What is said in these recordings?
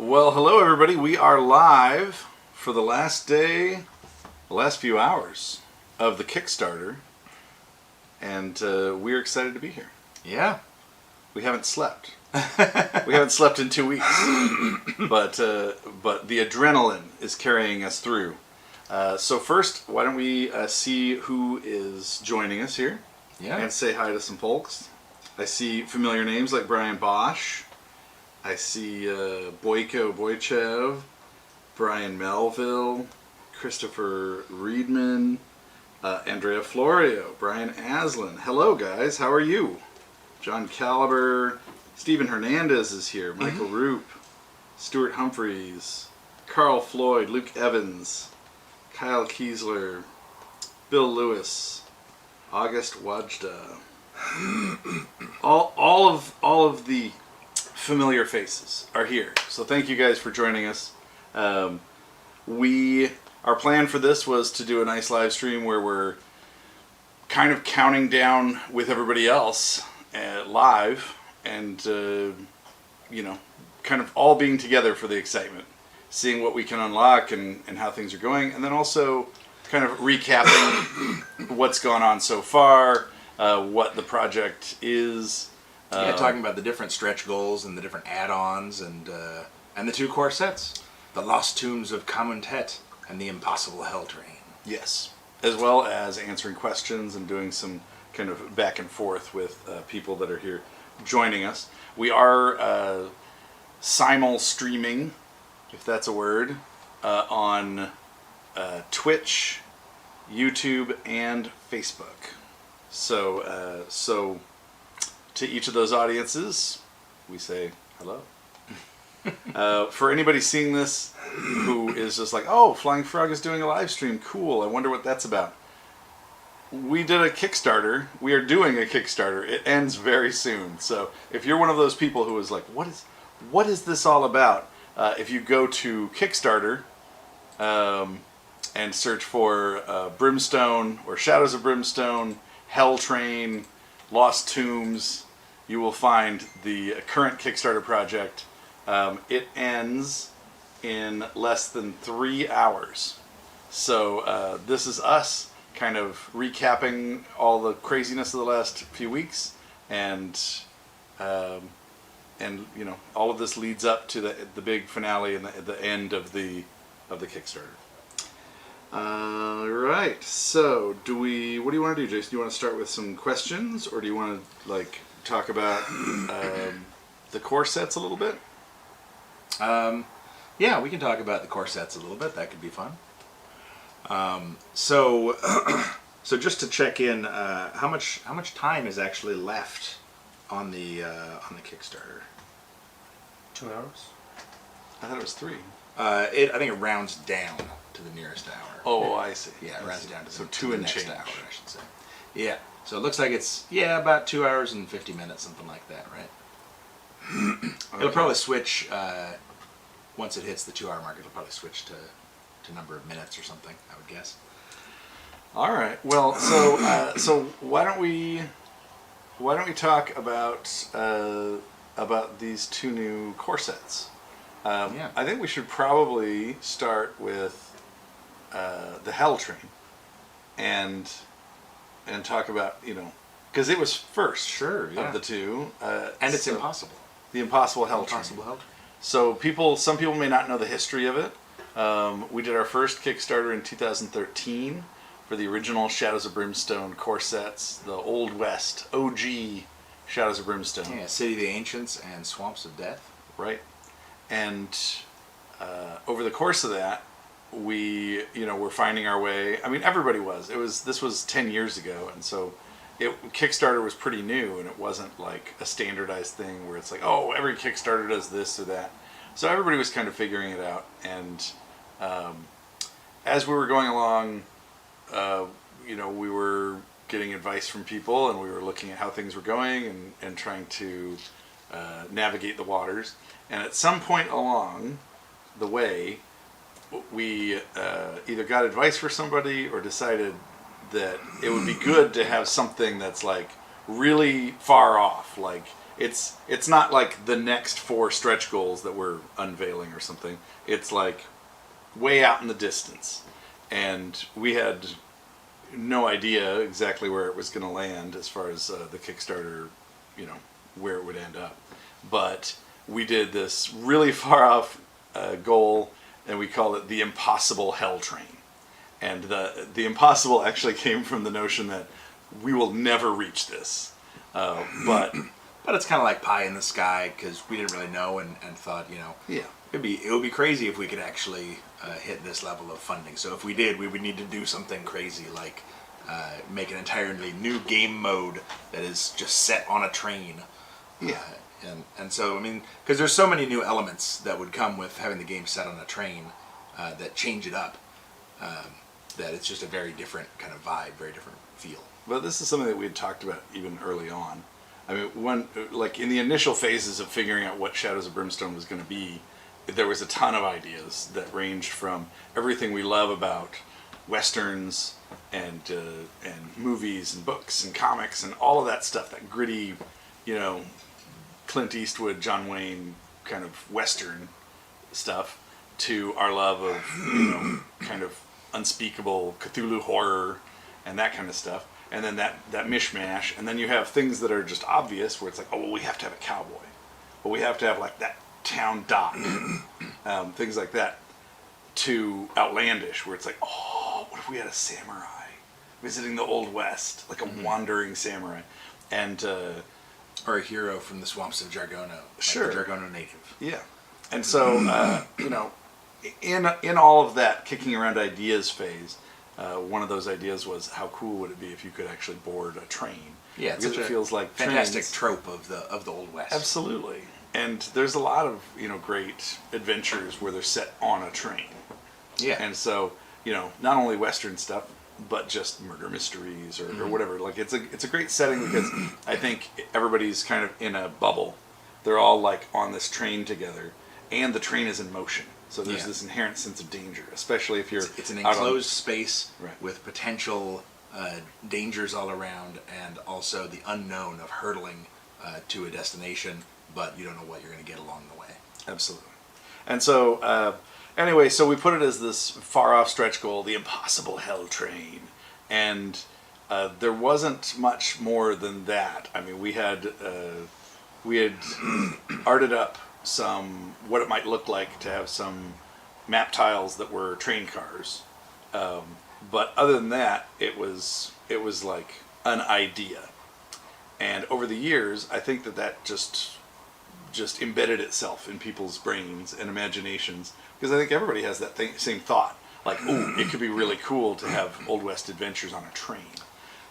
Well, hello everybody. We are live for the last day, the last few hours of the Kickstarter, and we're excited to be here. Yeah. We haven't slept. We haven't slept in 2 weeks, but the adrenaline is carrying us through. So first, why don't we see who is joining us here? Yeah. And say hi to some folks. I see familiar names like Brian Bosch. I see Boyko Boychev, Brian Melville, Christopher Reedman, Andrea Florio, Brian Aslan. Hello, guys. How are you? John Caliber, Stephen Hernandez is here, Michael Roop, Stuart Humphreys, Carl Floyd, Luke Evans, Kyle Kiesler, Bill Lewis, August Wajda. All of the familiar faces are here. So thank you guys for joining us. Our plan for this was to do a nice live stream where we're kind of counting down with everybody else live and kind of all being together for the excitement, seeing what we can unlock and how things are going, and then also kind of recapping what's gone on so far, what the project is. Talking about the different stretch goals and the different add-ons and the two core sets. The Lost Tombs of Kamuntet and the Impossible Hell Train. Yes. As well as answering questions and doing some kind of back and forth with people that are here joining us. We are simul streaming, if that's a word, on Twitch, YouTube, and Facebook. So to each of those audiences, we say hello. For anybody seeing this who is just like, oh, Flying Frog is doing a live stream, cool, I wonder what that's about. We did a Kickstarter. We are doing a Kickstarter. It ends very soon. So if you're one of those people who is like, what is this all about? If you go to Kickstarter and search for Brimstone or Shadows of Brimstone, Hell Train, Lost Tombs, you will find the current Kickstarter project. It ends in less than 3 hours. So this is us kind of recapping all the craziness of the last few weeks, and all of this leads up to the big finale and the end of the Kickstarter. All right. So what do you want to do, Jason? Do you want to start with some questions, or do you want to talk about the core sets a little bit? Yeah, we can talk about the core sets a little bit. That could be fun. So just to check in, how much time is actually left on the Kickstarter? 2 hours. I thought it was 3. I think it rounds down to the nearest hour. Oh, I see. Yeah, it rounds down to so the, 2 to the and next change. hour, I should say. Yeah. So it looks like it's about 2 hours and 50 minutes, something like that, right? Okay. It'll probably switch once it hits the 2 hour mark. It'll probably switch to number of minutes or something, I would guess. All right. Well, so why don't we talk about these 2 new core sets? I think we should probably start with the Hell Train and talk about because it was first of the 2, and it's impossible. The Impossible Hell Train. So some people may not know the history of it. We did our first Kickstarter in 2013 for the original Shadows of Brimstone core sets, the Old West OG Shadows of Brimstone. Yeah, City of the Ancients and Swamps of Death. Right. And over the course of that, we were finding our way. I mean, everybody was. This was 10 years ago, and so Kickstarter was pretty new, and it wasn't like a standardized thing where it's like, oh, every Kickstarter does this or that. So everybody was kind of figuring it out, and as we were going along, we were getting advice from people, and we were looking at how things were going and trying to navigate the waters. And at some point along the way, we either got advice for somebody or decided that it would be good to have something that's like really far off, like it's not like the next 4 stretch goals that we're unveiling or something. It's like way out in the distance, and we had no idea exactly where it was going to land as far as the Kickstarter, where it would end up. But we did this really far off goal, and we called it the Impossible Hell Train. And the impossible actually came from the notion that we will never reach this. But it's kind of like pie in the sky, because we didn't really know and thought, yeah, it would be crazy if we could actually hit this level of funding. So if we did, we would need to do something crazy, like make an entirely new game mode that is just set on a train. Yeah. And so, I mean, because there's so many new elements that would come with having the game set on a train that change it up, that it's just a very different kind of vibe, very different feel. But this is something that we had talked about even early on. I mean, like in the initial phases of figuring out what Shadows of Brimstone was going to be, there was a ton of ideas that ranged from everything we love about westerns and movies and books and comics and all of that stuff, that gritty, Clint Eastwood, John Wayne kind of western stuff, to our love of kind of unspeakable Cthulhu horror and that kind of stuff, and then that mishmash, and then you have things that are just obvious where it's like, oh, well, we have to have a cowboy, well, we have to have like that town dock, things like that, to outlandish where it's like, oh, what if we had a samurai visiting the Old West, like a wandering samurai, and or a hero from the swamps of Jargono, sure, like the Jargono native. Yeah, and so in all of that kicking around ideas phase, one of those ideas was, how cool would it be if you could actually board a train? Yeah, because it feels like fantastic trains, trope of the Old West. Absolutely, and there's a lot of great adventures where they're set on a train. Yeah, and so not only Western stuff, but just murder mysteries or whatever. Like it's a great setting because I think everybody's kind of in a bubble. They're all like on this train together, and the train is in motion. So there's this inherent sense of danger, especially if you're. It's an enclosed space right, with potential dangers all around, and also the unknown of hurtling to a destination, but you don't know what you're going to get along the way. Absolutely. And so anyway, so we put it as this far off stretch goal, the Impossible Hell Train, and there wasn't much more than that. I mean, we had arted up what it might look like to have some map tiles that were train cars, but other than that, it was like an idea. And over the years, I think that just embedded itself in people's brains and imaginations, because I think everybody has that same thought, like, oh, it could be really cool to have Old West adventures on a train.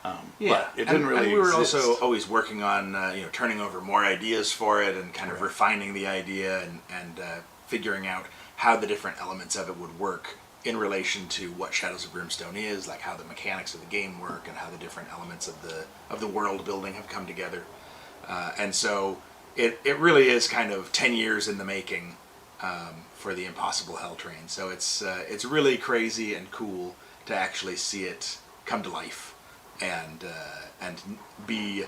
But it didn't really and we were exist. also always working on turning over more ideas for it and kind of refining the idea and figuring out how the different elements of it would work in relation to what Shadows of Brimstone is, like how the mechanics of the game work and how the different elements of the world building have come together. And so it really is kind of 10 years in the making for the Impossible Hell Train. So it's really crazy and cool to actually see it come to life and be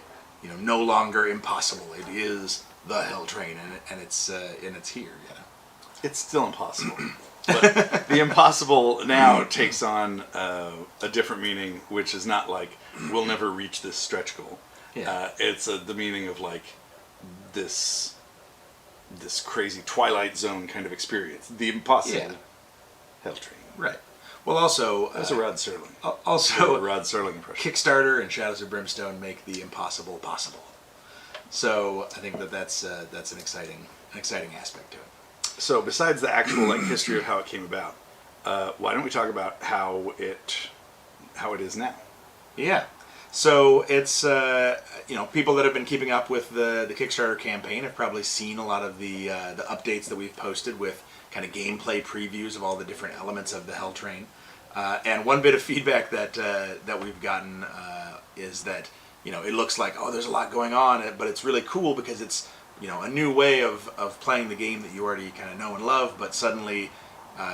no longer impossible. It is the Hell Train, and it's here. It's still impossible. But the impossible now takes on a different meaning, which is not like we'll never reach this stretch goal. Yeah. It's the meaning of like this crazy Twilight Zone kind of experience. The Impossible Hell Train. Right. Well, also that was a Rod Serling. Also, a Rod Serling impression. Kickstarter and Shadows of Brimstone make the impossible possible. So I think that's an exciting aspect to it. So besides the actual history of how it came about, why don't we talk about how it is now? Yeah. So it's people that have been keeping up with the Kickstarter campaign have probably seen a lot of the updates that we've posted with kind of gameplay previews of all the different elements of the Hell Train. And one bit of feedback that we've gotten is that it looks like, oh, there's a lot going on, but it's really cool because it's a new way of playing the game that you already kind of know and love, but suddenly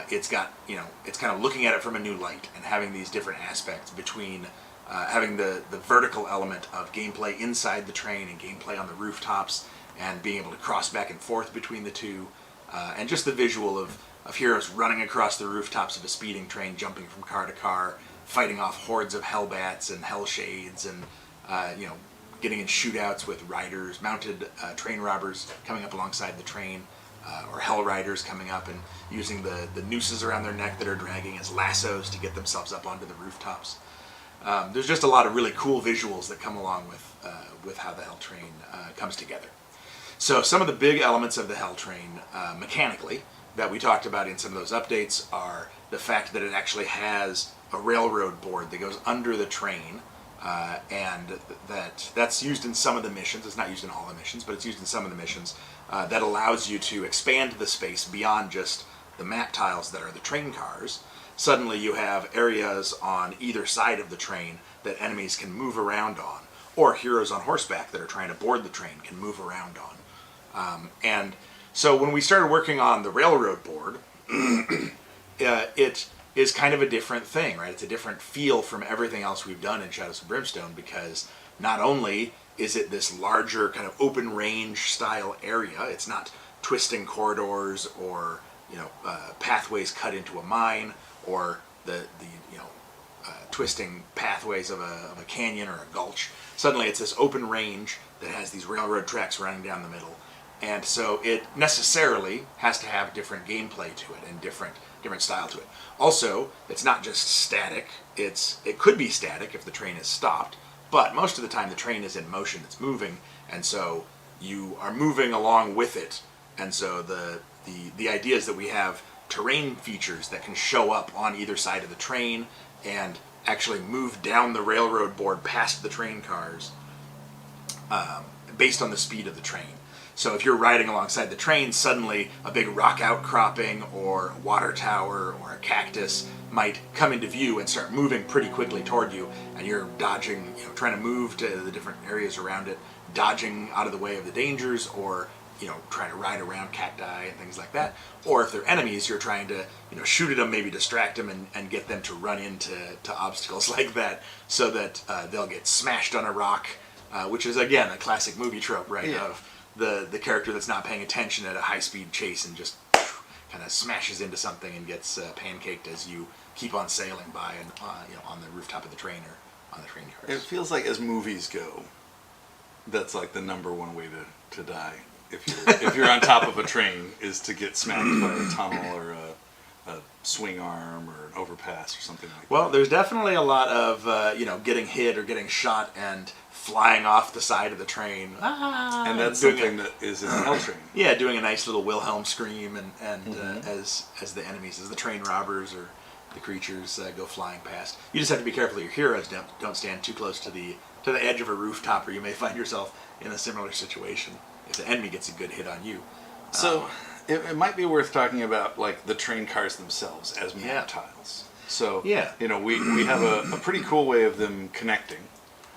it's got it's kind of looking at it from a new light and having these different aspects between having the vertical element of gameplay inside the train and gameplay on the rooftops, and being able to cross back and forth between the two, and just the visual of heroes running across the rooftops of a speeding train, jumping from car to car, fighting off hordes of hellbats and hellshades, and getting in shootouts with riders, mounted train robbers coming up alongside the train, or hell riders coming up and using the nooses around their neck that are dragging as lassos to get themselves up onto the rooftops. There's just a lot of really cool visuals that come along with how the Hell Train comes together. So some of the big elements of the Hell Train mechanically that we talked about in some of those updates are the fact that it actually has a railroad board that goes under the train, and that's used in some of the missions. It's not used in all the missions, but it's used in some of the missions, that allows you to expand the space beyond just the map tiles that are the train cars. Suddenly you have areas on either side of the train that enemies can move around on, or heroes on horseback that are trying to board the train can move around on. And so when we started working on the railroad board, it is kind of a different thing, right? It's a different feel from everything else we've done in Shadows of Brimstone, because not only is it this larger kind of open range style area, it's not twisting corridors or pathways cut into a mine, or the twisting pathways of a canyon or a gulch. Suddenly it's this open range that has these railroad tracks running down the middle. And so it necessarily has to have different gameplay to it and different style to it. Also, it's not just static. It could be static if the train is stopped, but most of the time the train is in motion, it's moving, and so you are moving along with it. And so the idea is that we have terrain features that can show up on either side of the train and actually move down the railroad board past the train cars, based on the speed of the train. So if you're riding alongside the train, suddenly a big rock outcropping or a water tower or a cactus might come into view and start moving pretty quickly toward you, and you're dodging, trying to move to the different areas around it, dodging out of the way of the dangers, or trying to ride around cacti and things like that. Or if they're enemies, you're trying to shoot at them, maybe distract them and get them to run into obstacles like that, so that they'll get smashed on a rock, which is again a classic movie trope, right? Yeah. Of the character that's not paying attention at a high-speed chase and just kind of smashes into something and gets pancaked as you keep on sailing by and on the rooftop of the train or on the train cars. It feels like, as movies go, that's like the number one way to die. If you're on top of a train, is to get smacked by a tunnel or a swing arm or an overpass or something like that. Well, there's definitely a lot of getting hit or getting shot and flying off the side of the train. And that's something that is in the Hell Train. Yeah, doing a nice little Wilhelm scream, and as the enemies, as the train robbers or the creatures go flying past. You just have to be careful that your heroes don't stand too close to the edge of a rooftop, or you may find yourself in a similar situation if the enemy gets a good hit on you. So it might be worth talking about like the train cars themselves as map tiles. So we have a pretty cool way of them connecting.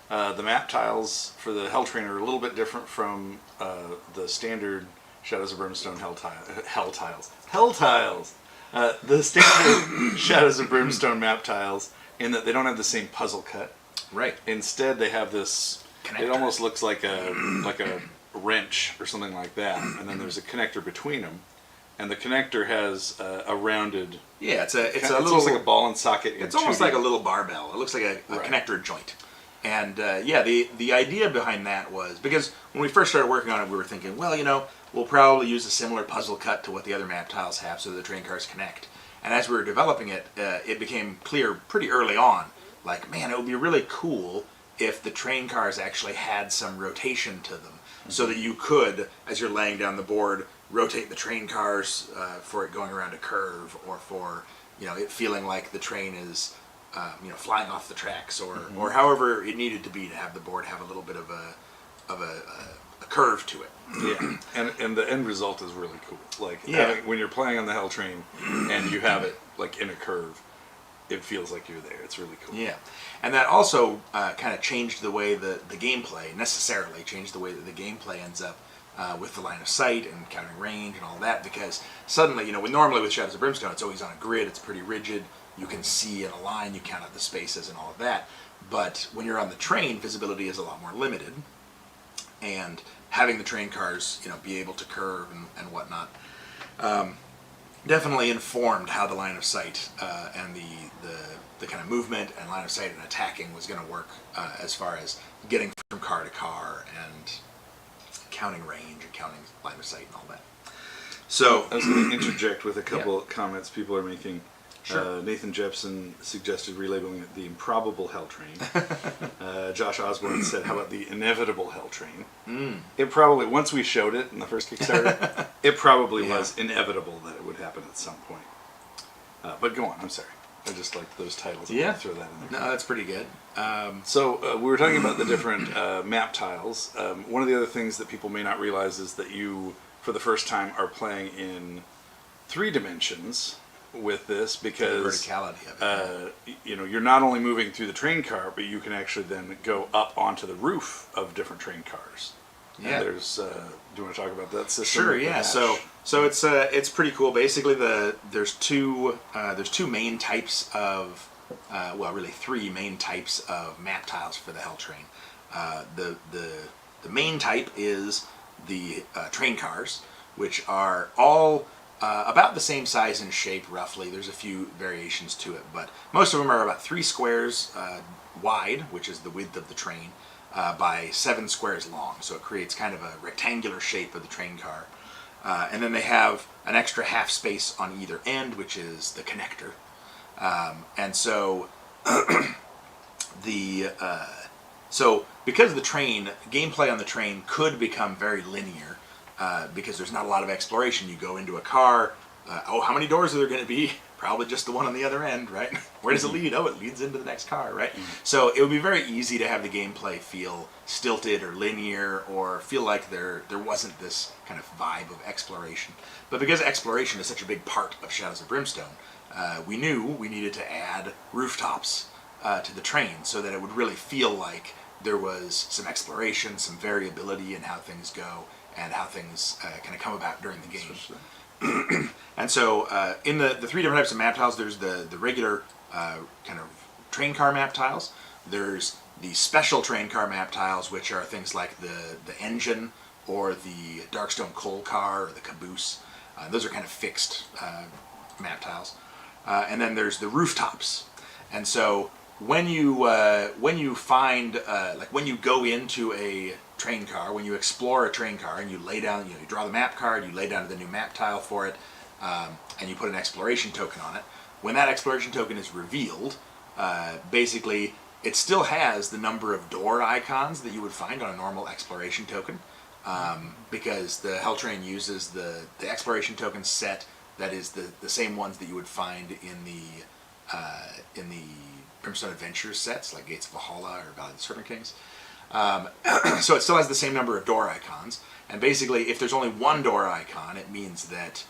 The map tiles for the Hell Train are a little bit different from the standard Shadows of Brimstone Hell tiles. The standard Shadows of Brimstone map tiles, in that they don't have the same puzzle cut. Right. Instead, they have this. Connector. It almost looks like a wrench or something like that, and then there's a connector between them, and the connector has a rounded. Yeah, it's It's a little, almost like a ball and socket. It's almost like a little barbell. It looks like a connector joint. And the idea behind that was, because when we first started working on it, we were thinking, well, we'll probably use a similar puzzle cut to what the other map tiles have, so the train cars connect. And as we were developing it, it became clear pretty early on, like, man, it would be really cool if the train cars actually had some rotation to them, so that you could, as you're laying down the board, rotate the train cars for it going around a curve, or for it feeling like the train is flying off the tracks, or however it needed to be to have the board have a little bit of a curve to it. Yeah, and the end result is really cool. Like when you're playing on the Hell Train and you have it like in a curve, it feels like you're there. It's really cool. Yeah, and that also kind of changed the way the gameplay, necessarily changed the way that the gameplay ends up with the line of sight and counting range and all that, because suddenly, normally with Shadows of Brimstone, it's always on a grid, it's pretty rigid, you can see in a line, you count out the spaces and all of that. But when you're on the train, visibility is a lot more limited, and having the train cars, be able to curve and whatnot, definitely informed how the line of sight and the kind of movement and line of sight and attacking was going to work as far as getting from car to car and counting range and counting line of sight and all that. So I was going to interject with a couple Yeah. comments people are making. Sure. Nathan Jepson suggested relabeling it the improbable Hell Train. Josh Osborne said, how about the inevitable Hell Train? It probably, once we showed it in the first Kickstarter, it probably Yeah. was inevitable that it would happen at some point. But go on, I'm sorry. I just like those titles. I'm Yeah. gonna throw that in there. No, that's pretty good. So we were talking about the different map tiles. One of the other things that people may not realize is that you, for the first time, are playing in 3 dimensions with this because Verticality of it. you're not only moving through the train car, but you can actually then go up onto the roof of different train cars. Yeah. And there's. Do you want to talk about that system? Sure, with the yeah. hatch? So it's pretty cool. Basically, there's two main types of really 3 main types of map tiles for the Hell Train. The main type is the train cars, which are all about the same size and shape roughly. There's a few variations to it, but most of them are about 3 squares wide, which is the width of the train, by 7 squares long. So it creates kind of a rectangular shape of the train car. And then they have an extra half space on either end, which is the connector. And so so because the train, gameplay on the train could become very linear because there's not a lot of exploration. You go into a car, how many doors are there going to be? Probably just the one on the other end, right? Where does it lead? Oh, it leads into the next car, right? So it would be very easy to have the gameplay feel stilted or linear or feel like there wasn't this kind of vibe of exploration. But because exploration is such a big part of Shadows of Brimstone, we knew we needed to add rooftops to the train so that it would really feel like there was some exploration, some variability in how things go and how things kind of come about during the game. And so in the 3 different types of map tiles, there's the regular kind of train car map tiles. There's the special train car map tiles, which are things like the engine or the Darkstone coal car or the caboose. Those are kind of fixed map tiles. And then there's the rooftops. And so when you find when you go into a train car, when you explore a train car and you lay down, you draw the map card, you lay down the new map tile for it, and you put an exploration token on it. When that exploration token is revealed, basically it still has the number of door icons that you would find on a normal exploration token, because the Hell Train uses the exploration token set that is the same ones that you would find in the Brimstone Adventures sets, like Gates of Valhalla or Valley of the Serpent Kings. So it still has the same number of door icons, and basically if there's only one door icon, it means that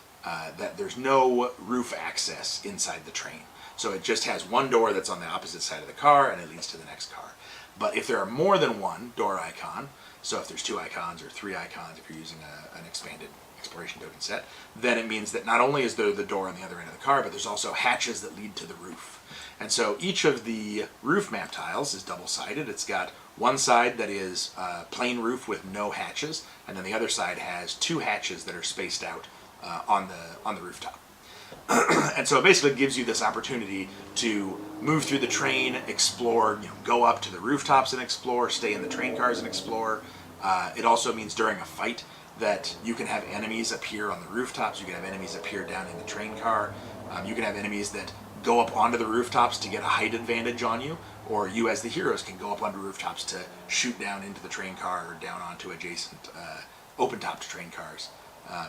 there's no roof access inside the train. So it just has one door that's on the opposite side of the car, and it leads to the next car. But if there are more than one door icon, so if there's 2 icons or 3 icons, if you're using an expanded exploration token set, then it means that not only is there the door on the other end of the car, but there's also hatches that lead to the roof. And so each of the roof map tiles is double-sided. It's got one side that is plain roof with no hatches, and then the other side has 2 hatches that are spaced out on the rooftop. And so it basically gives you this opportunity to move through the train, explore, go up to the rooftops and explore, stay in the train cars and explore. It also means during a fight that you can have enemies appear on the rooftops, you can have enemies appear down in the train car, you can have enemies that go up onto the rooftops to get a height advantage on you, or you as the heroes can go up onto rooftops to shoot down into the train car or down onto adjacent open-topped train cars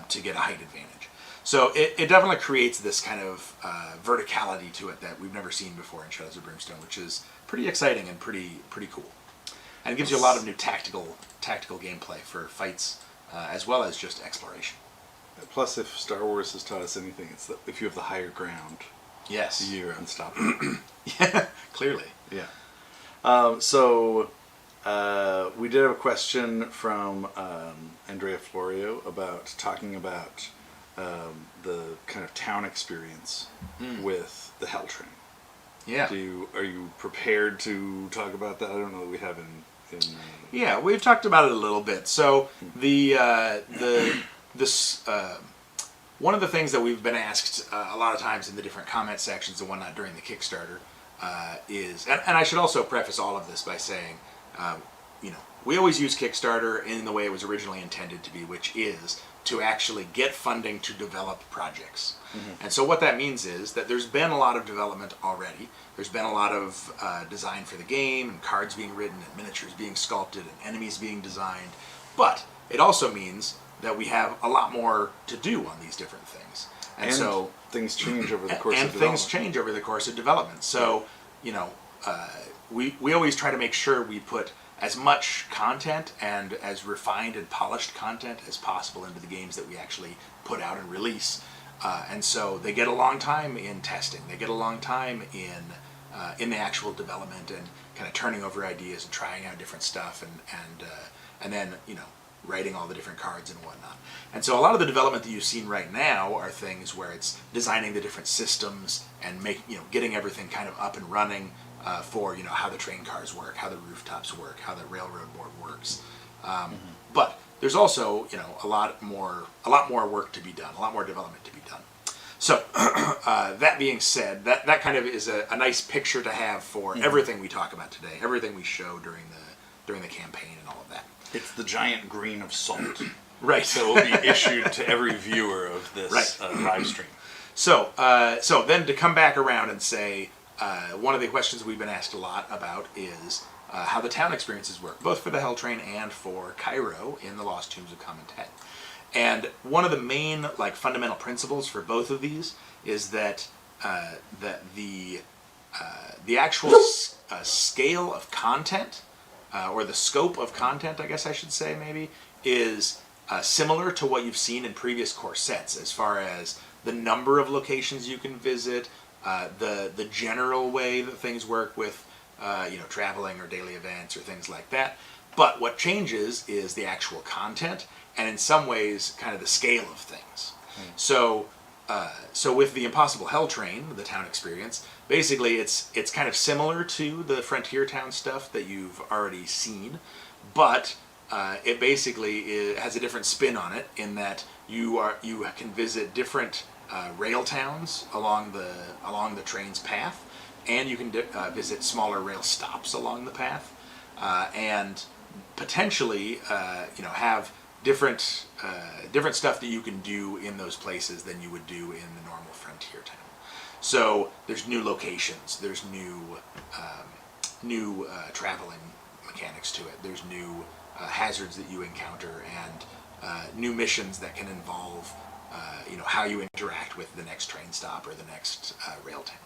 to get a height advantage. So it definitely creates this kind of verticality to it that we've never seen before in Shadows of Brimstone, which is pretty exciting and pretty cool. And it gives you a lot of new tactical gameplay for fights as well as just exploration. Plus, if Star Wars has taught us anything, it's that if you have the higher ground, Yes. you're unstoppable. Yeah, clearly. Yeah. So we did have a question from Andrea Florio about talking about the kind of town experience with the Hell Train. Yeah. Are you prepared to talk about that? I don't know that we have in Yeah, we've talked about it a little bit. So this one of the things that we've been asked a lot of times in the different comment sections and whatnot during the Kickstarter is, and I should also preface all of this by saying, we always use Kickstarter in the way it was originally intended to be, which is to actually get funding to develop projects. And so what that means is that there's been a lot of development already. There's been a lot of design for the game, and cards being written, and miniatures being sculpted, and enemies being designed. But it also means that we have a lot more to do on these different things. And so things change over the course of development. And things change over the course of development. So, we always try to make sure we put as much content and as refined and polished content as possible into the games that we actually put out and release. And so they get a long time in testing. They get a long time in the actual development and kind of turning over ideas and trying out different stuff and then writing all the different cards and whatnot. And so a lot of the development that you've seen right now are things where it's designing the different systems and getting everything kind of up and running for how the train cars work, how the rooftops work, how the railroad board works. But there's also a lot more work to be done, a lot more development to be done. So that being said, that kind of is a nice picture to have for everything we talk about today, everything we show during the campaign and all of that. It's the giant grain of salt. Right. That will be issued to every viewer of this live stream. So then to come back around and say, one of the questions we've been asked a lot about is how the town experiences work, both for the Hell Train and for Cairo in the Lost Tombs of Kamentet. And one of the main fundamental principles for both of these is that the actual scale of content, or the scope of content, I guess I should say maybe, is similar to what you've seen in previous core sets as far as the number of locations you can visit, the general way that things work with traveling or daily events or things like that. But what changes is the actual content and in some ways kind of the scale of things. So with the Impossible Hell Train, the town experience, basically it's kind of similar to the Frontier Town stuff that you've already seen, but it basically has a different spin on it in that you can visit different rail towns along the train's path, and you can visit smaller rail stops along the path, and potentially have different stuff that you can do in those places than you would do in the normal Frontier Town. So there's new locations, there's new traveling mechanics to it, there's new hazards that you encounter, and new missions that can involve how you interact with the next train stop or the next rail town.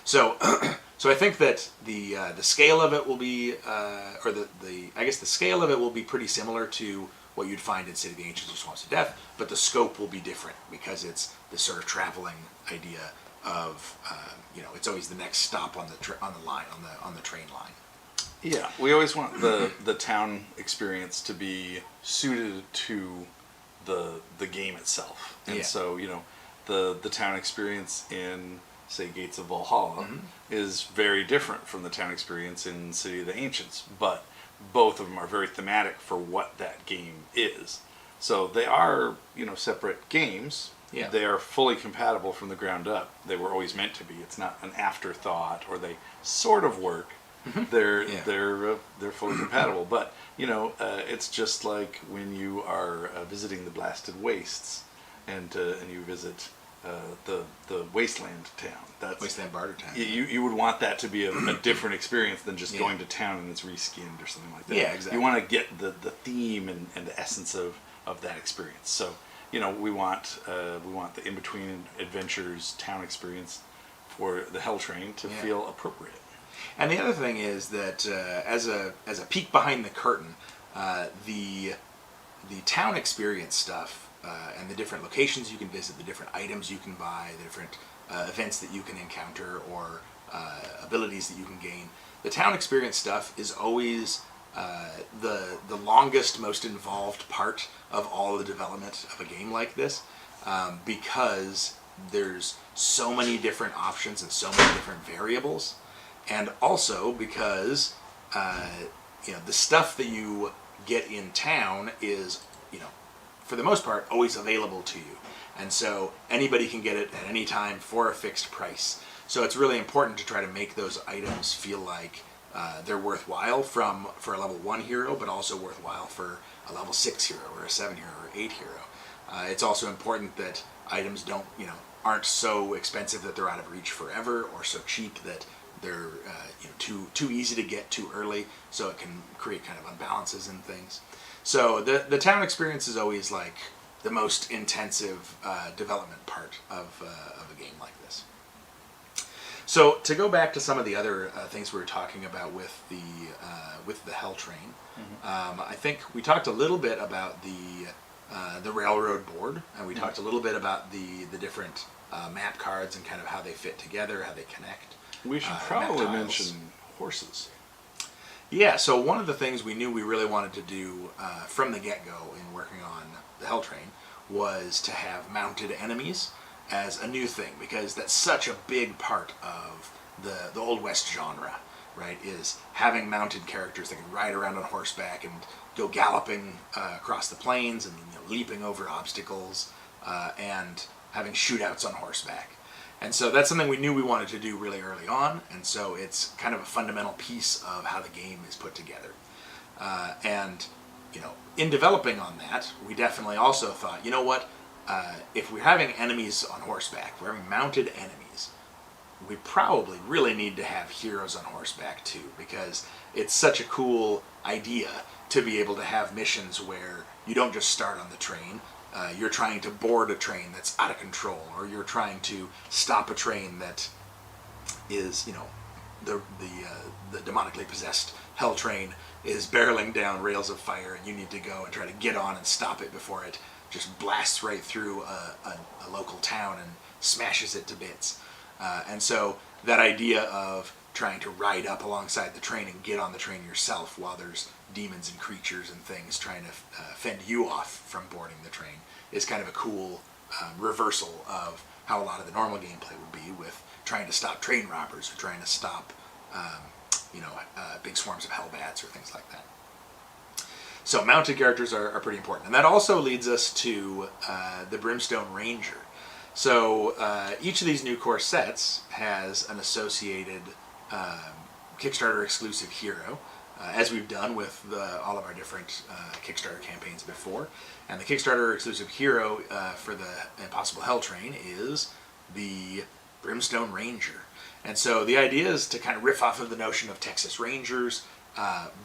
So I think that the scale of it will be, the scale of it will be pretty similar to what you'd find in City of the Ancients or Swamps of Death, but the scope will be different because it's this sort of traveling idea of it's always the next stop on the train line. Yeah, we always want the town experience to be suited to the game itself, and so the town experience in, say, Gates of Valhalla is very different from the town experience in City of the Ancients, but both of them are very thematic for what that game is. So they are, separate games. Yeah. They are fully compatible from the ground up. They were always meant to be. It's not an afterthought, or they sort of work. They're fully compatible. But it's just like when you are visiting the Blasted Wastes, and you visit the Wasteland Town. That's Wasteland Barter Town. You would want that to be a different experience than just going to town and it's reskinned or something like that. Yeah, exactly. You want to get the theme and the essence of that experience. So we want the in between adventures town experience for the Hell Train to feel appropriate. And the other thing is that as a peek behind the curtain, the town experience stuff. And the different locations you can visit, the different items you can buy, the different events that you can encounter, or abilities that you can gain. The town experience stuff is always the longest, most involved part of all the development of a game like this, because there's so many different options and so many different variables, and also because the stuff that you get in town is, for the most part, always available to you, and so anybody can get it at any time for a fixed price. So it's really important to try to make those items feel like they're worthwhile for a level 1 hero, but also worthwhile for a level 6 hero or a 7 hero or 8 hero. It's also important that items aren't so expensive that they're out of reach forever, or so cheap that they're too easy to get too early, so it can create kind of unbalances in things. So the town experience is always like the most intensive development part of a game like this. So to go back to some of the other things we were talking about with the Hell Train, I think we talked a little bit about the railroad board, and we talked a little bit about the different map cards and kind of how they fit together, how they connect. We should probably mention horses. Yeah, so one of the things we knew we really wanted to do from the get-go in working on the Hell Train was to have mounted enemies as a new thing, because that's such a big part of the Old West genre, right, is having mounted characters that can ride around on horseback and go galloping across the plains and leaping over obstacles and having shootouts on horseback. And so that's something we knew we wanted to do really early on, and so it's kind of a fundamental piece of how the game is put together. And in developing on that, we definitely also thought, if we're having enemies on horseback, if we're having mounted enemies, we probably really need to have heroes on horseback too, because it's such a cool idea to be able to have missions where you don't just start on the train. You're trying to board a train that's out of control, or you're trying to stop a train that is, the demonically possessed Hell Train is barreling down rails of fire, and you need to go and try to get on and stop it before it just blasts right through a local town and smashes it to bits. And so that idea of trying to ride up alongside the train and get on the train yourself while there's demons and creatures and things trying to fend you off from boarding the train is kind of a cool reversal of how a lot of the normal gameplay would be, with trying to stop train robbers or trying to stop big swarms of hellbats or things like that. So mounted characters are pretty important. And that also leads us to the Brimstone Ranger. So each of these new core sets has an associated Kickstarter exclusive hero, as we've done with all of our different Kickstarter campaigns before. And the Kickstarter exclusive hero for the Impossible Hell Train is the Brimstone Ranger. And so the idea is to kind of riff off of the notion of Texas Rangers,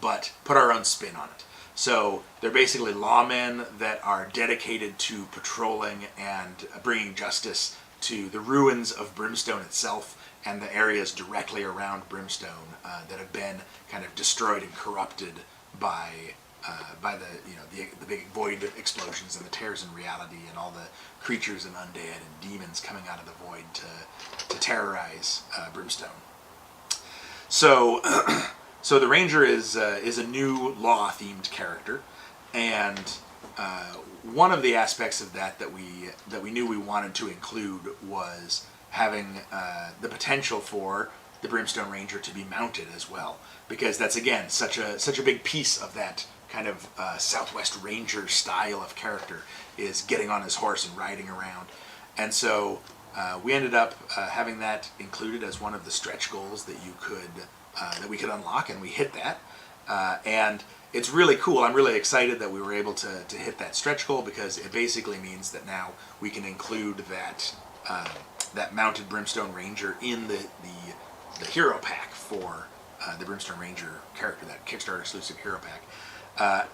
but put our own spin on it. So they're basically lawmen that are dedicated to patrolling and bringing justice to the ruins of Brimstone itself and the areas directly around Brimstone that have been kind of destroyed and corrupted by the big void explosions and the tears in reality and all the creatures and undead and demons coming out of the void to terrorize Brimstone. So so the Ranger is a new law-themed character, and one of the aspects of that we knew we wanted to include was having the potential for the Brimstone Ranger to be mounted as well, because that's again such a big piece of that kind of Southwest Ranger style of character, is getting on his horse and riding around. And so we ended up having that included as one of the stretch goals that we could unlock, and we hit that. And it's really cool. I'm really excited that we were able to hit that stretch goal, because it basically means that now we can include that mounted Brimstone Ranger in the hero pack for the Brimstone Ranger character, that Kickstarter exclusive hero pack.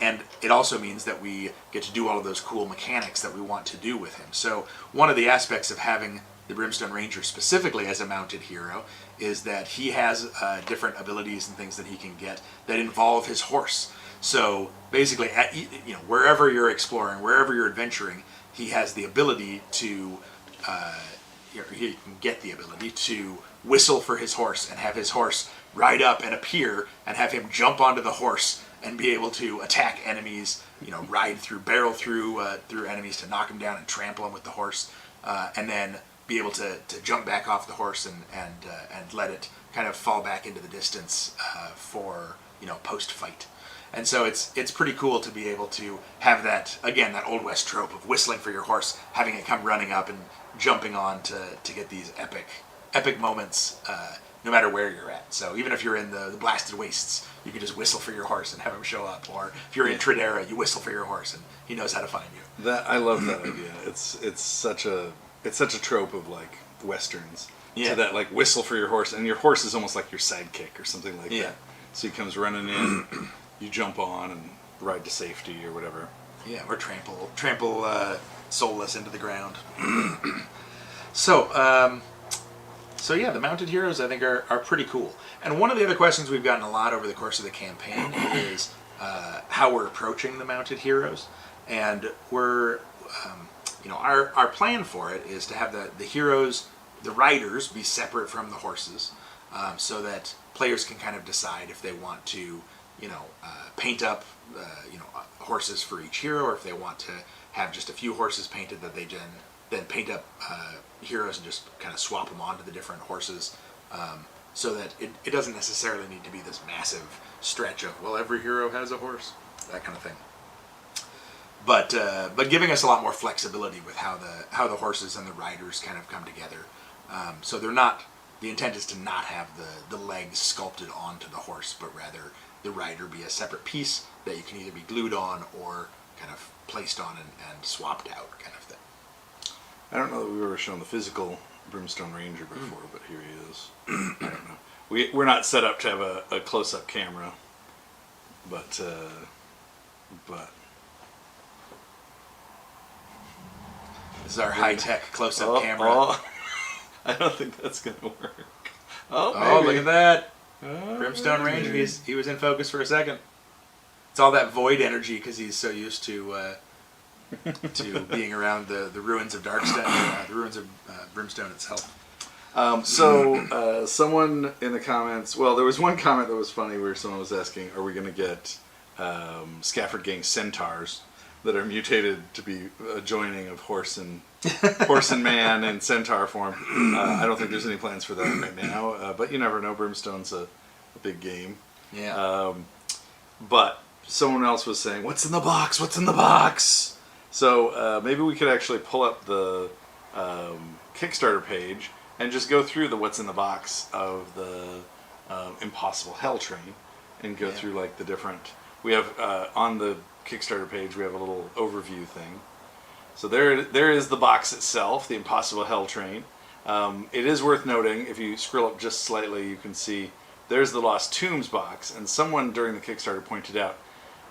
And it also means that we get to do all of those cool mechanics that we want to do with him. So one of the aspects of having the Brimstone Ranger specifically as a mounted hero is that he has different abilities and things that he can get that involve his horse. So basically, wherever you're exploring, wherever you're adventuring, he has the ability to, he can get the ability to whistle for his horse and have his horse ride up and appear and have him jump onto the horse and be able to attack enemies, barrel through enemies to knock them down and trample them with the horse, and then be able to jump back off the horse and let it kind of fall back into the distance for post fight. And so it's pretty cool to be able to have that, again, that Old West trope of whistling for your horse, having it come running up and jumping on to get these epic moments, no matter where you're at. So even if you're in the blasted wastes, you can just whistle for your horse and have him show up. Or if you're in Tradera, you whistle for your horse and he knows how to find you. I love that idea. It's such a trope of like westerns. Yeah. To that like whistle for your horse, and your horse is almost like your sidekick or something like that. So he comes running in, you jump on and ride to safety or whatever. Yeah, or trample soulless into the ground. So yeah, the mounted heroes I think are pretty cool. And one of the other questions we've gotten a lot over the course of the campaign is how we're approaching the mounted heroes, and we're our plan for it is to have the heroes, the riders, be separate from the horses, so that players can kind of decide if they want to paint up horses for each hero, or if they want to have just a few horses painted that they then paint up heroes and just kind of swap them onto the different horses, so that it doesn't necessarily need to be this massive stretch of, well, every hero has a horse, that kind of thing. But giving us a lot more flexibility with how the horses and the riders kind of come together. So they're not, the intent is to not have the legs sculpted onto the horse, but rather the rider be a separate piece that you can either be glued on or kind of placed on and swapped out kind of thing. I don't know that we've ever shown the physical Brimstone Ranger before, but here he is. I don't know. We're not set up to have a close-up camera, but this is our high-tech close-up camera. I don't think that's gonna work. Oh, look at that! Brimstone Ranger. He was in focus for a second. It's all that void energy because he's so used to being around the ruins of Darkstone, the ruins of Brimstone itself. Someone in the comments, well, there was one comment that was funny where someone was asking, are we going to get Scafford Gang centaurs that are mutated to be a joining of horse and man and centaur form? I don't think there's any plans for that right now, but you never know. Brimstone's a big game. Yeah. But someone else was saying, what's in the box? What's in the box? So maybe we could actually pull up the Kickstarter page and just go through the what's in the box of the Impossible Hell Train and go through like the different. We have on the Kickstarter page we have a little overview thing. So there is the box itself, the Impossible Hell Train. It is worth noting, if you scroll up just slightly, you can see there's the Lost Tombs box, and someone during the Kickstarter pointed out,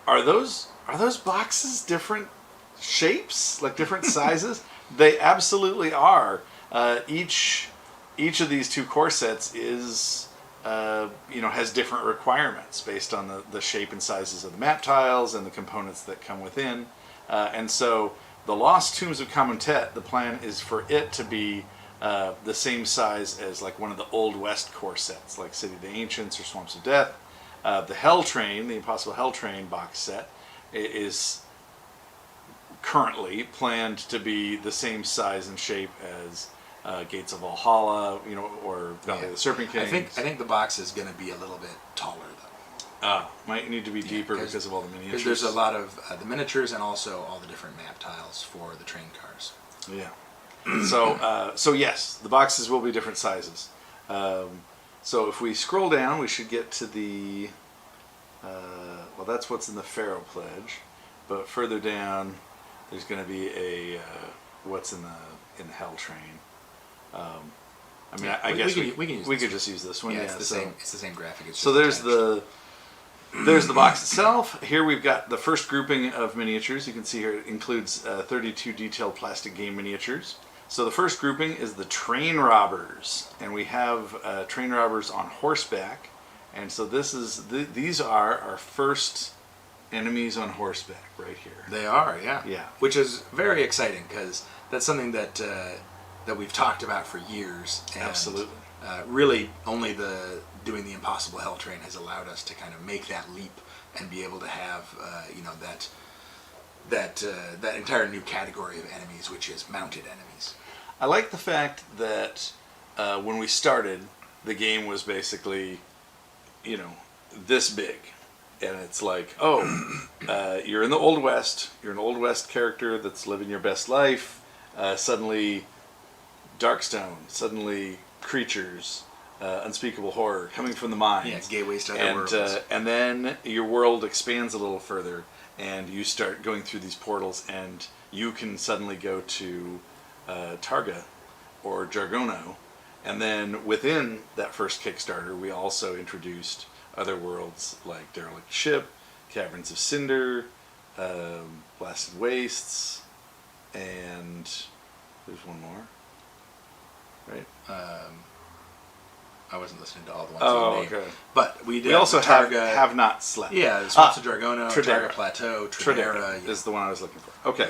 are those boxes different shapes, like different sizes? They absolutely are. Each of these two core sets is has different requirements based on the shape and sizes of the map tiles and the components that come within. And so the Lost Tombs of Kamuntet, the plan is for it to be the same size as like one of the Old West core sets, like City of the Ancients or Swamps of Death. The Hell Train, the Impossible Hell Train box set, is currently planned to be the same size and shape as Gates of Valhalla, or Valley of the Serpent Kings. I think the box is going to be a little bit taller though. Might need to be deeper because of all the miniatures. Because there's a lot of the miniatures and also all the different map tiles for the train cars. Yeah. So yes, the boxes will be different sizes. So if we scroll down, we should get to the. Well, that's what's in the Pharaoh Pledge, but further down, there's going to be a what's in the Hell Train. I guess we could just use this one. Yeah, it's the same graphic. It's so there's the box itself. Here we've got the first grouping of miniatures. You can see here it includes 32 detailed plastic game miniatures. So the first grouping is the Train Robbers, and we have Train Robbers on horseback. And so these are our first enemies on horseback right here. They are, yeah. Yeah. Which is very exciting because that's something that we've talked about for years. And, absolutely. Really, only doing the Impossible Hell Train has allowed us to kind of make that leap and be able to have that entire new category of enemies, which is mounted enemies. I like the fact that when we started, the game was basically, this big. And it's like, you're in the Old West. You're an Old West character that's living your best life. Suddenly, Darkstone. Suddenly, creatures. Unspeakable horror coming from the mines. Yeah, gateways to other worlds. And then your world expands a little further, and you start going through these portals, and you can suddenly go to Targa or Jargono. And then within that first Kickstarter, we also introduced other worlds like Derelict Ship, Caverns of Cinder, Blasted Wastes, and there's one more, right? I wasn't listening to all the ones Oh, you named. okay. But we did. We also Targa, have not slept. Yeah, the Swamps of Jargono, Tradera. Targa Plateau, Tradera Tradera. is the one I was looking for. Okay,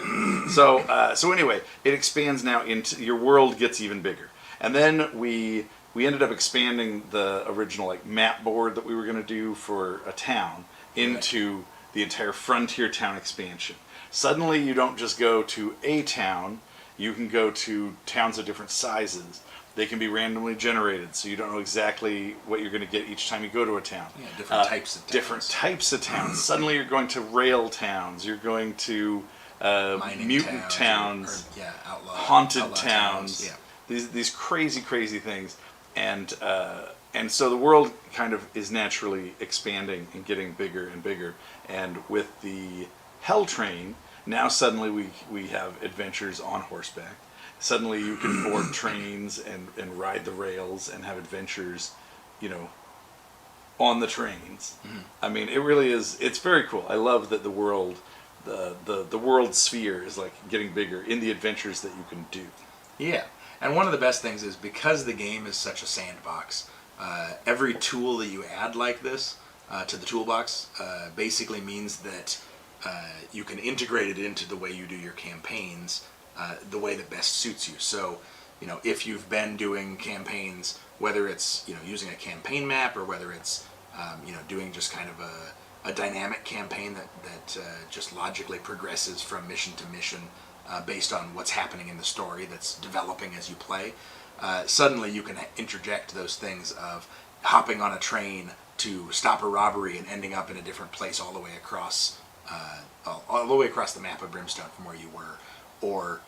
so anyway, it expands now into your world gets even bigger, and then we ended up expanding the original map board that we were going to do for a town into the entire Frontier Town expansion. Suddenly, you don't just go to a town; you can go to towns of different sizes. They can be randomly generated, so you don't know exactly what you're going to get each time you go to a town. Yeah, different types of towns. Different types of towns. Suddenly you're going to rail towns. You're going to mutant towns. Haunted towns. Yeah. These crazy things. And so the world kind of is naturally expanding and getting bigger and bigger. And with the Hell Train, now suddenly we have adventures on horseback. Suddenly you can board trains and ride the rails and have adventures, on the trains. Mm-hmm. I mean, it really is, it's very cool. I love that the world, the world sphere is getting bigger in the adventures that you can do. Yeah, and one of the best things is because the game is such a sandbox, every tool that you add like this to the toolbox basically means that you can integrate it into the way you do your campaigns the way that best suits you. So, if you've been doing campaigns, whether it's, using a campaign map or whether it's, doing just kind of a dynamic campaign that just logically progresses from mission to mission based on what's happening in the story that's developing as you play, suddenly you can interject those things of hopping on a train to stop a robbery and ending up in a different place all the way across the map of Brimstone from where you were, or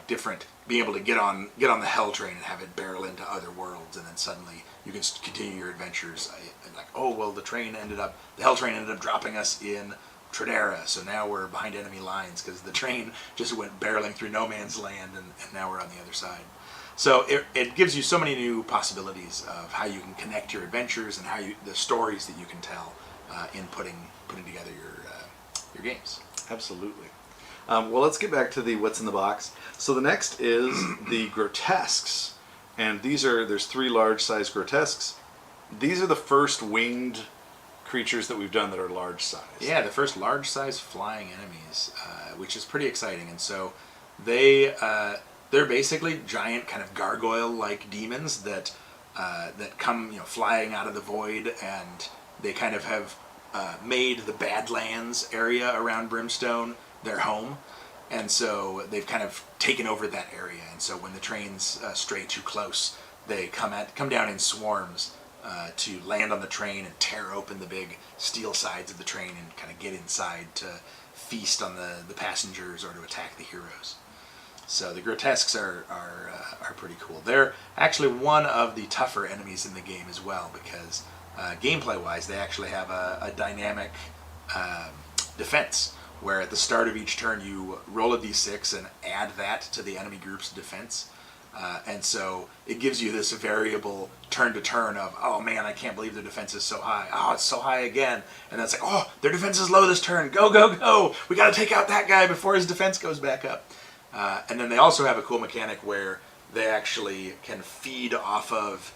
different, being able to get on the Hell Train and have it barrel into other worlds, and then suddenly you can continue your adventures. The Hell Train ended up dropping us in Tradera, so now we're behind enemy lines because the train just went barreling through no man's land, and now we're on the other side. So it gives you so many new possibilities of how you can connect your adventures and the stories that you can tell in putting together your games. Absolutely. Well, let's get back to the what's in the box. So the next is the grotesques, and there's 3 large-size grotesques. These are the first winged creatures that we've done that are large size. Yeah, the first large-size flying enemies, which is pretty exciting. And so they're basically giant kind of gargoyle-like demons that come flying out of the void, and they kind of have made the Badlands area around Brimstone their home, and so they've kind of taken over that area. And so when the trains stray too close, they come down in swarms to land on the train and tear open the big steel sides of the train and kind of get inside to feast on the passengers or to attack the heroes. So the grotesques are pretty cool. They're actually one of the tougher enemies in the game as well, because gameplay-wise, they actually have a dynamic defense, where at the start of each turn you roll a d6 and add that to the enemy group's defense. And so it gives you this variable turn to turn of, oh man, I can't believe their defense is so high. Oh, it's so high again. And then it's like, oh, their defense is low this turn. Go. We got to take out that guy before his defense goes back up. And then they also have a cool mechanic where they actually can feed off of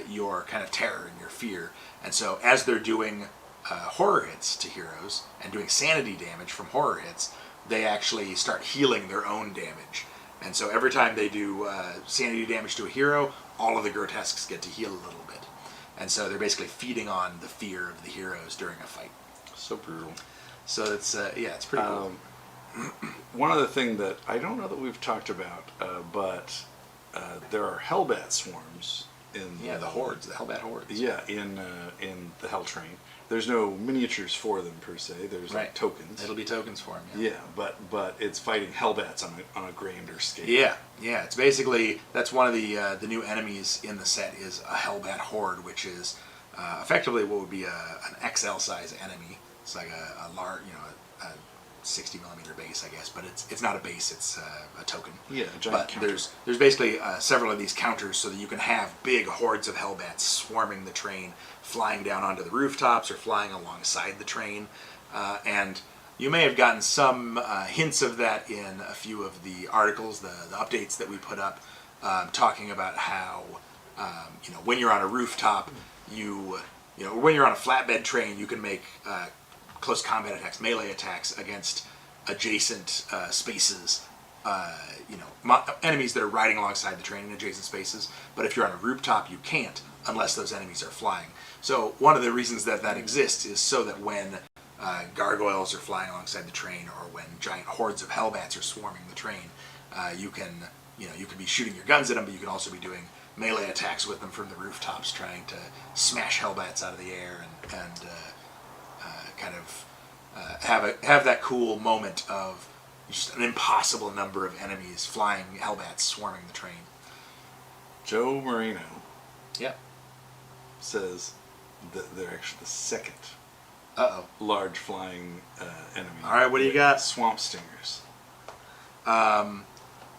your kind of terror and your fear. And so as they're doing horror hits to heroes and doing sanity damage from horror hits, they actually start healing their own damage. And so every time they do sanity damage to a hero, all of the grotesques get to heal a little bit. And so they're basically feeding on the fear of the heroes during a fight. So brutal. So it's it's pretty cool. one other thing that I don't know that we've talked about, but there are Hellbat swarms in the hordes, the Hellbat hordes. Yeah, in the Hell Train. There's no miniatures for them per se. There's like tokens. It'll be tokens for them. Yeah, but it's fighting Hellbats on a grander scale. Yeah. It's basically that's one of the new enemies in the set is a Hellbat horde, which is effectively what would be an XL size enemy. It's like a large, a 60 millimeter base, I guess, but it's not a base; it's a token. Yeah, a giant counter. There's basically several of these counters so that you can have big hordes of Hellbats swarming the train, flying down onto the rooftops or flying alongside the train, and you may have gotten some hints of that in a few of the articles, the updates that we put up, talking about how when you're on a rooftop, when you're on a flatbed train, you can make close combat attacks, melee attacks against adjacent spaces, enemies that are riding alongside the train in adjacent spaces. But if you're on a rooftop, you can't unless those enemies are flying. So one of the reasons that exists is so that when gargoyles are flying alongside the train, or when giant hordes of Hellbats are swarming the train, you can be shooting your guns at them, but you can also be doing melee attacks with them from the rooftops, trying to smash Hellbats out of the air and kind of have that cool moment of just an impossible number of enemies flying Hellbats swarming the train. Joe Marino Yeah. says that they're actually the second large flying enemy. All right, what do you got? Swamp stingers. Yeah.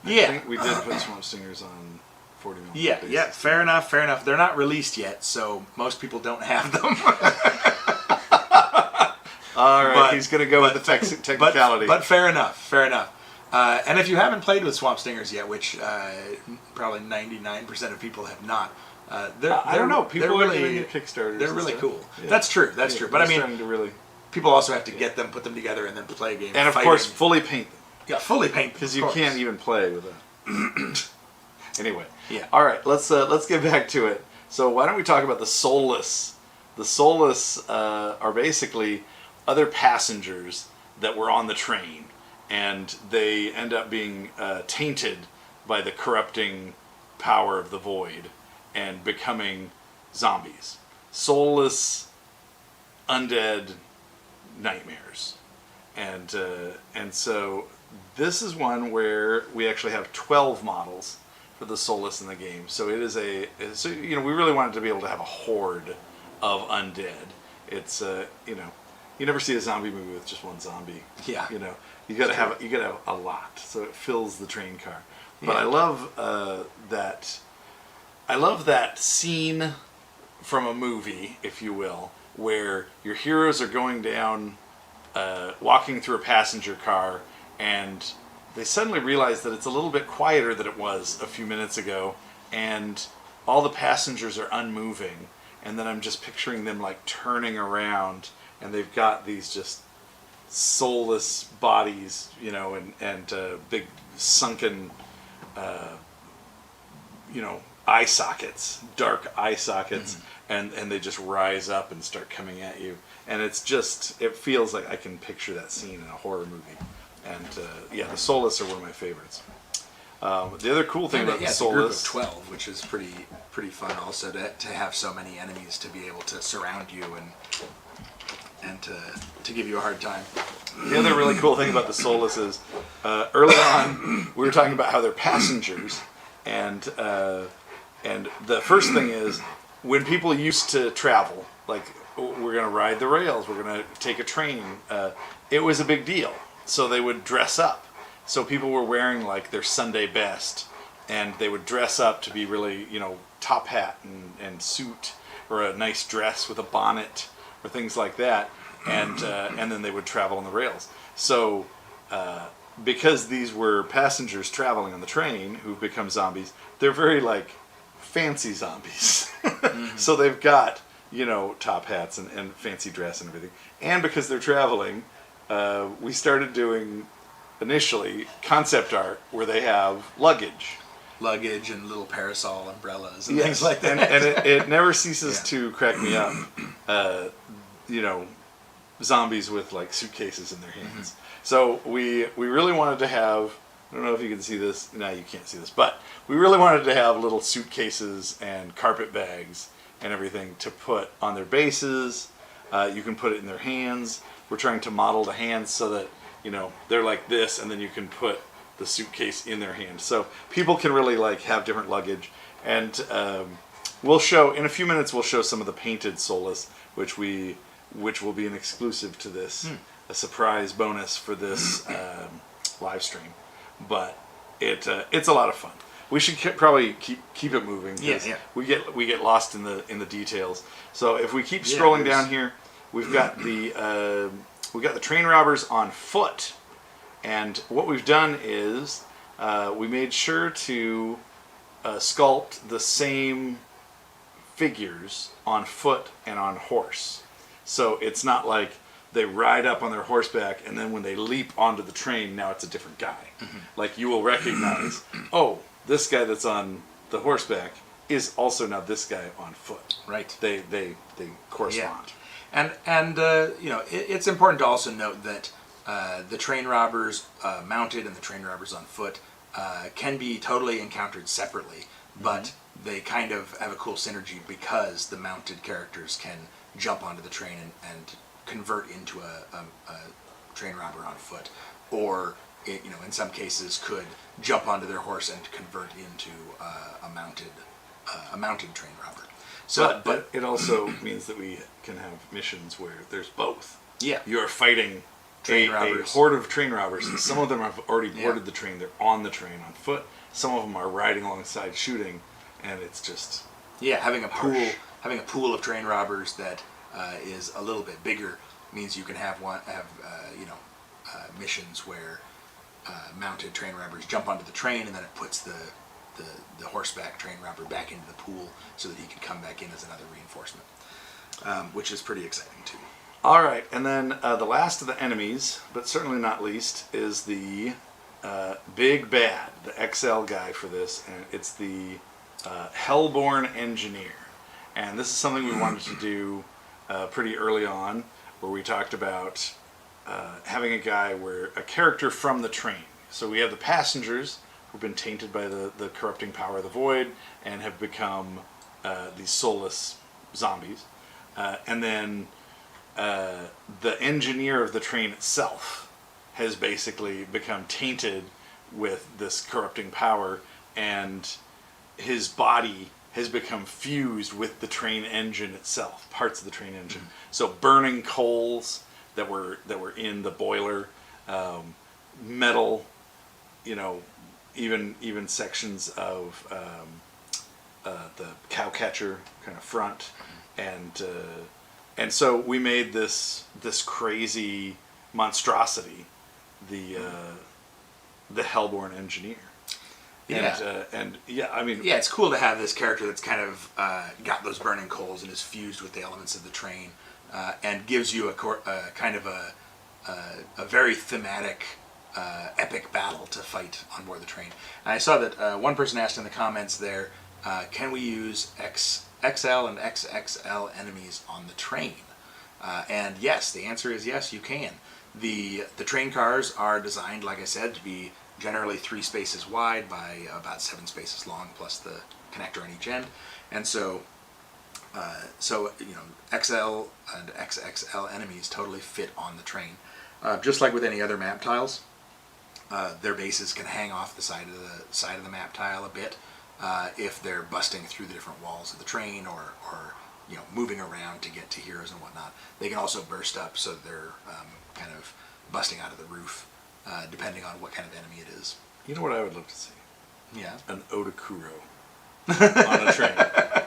I think we did put swamp stingers on 40 millimeter. Yeah, fair enough. They're not released yet, so most people don't have them. All right, he's going to go with the technicality. But fair enough. And if you haven't played with swamp stingers yet, which probably 99% of people have not, I don't know. People are really into Kickstarters. They're really stuff. cool. Yeah. That's true. But I mean, people also have to get them, put them together, and then play a game. And of course, fully paint them. Yeah, fully paint them. Because you can't even play with them. Anyway. Yeah. All right, let's get back to it. So why don't we talk about the soulless? The soulless are basically other passengers that were on the train, and they end up being tainted by the corrupting power of the void and becoming zombies. Soulless, undead nightmares. And so this is one where we actually have 12 models for the soulless in the game. So it is we really wanted to be able to have a horde of undead. It's you never see a zombie movie with just one zombie. Yeah. You got to have a lot, so it fills the train car. But Yeah. I love that scene from a movie, if you will, where your heroes are going down, walking through a passenger car, and they suddenly realize that it's a little bit quieter than it was a few minutes ago, and all the passengers are unmoving, and then I'm just picturing them like turning around, and they've got these just soulless bodies, and big sunken, eye sockets, dark eye sockets, and they just rise up and start coming at you. And it feels like I can picture that scene in a horror movie. And the soulless are one of my favorites. The other cool thing about the soulless, it's a group of 12, which is pretty fun also to have so many enemies to be able to surround you and to give you a hard time. The other really cool thing about the soulless is early on we were talking about how they're passengers, and the first thing is when people used to travel, like we're going to ride the rails, we're going to take a train, it was a big deal. So they would dress up. So people were wearing like their Sunday best, and they would dress up to be really, top hat and suit, or a nice dress with a bonnet, or things like that, and then they would travel on the rails. So because these were passengers traveling on the train who've become zombies, they're very like fancy zombies. So they've got top hats and fancy dress and everything, and because they're traveling, we started doing initially concept art where they have luggage and little parasol umbrellas and things like that. And it never ceases to crack me up. zombies with like suitcases in their hands. So we really wanted to have. I don't know if you can see this. No, you can't see this. But we really wanted to have little suitcases and carpet bags and everything to put on their bases. You can put it in their hands. We're trying to model the hands so that, they're like this, and then you can put the suitcase in their hand. So people can really like have different luggage. And we'll show, in a few minutes, we'll show some of the painted Solus, which will be an exclusive to this, a surprise bonus for this live stream. But it's a lot of fun. We should probably keep it moving. Yeah. We get lost in the details. So if we keep scrolling down here, we've got the train robbers on foot, and what we've done is we made sure to sculpt the same figures on foot and on horse. So it's not like they ride up on their horseback, and then when they leap onto the train, now it's a different guy. Like, you will recognize, oh, this guy that's on the horseback is also now this guy on foot. Right. They correspond. Yeah. And it's important to also note that the train robbers mounted and the train robbers on foot can be totally encountered separately, but they kind of have a cool synergy because the mounted characters can jump onto the train and convert into a train robber on foot, or in some cases could jump onto their horse and convert into a mounted train robber. So, but it also means that we can have missions where there's both. Yeah, You're fighting train a robbers. horde of train robbers. And some of them have already boarded the train. They're on the train on foot. Some of them are riding alongside shooting, and it's just having a pool of train robbers that is a little bit bigger means you can have missions where mounted train robbers jump onto the train, and then it puts the horseback train robber back into the pool so that he can come back in as another reinforcement, which is pretty exciting too. All right, and then the last of the enemies, but certainly not least, is the big bad, the XL guy for this, and it's the Hellborn Engineer. And this is something we wanted to do pretty early on, where we talked about having a character from the train. So we have the passengers who've been tainted by the corrupting power of the void and have become these soulless zombies. And then the engineer of the train itself has basically become tainted with this corrupting power, and his body has become fused with the train engine itself, parts of the train engine. So burning coals that were in the boiler, metal, even sections of the cowcatcher kind of front, and so we made this crazy monstrosity, the Hellborn Engineer. Yeah. It's cool to have this character that's kind of got those burning coals and is fused with the elements of the train, and gives you a kind of a very thematic, epic battle to fight on board the train. And I saw that one person asked in the comments there, can we use XL and XXL enemies on the train? And yes, the answer is yes, you can. The train cars are designed, like I said, to be generally 3 spaces wide by about 7 spaces long, plus the connector on each end. And so XL and XXL enemies totally fit on the train. Just like with any other map tiles, their bases can hang off the side of the map tile a bit if they're busting through the different walls of the train, or moving around to get to heroes and whatnot. They can also burst up, so they're kind of busting out of the roof, depending on what kind of enemy it is. You know what I would love to see? Yeah. An Odakuro on a train.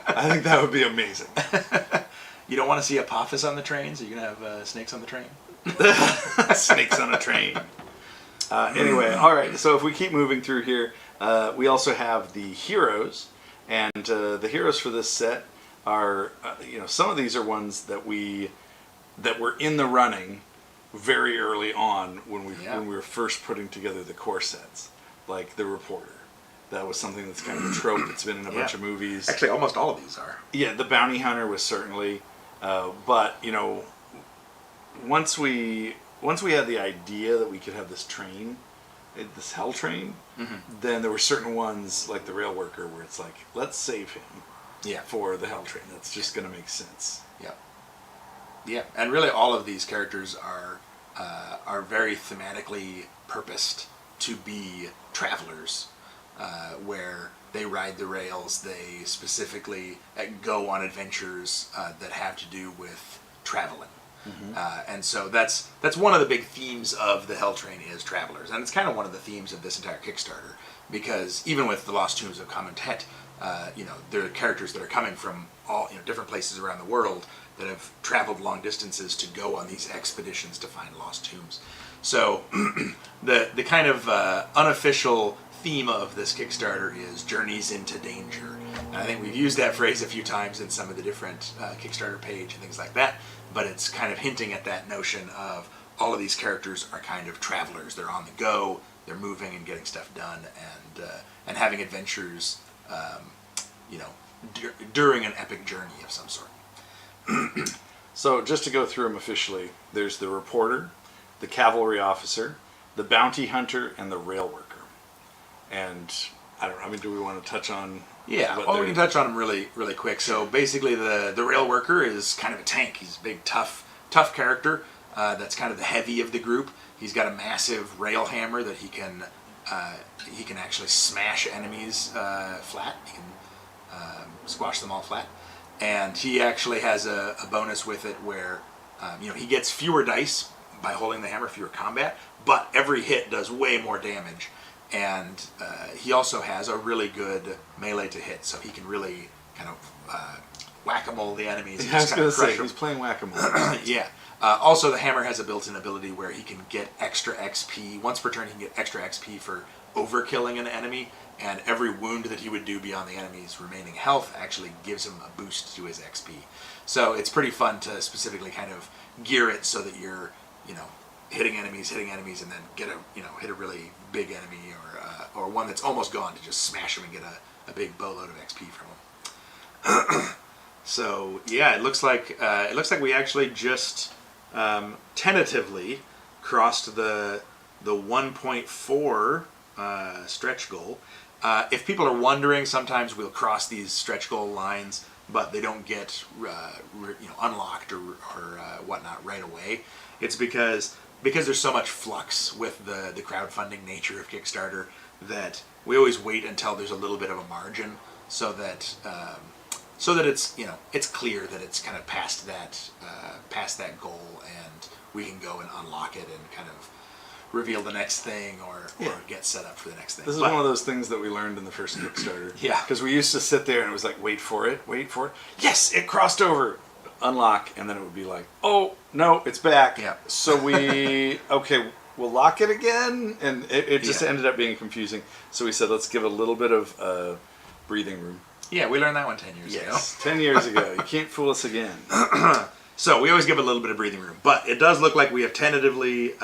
I think that would be amazing. You don't want to see Apophis on the train, so you're going to have snakes on the train? Snakes on a train. Anyway, all right, so if we keep moving through here, we also have the heroes, and the heroes for this set are, some of these are ones that were in the running very early on when we were first putting together the core sets, like the reporter. That was something that's kind of a trope that's been in a bunch of movies. Actually, almost all of these are. Yeah, the bounty hunter was certainly, but once we had the idea that we could have this train, this hell train, then there were certain ones like the rail worker where it's like, let's save him Yeah. for the hell train. That's just going to make sense. Yeah. Yeah, and really all of these characters are very thematically purposed to be travelers, where they ride the rails. They specifically go on adventures that have to do with traveling. And so that's one of the big themes of the Hell Train is travelers, and it's kind of one of the themes of this entire Kickstarter, because even with the Lost Tombs of Commentet, there are characters that are coming from all different places around the world that have traveled long distances to go on these expeditions to find lost tombs. So the kind of unofficial theme of this Kickstarter is journeys into danger. And I think we've used that phrase a few times in some of the different Kickstarter page and things like that, but it's kind of hinting at that notion of all of these characters are kind of travelers. They're on the go, they're moving and getting stuff done, and having adventures, during an epic journey of some sort. So just to go through them officially, there's the reporter, the cavalry officer, the bounty hunter, and the rail worker. And I don't know. I mean, do we want to touch on? Yeah, well, we can touch on them really, really quick. So basically, the rail worker is kind of a tank. He's a big, tough character. That's kind of the heavy of the group. He's got a massive rail hammer that he can actually smash enemies flat. He can squash them all flat. And he actually has a bonus with it where he gets fewer dice by holding the hammer, fewer combat, but every hit does way more damage. And he also has a really good melee to hit, so he can really kind of whack-a-mole the enemies. I was going to say, he's playing whack-a-mole. Yeah. Also, the hammer has a built-in ability where he can get extra XP. Once per turn, he can get extra XP for overkilling an enemy, and every wound that he would do beyond the enemy's remaining health actually gives him a boost to his XP. So it's pretty fun to specifically kind of gear it so that you're, hitting enemies, and then get hit a really big enemy or one that's almost gone to just smash him and get a big boatload of XP from him. So yeah, it looks like we actually just tentatively crossed the 1.4 stretch goal. If people are wondering, sometimes we'll cross these stretch goal lines, but they don't get unlocked or whatnot right away. It's because there's so much flux with the crowdfunding nature of Kickstarter that we always wait until there's a little bit of a margin so that it's it's clear that it's kind of past that goal, and we can go and unlock it and kind of reveal the next thing or get set up for the next thing. This is one of those things that we learned in the first Kickstarter. Yeah. Because we used to sit there and it was like, wait for it. Yes, it crossed over. Unlock, and then it would be like, oh, no, it's back. Yeah. So we'll lock it again. And it just ended up being confusing. So we said, let's give it a little bit of breathing room. Yeah, we learned that one 10 years ago. 10 years ago. You can't fool us again. So we always give it a little bit of breathing room. But it does look like we have tentatively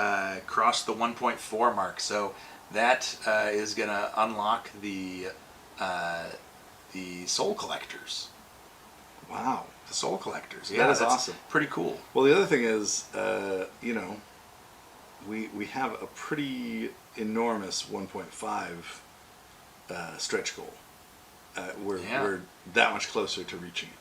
crossed the 1.4 mark. So that is going to unlock the Soul Collectors. Wow. The Soul Collectors. Yeah, that is that's awesome. Pretty cool. Well, the other thing is, we have a pretty enormous 1.5 stretch goal. We're that much closer to reaching it.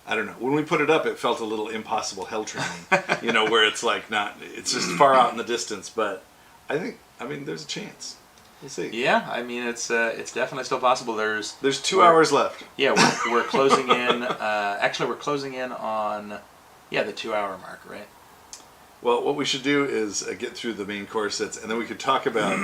I don't know. When we put it up, it felt a little impossible hell training, where it's like it's just far out in the distance. But I mean, there's a chance. We'll see. Yeah, I mean, it's definitely still possible. There's 2 hours left. Yeah, we're closing in. Actually, we're closing in on the 2 hour mark, right? Well, what we should do is get through the main course sets, and then we could talk about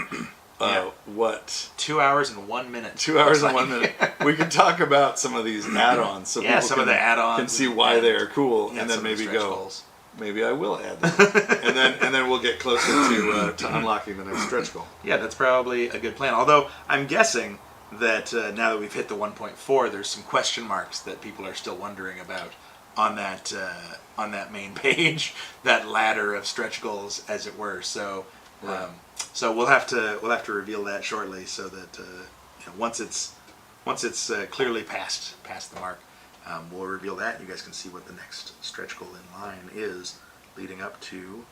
what 2 hours and 1 minute. 2 hours and 1 minute. We could talk about some of these add-ons, so people some of the add-ons can see why they are cool, and then maybe go. Goals. Maybe I will add that, and then we'll get closer to unlocking the next stretch goal. Yeah, that's probably a good plan. Although I'm guessing that now that we've hit the 1.4, there's some question marks that people are still wondering about on that main page, that ladder of stretch goals, as it were. So, right. So we'll have to reveal that shortly, so that once it's clearly past the mark. We'll reveal that, and you guys can see what the next stretch goal in line is. leading up to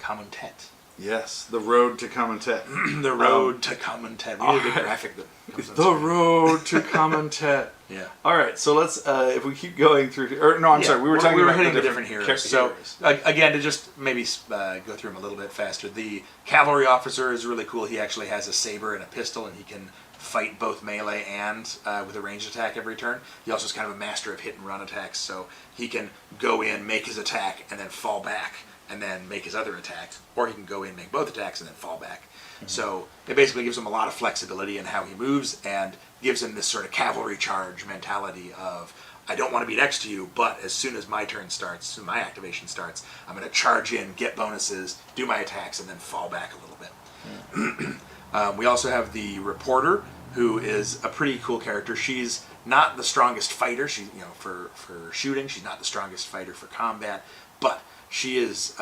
Commentet. Yes, the road to Commentet. The road to Commentet. We need a big alright. graphic that comes on The screen. road to Commentet. Yeah. All right, so let's if we keep going through. Or no, I'm sorry. We were talking about hitting the different heroes. heroes. So again, to just maybe go through them a little bit faster. The cavalry officer is really cool. He actually has a saber and a pistol, and he can fight both melee and with a ranged attack every turn. He also is kind of a master of hit and run attacks, so he can go in, make his attack, and then fall back, and then make his other attack, or he can go in, make both attacks, and then fall back. Mm-hmm. So it basically gives him a lot of flexibility in how he moves, and gives him this sort of cavalry charge mentality of, I don't want to be next to you, but as soon as my turn starts, as soon as my activation starts, I'm going to charge in, get bonuses, do my attacks, and then fall back a little bit. Yeah. We also have the reporter, who is a pretty cool character. She's not the strongest fighter. She, for shooting, she's not the strongest fighter for combat, but she is,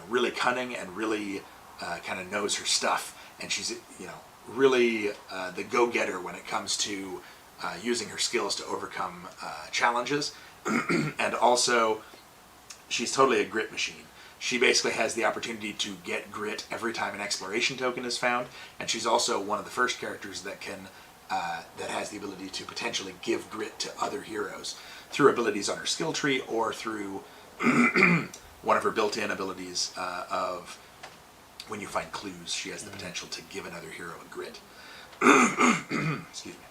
really cunning and really kind of knows her stuff, and she's, really the go-getter when it comes to using her skills to overcome challenges, and also she's totally a grit machine. She basically has the opportunity to get grit every time an exploration token is found, and she's also one of the first characters that can that has the ability to potentially give grit to other heroes through abilities on her skill tree or through one of her built-in abilities of when you find clues, she has the potential to give another hero a grit. Excuse me.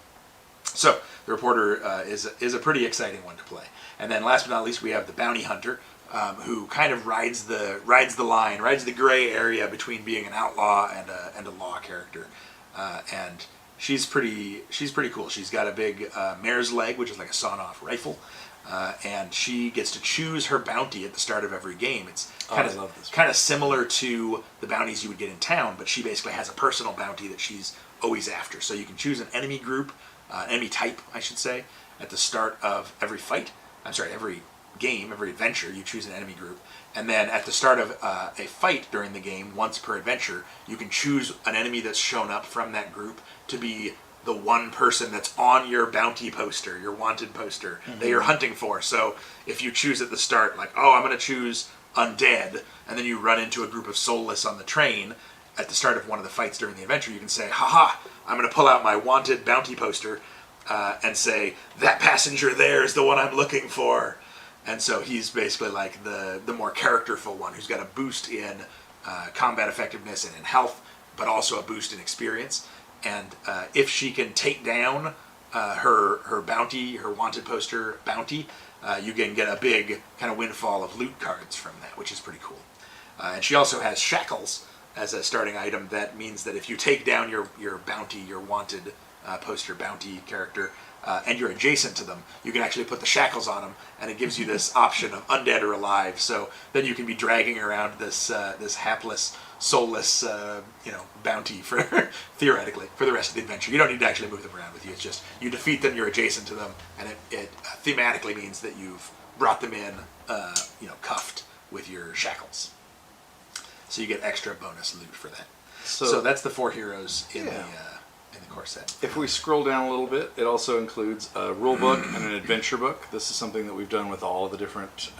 So the reporter is a pretty exciting one to play. And then last but not least, we have the bounty hunter, who kind of rides the line, rides the gray area between being an outlaw and a law character, and she's pretty cool. She's got a big mare's leg, which is like a sawn-off rifle, and she gets to choose her bounty at the start of every game. It's kind of similar to the bounties you would get in town, but she basically has a personal bounty that she's always after. So you can choose an enemy group, enemy type, I should say, at the start of every fight. Every game, every adventure, you choose an enemy group, and then at the start of a fight during the game, once per adventure, you can choose an enemy that's shown up from that group to be the one person that's on your bounty poster, your wanted poster, that you're hunting for. So if you choose at the start, like, I'm going to choose undead, and then you run into a group of soulless on the train at the start of one of the fights during the adventure, you can say, haha, I'm going to pull out my wanted bounty poster and say, that passenger there is the one I'm looking for. And so he's basically like the more characterful one who's got a boost in combat effectiveness and in health, but also a boost in experience. And if she can take down her bounty, her wanted poster bounty, you can get a big kind of windfall of loot cards from that, which is pretty cool. And she also has shackles as a starting item. That means that if you take down your bounty, your wanted poster bounty character, and you're adjacent to them, you can actually put the shackles on them, and it gives you this option of undead or alive. So then you can be dragging around this hapless, soulless, bounty for theoretically for the rest of the adventure. You don't need to actually move them around with you. It's just you defeat them, you're adjacent to them, and it thematically means that you've brought them in, cuffed with your shackles. So you get extra bonus loot for that. So that's the 4 heroes in the core set. If we scroll down a little bit, it also includes a rule book and an adventure book. This is something that we've done with all of the different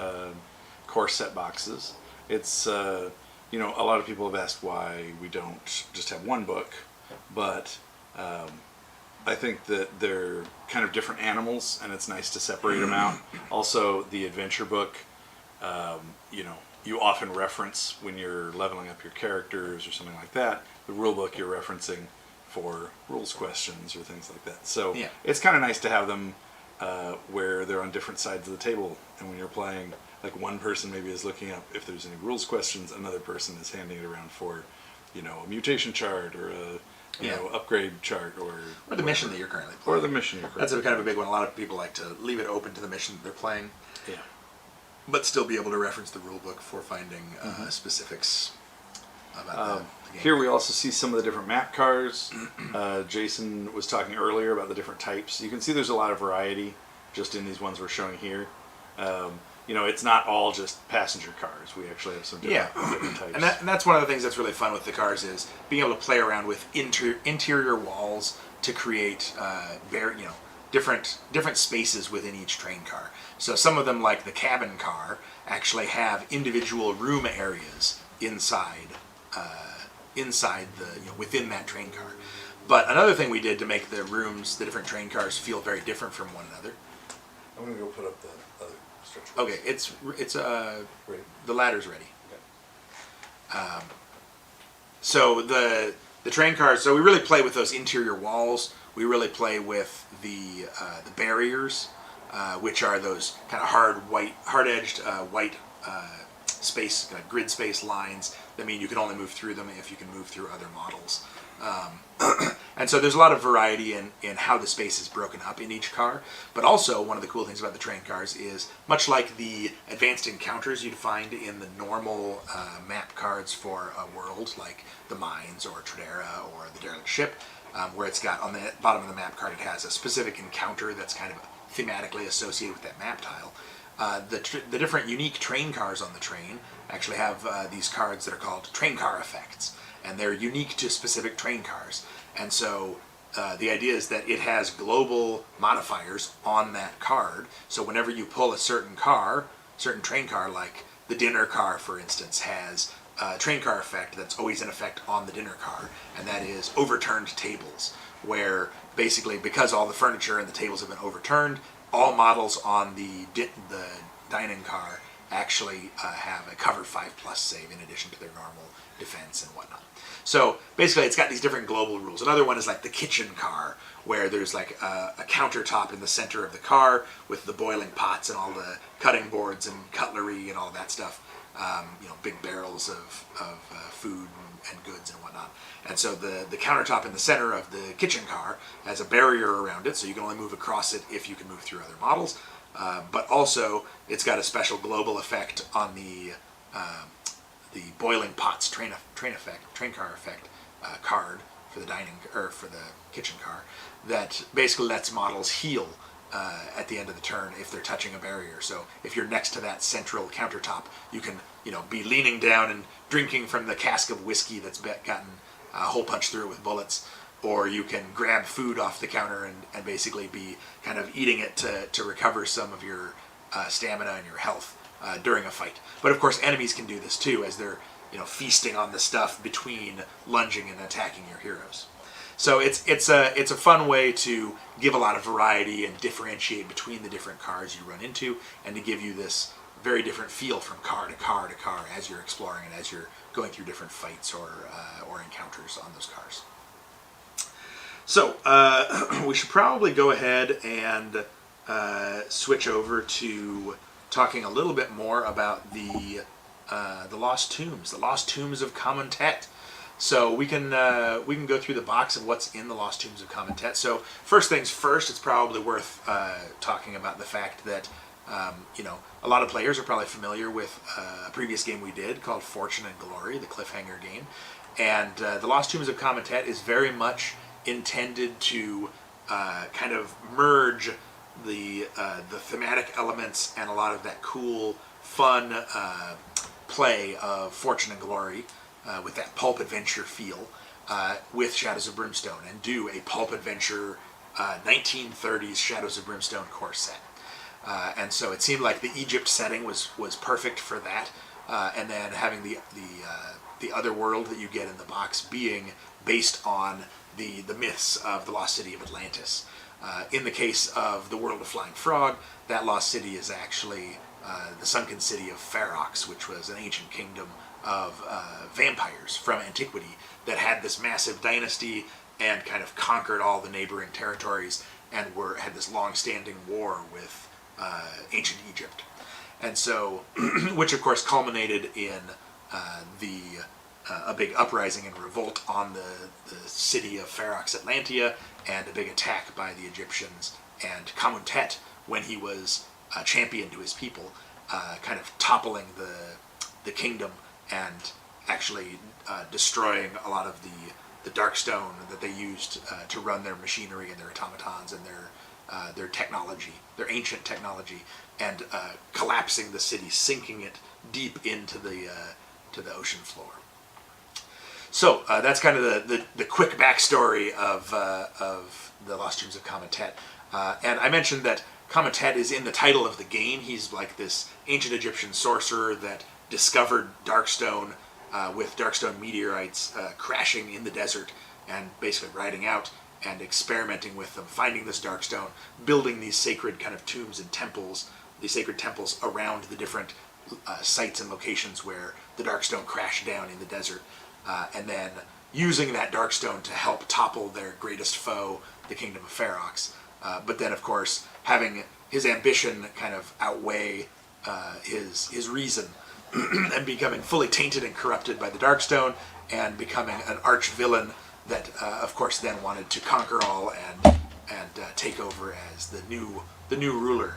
core set boxes. It's, a lot of people have asked why we don't just have one book, but I think that they're kind of different animals, and it's nice to separate them out. Also, the adventure book, you often reference when you're leveling up your characters or something like that. The rule book you're referencing for rules questions or things like that. So it's kind of nice to have them where they're on different sides of the table, and when you're playing, like one person maybe is looking up if there's any rules questions, another person is handing it around for, a mutation chart or a upgrade chart or the mission that you're currently playing. Or the mission you're currently That's kind of a big one. A lot of people like to leave it open to the mission that they're playing. Yeah. But still be able to reference the rule book for finding specifics about the game. Here we also see some of the different map cars. Jason was talking earlier about the different types. You can see there's a lot of variety just in these ones we're showing here. It's not all just passenger cars. We actually have some different types. And that's one of the things that's really fun with the cars is being able to play around with interior walls to create different spaces within each train car. So some of them, like the cabin car, actually have individual room areas inside the within that train car. But another thing we did to make the rooms, the different train cars, feel very different from one another. I'm gonna go put up the other stretcher. Okay, it's Ready? the ladder's ready. Okay. So the train cars. So we really play with those interior walls. We really play with the barriers, which are those kind of hard-edged white space grid space lines that mean you can only move through them if you can move through other models. And so there's a lot of variety in how the space is broken up in each car. But also, one of the cool things about the train cars is, much like the advanced encounters you'd find in the normal map cards for a world, like the Mines or Tradera or the Derelict Ship, where it's got on the bottom of the map card, it has a specific encounter that's kind of thematically associated with that map tile. The different unique train cars on the train actually have these cards that are called train car effects, and they're unique to specific train cars. And so the idea is that it has global modifiers on that card. So whenever you pull a certain train car, like the dinner car, for instance, has a train car effect that's always in effect on the dinner car, and that is overturned tables, where basically, because all the furniture and the tables have been overturned, all models on the dining car actually have a cover 5+ save in addition to their normal defense and whatnot. So basically, it's got these different global rules. Another one is like the kitchen car, where there's like a countertop in the center of the car with the boiling pots and all the cutting boards and cutlery and all that stuff. Big barrels of food and goods and whatnot. And so the countertop in the center of the kitchen car has a barrier around it, so you can only move across it if you can move through other models. But also, it's got a special global effect on the boiling pots train car effect card for the kitchen car, that basically lets models heal at the end of the turn if they're touching a barrier. So if you're next to that central countertop, you can be leaning down and drinking from the cask of whiskey that's gotten a hole punched through it with bullets, or you can grab food off the counter and basically be kind of eating it to recover some of your stamina and your health during a fight. But of course, enemies can do this too, as they're feasting on the stuff between lunging and attacking your heroes. So it's a fun way to give a lot of variety and differentiate between the different cars you run into, and to give you this very different feel from car to car to car as you're exploring and as you're going through different fights or encounters on those cars. So we should probably go ahead and switch over to talking a little bit more about the Lost Tombs, of Kamuntet. So we can go through the box of what's in the Lost Tombs of Kamuntet. So first things first, it's probably worth talking about the fact that a lot of players are probably familiar with a previous game we did called Fortune and Glory, the cliffhanger game, and the Lost Tombs of Kamuntet is very much intended to kind of merge the thematic elements and a lot of that cool, fun play of Fortune and Glory with that pulp adventure feel with Shadows of Brimstone, and do a pulp adventure 1930s Shadows of Brimstone core set. And so it seemed like the Egypt setting was perfect for that, and then having the other world that you get in the box being based on the myths of the lost city of Atlantis. In the case of the world of Flying Frog, that lost city is actually the sunken city of Ferox, which was an ancient kingdom of vampires from antiquity that had this massive dynasty and kind of conquered all the neighboring territories and had this long-standing war with ancient Egypt. And so, which of course culminated in a big uprising and revolt on the city of Ferox Atlantia, and a big attack by the Egyptians, and Kamuntet, when he was champion to his people, kind of toppling the kingdom and actually destroying a lot of the dark stone that they used to run their machinery and their automatons and their technology, their ancient technology, and collapsing the city, sinking it deep into the ocean floor. So that's kind of the quick backstory of the Lost Tombs of Kamuntet. And I mentioned that Kamatet is in the title of the game. He's like this ancient Egyptian sorcerer that discovered Darkstone with Darkstone meteorites crashing in the desert and basically riding out and experimenting with them, finding this Darkstone, building these sacred kind of tombs and temples, these sacred temples around the different sites and locations where the Darkstone crashed down in the desert, and then using that Darkstone to help topple their greatest foe, the Kingdom of Ferox. But then, of course, having his ambition kind of outweigh his reason, and becoming fully tainted and corrupted by the Darkstone, and becoming an arch villain that, of course, then wanted to conquer all and take over as the new ruler.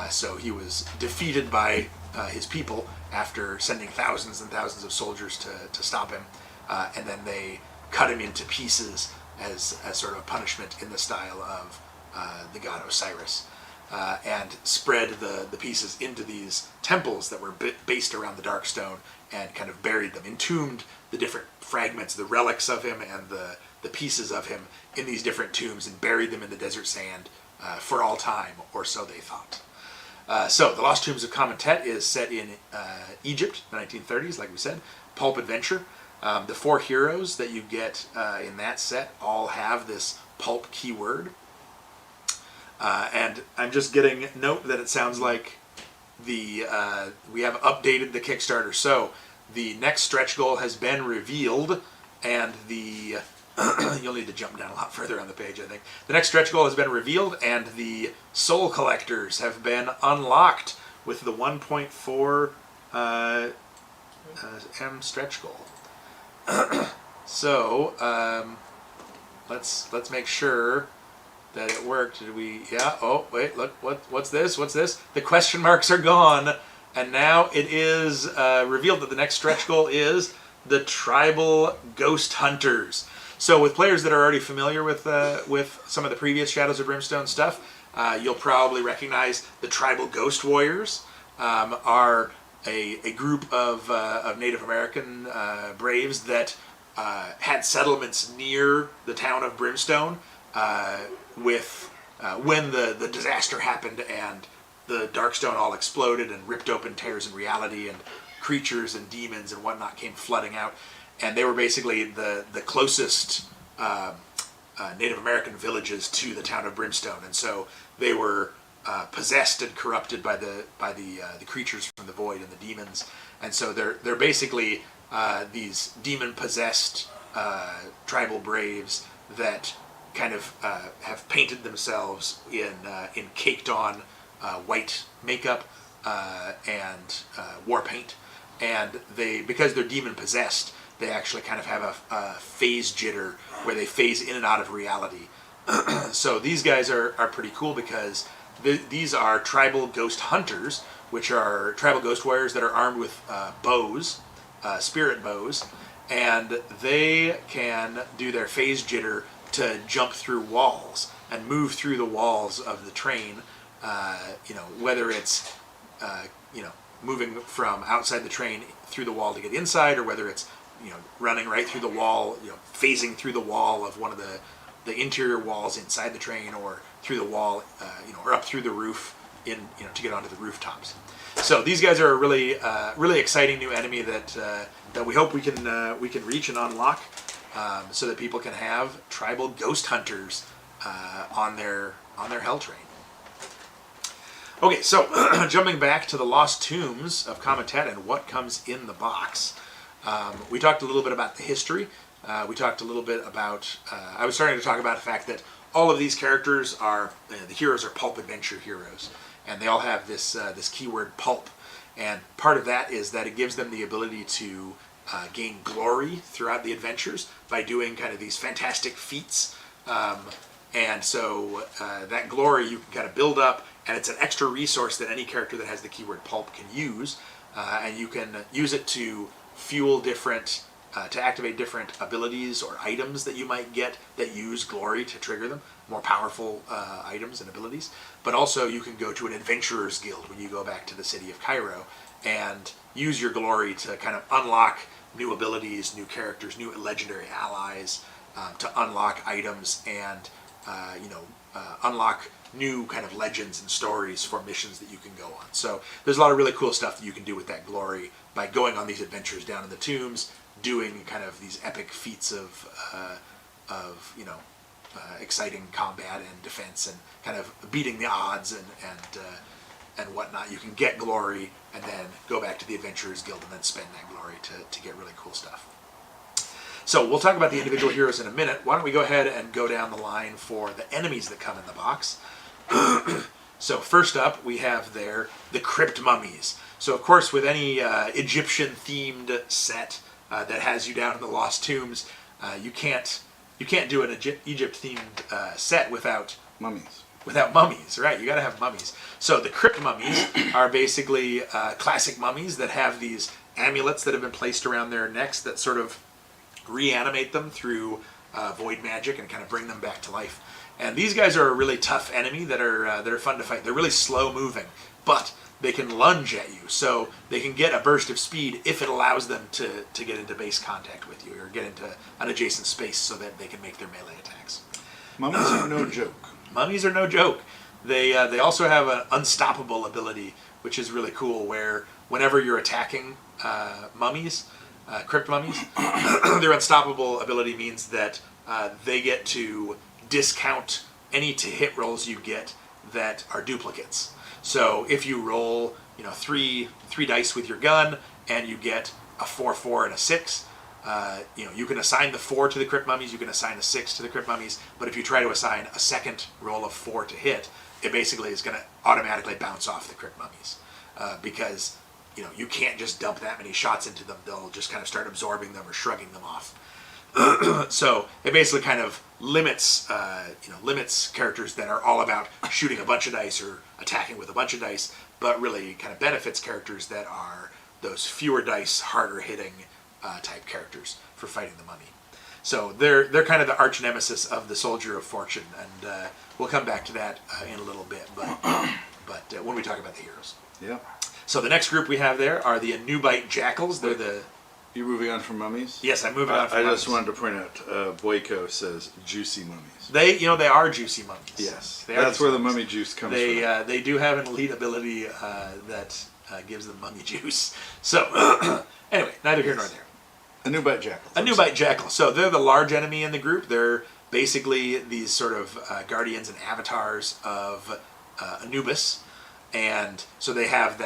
So he was defeated by his people after sending thousands and thousands of soldiers to stop him, and then they cut him into pieces as sort of a punishment in the style of the god Osiris, and spread the pieces into these temples that were based around the Darkstone and kind of buried them, entombed the different fragments, the relics of him and the pieces of him in these different tombs and buried them in the desert sand for all time, or so they thought. So, The Lost Tombs of Kamatet is set in Egypt, the 1930s, like we said. Pulp adventure. The 4 heroes that you get in that set all have this pulp keyword. And I'm just getting note that it sounds like we have updated the Kickstarter. So, the next stretch goal has been revealed, and you'll need to jump down a lot further on the page, I think. The next stretch goal has been revealed, and the soul collectors have been unlocked with the 1.4 M stretch goal. So let's make sure that it worked. Did we? Yeah. Oh wait, look. What's this? What's this? The question marks are gone, and now it is revealed that the next stretch goal is the Tribal Ghost Hunters. So with players that are already familiar with some of the previous Shadows of Brimstone stuff, you'll probably recognize the Tribal Ghost Warriors are a group of Native American braves that had settlements near the town of Brimstone when the disaster happened and the Darkstone all exploded and ripped open tears in reality, and creatures and demons and whatnot came flooding out. And they were basically the closest Native American villages to the town of Brimstone, and so they were possessed and corrupted by the creatures from the void and the demons. And so they're basically these demon possessed tribal braves that kind of have painted themselves in caked on white makeup and war paint, and because they're demon possessed, they actually kind of have a phase jitter where they phase in and out of reality. So these guys are pretty cool because these are tribal ghost hunters, which are tribal ghost warriors that are armed with bows, spirit bows, and they can do their phase jitter to jump through walls and move through the walls of the train. Whether it's moving from outside the train through the wall to get inside, or whether it's running right through the wall, phasing through the wall of one of the interior walls inside the train, or through the wall, or up through the roof to get onto the rooftops. So these guys are a really exciting new enemy that we hope we can reach and unlock, so that people can have tribal ghost hunters on their hell train. Okay, so jumping back to the Lost Tombs of Kamatet and what comes in the box. We talked a little bit about the history. We talked a little bit about... I was starting to talk about the fact that all of these characters are... the heroes are pulp adventure heroes. And they all have this keyword pulp. And part of that is that it gives them the ability to gain glory throughout the adventures by doing kind of these fantastic feats. And so that glory you can kind of build up, and it's an extra resource that any character that has the keyword pulp can use. And you can use it to fuel different, to activate different abilities or items that you might get that use glory to trigger them, more powerful items and abilities. But also you can go to an adventurer's guild when you go back to the city of Cairo and use your glory to kind of unlock new abilities, new characters, new legendary allies, to unlock items and unlock new kind of legends and stories for missions that you can go on. So there's a lot of really cool stuff that you can do with that glory by going on these adventures down in the tombs, doing kind of these epic feats of exciting combat and defense, and kind of beating the odds and whatnot. You can get glory and then go back to the Adventurers Guild and then spend that glory to get really cool stuff. So we'll talk about the individual heroes in a minute. Why don't we go ahead and go down the line for the enemies that come in the box. So first up, we have there the Crypt Mummies. So of course, with any Egyptian-themed set that has you down in the Lost Tombs, you can't do an Egypt-themed set without Mummies. Without mummies, right? You got to have mummies. So the Crypt Mummies are basically classic mummies that have these amulets that have been placed around their necks that sort of reanimate them through void magic and kind of bring them back to life. And these guys are a really tough enemy that are fun to fight. They're really slow moving, but they can lunge at you, so they can get a burst of speed if it allows them to get into base contact with you or get into an adjacent space so that they can make their melee attacks. Mummies are no joke. Mummies are no joke. They also have an unstoppable ability, which is really cool, where whenever you're attacking mummies, crypt mummies, their unstoppable ability means that they get to discount any to-hit rolls you get that are duplicates. So if you roll, three dice with your gun and you get a 4, 4, and a 6, you can assign the 4 to the Crypt Mummies, you can assign a 6 to the Crypt Mummies, but if you try to assign a second roll of 4 to hit, it basically is going to automatically bounce off the Crypt Mummies. Because, you can't just dump that many shots into them, they'll just kind of start absorbing them or shrugging them off. So it basically kind of limits characters that are all about shooting a bunch of dice or attacking with a bunch of dice, but really kind of benefits characters that are those fewer dice, harder hitting type characters for fighting the mummy. So they're kind of the arch nemesis of the Soldier of Fortune, and we'll come back to that in a little bit, but when we talk about the heroes. Yeah. So the next group we have there are the Anubite Jackals. They're the... You moving on from mummies? Yes, I'm moving on from I mummies. just wanted to point out, Boyko says juicy mummies. They are juicy mummies. Yes, They are that's juicy where the mummies. mummy juice comes from. They do have an elite ability that gives them mummy juice. So, anyway, neither here nor there. Anubite Jackals. Anubite Jackal. So they're the large enemy in the group. They're basically these sort of guardians and avatars of Anubis. And so they have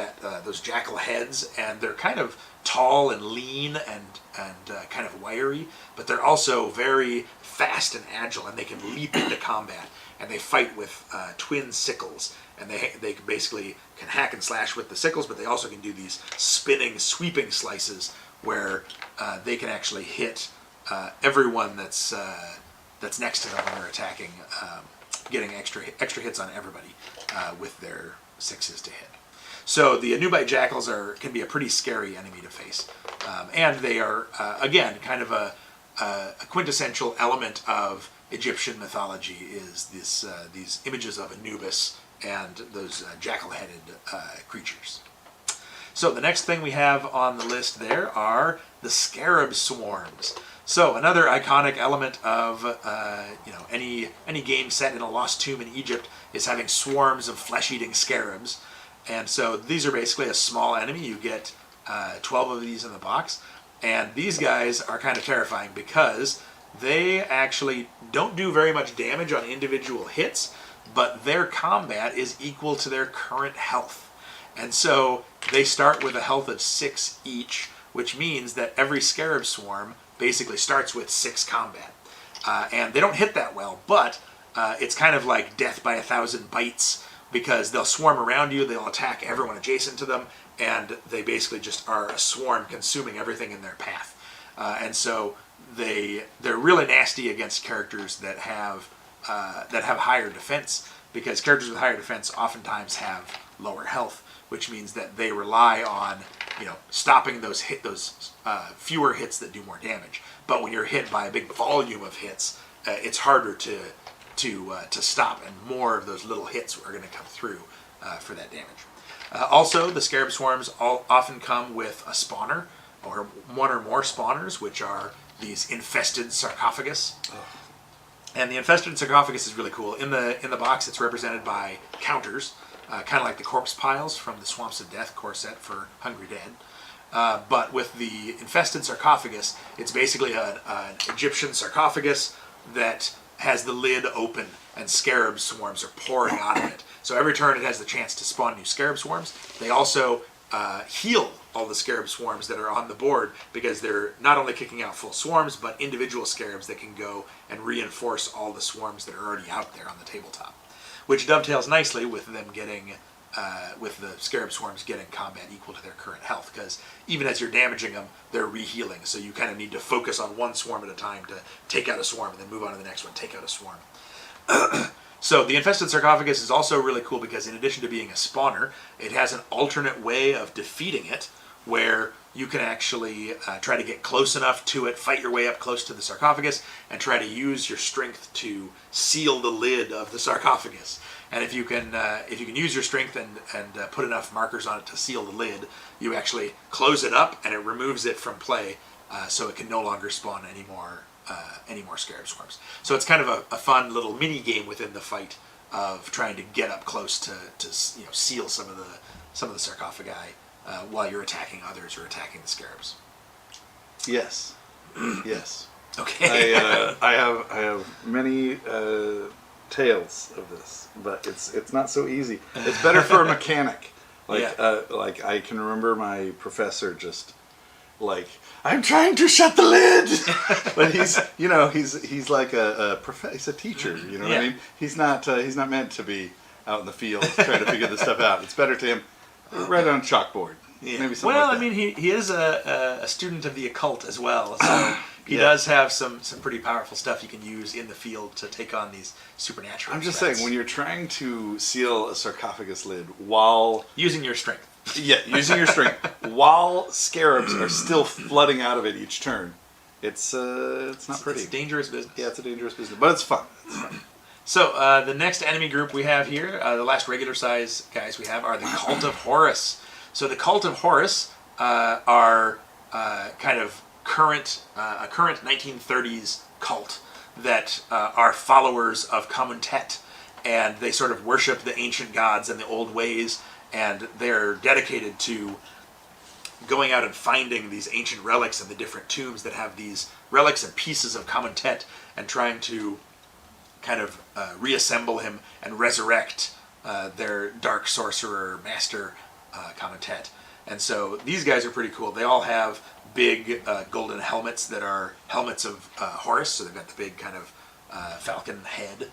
those jackal heads, and they're kind of tall and lean and kind of wiry, but they're also very fast and agile, and they can leap into combat, and they fight with twin sickles, and they basically can hack and slash with the sickles, but they also can do these spinning, sweeping slices where they can actually hit everyone that's next to them when they're attacking, getting extra hits on everybody with their 6s to hit. So the Anubite Jackals can be a pretty scary enemy to face. And they are, again, kind of a quintessential element of Egyptian mythology is these images of Anubis and those jackal-headed creatures. So the next thing we have on the list there are the Scarab Swarms. So another iconic element of any game set in a lost tomb in Egypt is having swarms of flesh-eating scarabs. And so these are basically a small enemy. You get 12 of these in the box. And these guys are kind of terrifying because they actually don't do very much damage on individual hits, but their combat is equal to their current health. And so they start with a health of 6 each, which means that every scarab swarm basically starts with 6 combat. And they don't hit that well, but it's kind of like death by 1,000 bites, because they'll swarm around you, they'll attack everyone adjacent to them, and they basically just are a swarm consuming everything in their path. And so they're really nasty against characters that have higher defense, because characters with higher defense oftentimes have lower health, which means that they rely on stopping those fewer hits that do more damage. But when you're hit by a big volume of hits, it's harder to stop, and more of those little hits are going to come through for that damage. Also, the Scarab Swarms often come with a spawner, or one or more spawners, which are these infested sarcophagus. And the infested sarcophagus is really cool. In the box, it's represented by counters, kind of like the corpse piles from the Swamps of Death core set for Hungry Dead. But with the infested sarcophagus, it's basically an Egyptian sarcophagus that has the lid open and scarab swarms are pouring out of it. So every turn it has the chance to spawn new scarab swarms. They also heal all the scarab swarms that are on the board because they're not only kicking out full swarms, but individual scarabs that can go and reinforce all the swarms that are already out there on the tabletop. Which dovetails nicely with them getting, with the scarab swarms getting combat equal to their current health, because even as you're damaging them, they're re-healing. So you kind of need to focus on one swarm at a time to take out a swarm and then move on to the next one, take out a swarm. So the infested sarcophagus is also really cool because in addition to being a spawner, it has an alternate way of defeating it where you can actually try to get close enough to it, fight your way up close to the sarcophagus, and try to use your strength to seal the lid of the sarcophagus. And if you can use your strength and put enough markers on it to seal the lid, you actually close it up and it removes it from play, so it can no longer spawn any more scarab swarms. So it's kind of a fun little mini game within the fight of trying to get up close to seal some of the sarcophagi while you're attacking others or attacking the scarabs. Yes. Yes. Okay. I have many tales of this, but it's not so easy. It's better for a mechanic. Like I can remember my professor just like, I'm trying to shut the lid, but he's like he's a teacher. You know what I mean? He's not meant to be out in the field trying to figure this stuff out. It's better to him right on chalkboard. Yeah. Maybe something Well, like I that. mean, he is a student of the occult as well, so he does have some pretty powerful stuff you can use in the field to take on these supernatural I'm just threats. saying, when you're trying to seal a sarcophagus lid while Using your strength. using your strength while scarabs are still flooding out of it each turn, it's not pretty. It's dangerous business. Yeah, it's a dangerous business, but it's fun. It's fun. So the next enemy group we have here, the last regular size guys we have, are the Cult of Horus. So the Cult of Horus are kind of a current 1930s cult that are followers of Kamuntet, and they sort of worship the ancient gods and the old ways, and they're dedicated to going out and finding these ancient relics in the different tombs that have these relics and pieces of Kamuntet, and trying to kind of reassemble him and resurrect their dark sorcerer master, Kamuntet. And so these guys are pretty cool. They all have big golden helmets that are helmets of Horus, so they've got the big kind of falcon head.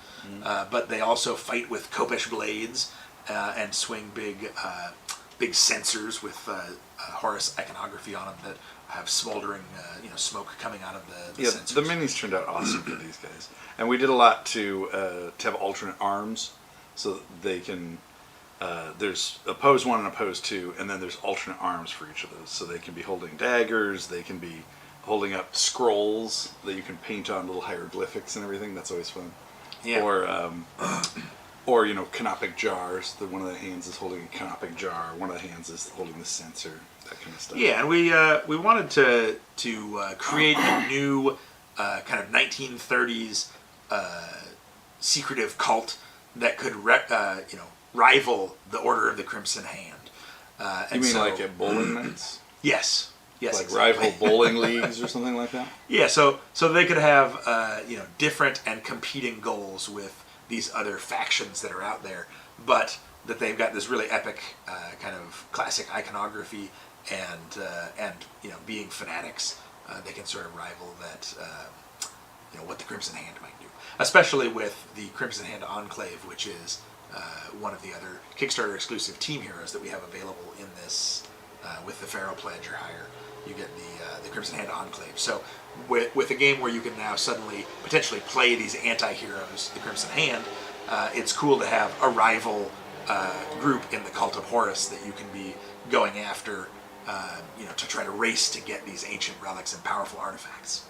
But they also fight with Kopesh blades and swing big sensors with Horus iconography on them that have smoldering smoke coming out of the sensors. The minis turned out awesome for these guys, and we did a lot to have alternate arms, so that they can. There's oppose 1 and oppose 2, and then there's alternate arms for each of those. So they can be holding daggers, they can be holding up scrolls that you can paint on little hieroglyphics and everything. That's always fun. Yeah. Or canopic jars. One of the hands is holding a canopic jar. One of the hands is holding the censer. That kind of stuff. Yeah, and we wanted to create a new kind of 1930s secretive cult that could rival the Order of the Crimson Hand. You mean like at bowling nights? Yes. Yes. Like exactly. rival bowling leagues or something like that? Yeah. So they could have different and competing goals with these other factions that are out there, but that they've got this really epic kind of classic iconography and being fanatics, they can sort of rival that what the Crimson Hand might do, especially with the Crimson Hand Enclave, which is one of the other Kickstarter exclusive team heroes that we have available in this with the Pharaoh Pledge or higher. You get the Crimson Hand Enclave. So with a game where you can now suddenly potentially play these anti-heroes, the Crimson Hand, it's cool to have a rival group in the Cult of Horus that you can be going after, to try to race to get these ancient relics and powerful artifacts.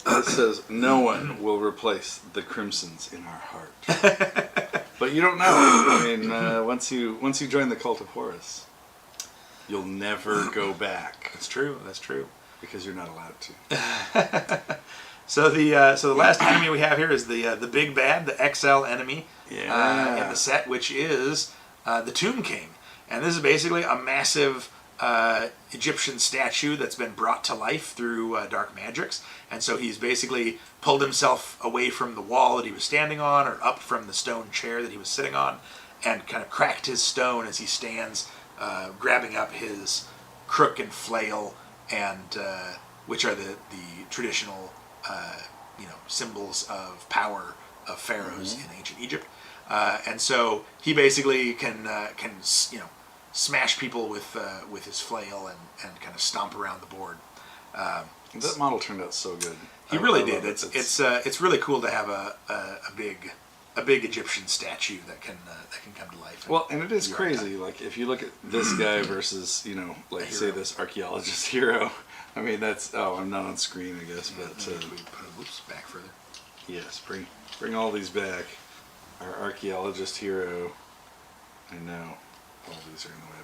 It says, no one will replace the crimsons in our heart. But you don't know. I mean, once you join the Cult of Horus, you'll never go back. That's true. That's true. Because you're not allowed to. So the last enemy we have here is the big bad, the XL enemy in the set, which is the Tomb King, and this is basically a massive Egyptian statue that's been brought to life through dark magics, and so he's basically pulled himself away from the wall that he was standing on, or up from the stone chair that he was sitting on, and kind of cracked his stone as he stands, grabbing up his crook and flail, and which are the traditional symbols of power of pharaohs in ancient Egypt. And so he basically can smash people with his flail and kind of stomp around the board. That model turned out so good. He really did. It's really cool to have a big Egyptian statue that can come to life. Well, and it is crazy. Like if you look at this guy versus say this archaeologist hero. I mean that's I'm not on screen I guess, but we put back further. Yes, bring all these back. Our archaeologist hero. I know all these are in the way,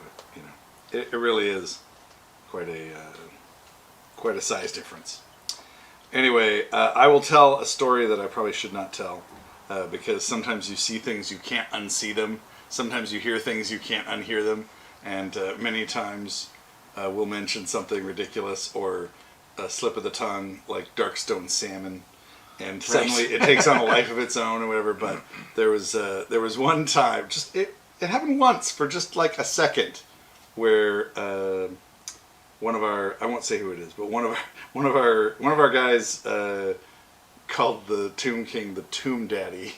but it really is quite a size difference. Anyway, I will tell a story that I probably should not tell because sometimes you see things you can't unsee them. Sometimes you hear things you can't unhear them, and many times we'll mention something ridiculous or a slip of the tongue like Darkstone salmon. And suddenly it takes on a life of its own or whatever. But there was one time, just it happened once for just like a second, where one of our, I won't say who it is, but one of our guys called the Tomb King the Tomb Daddy,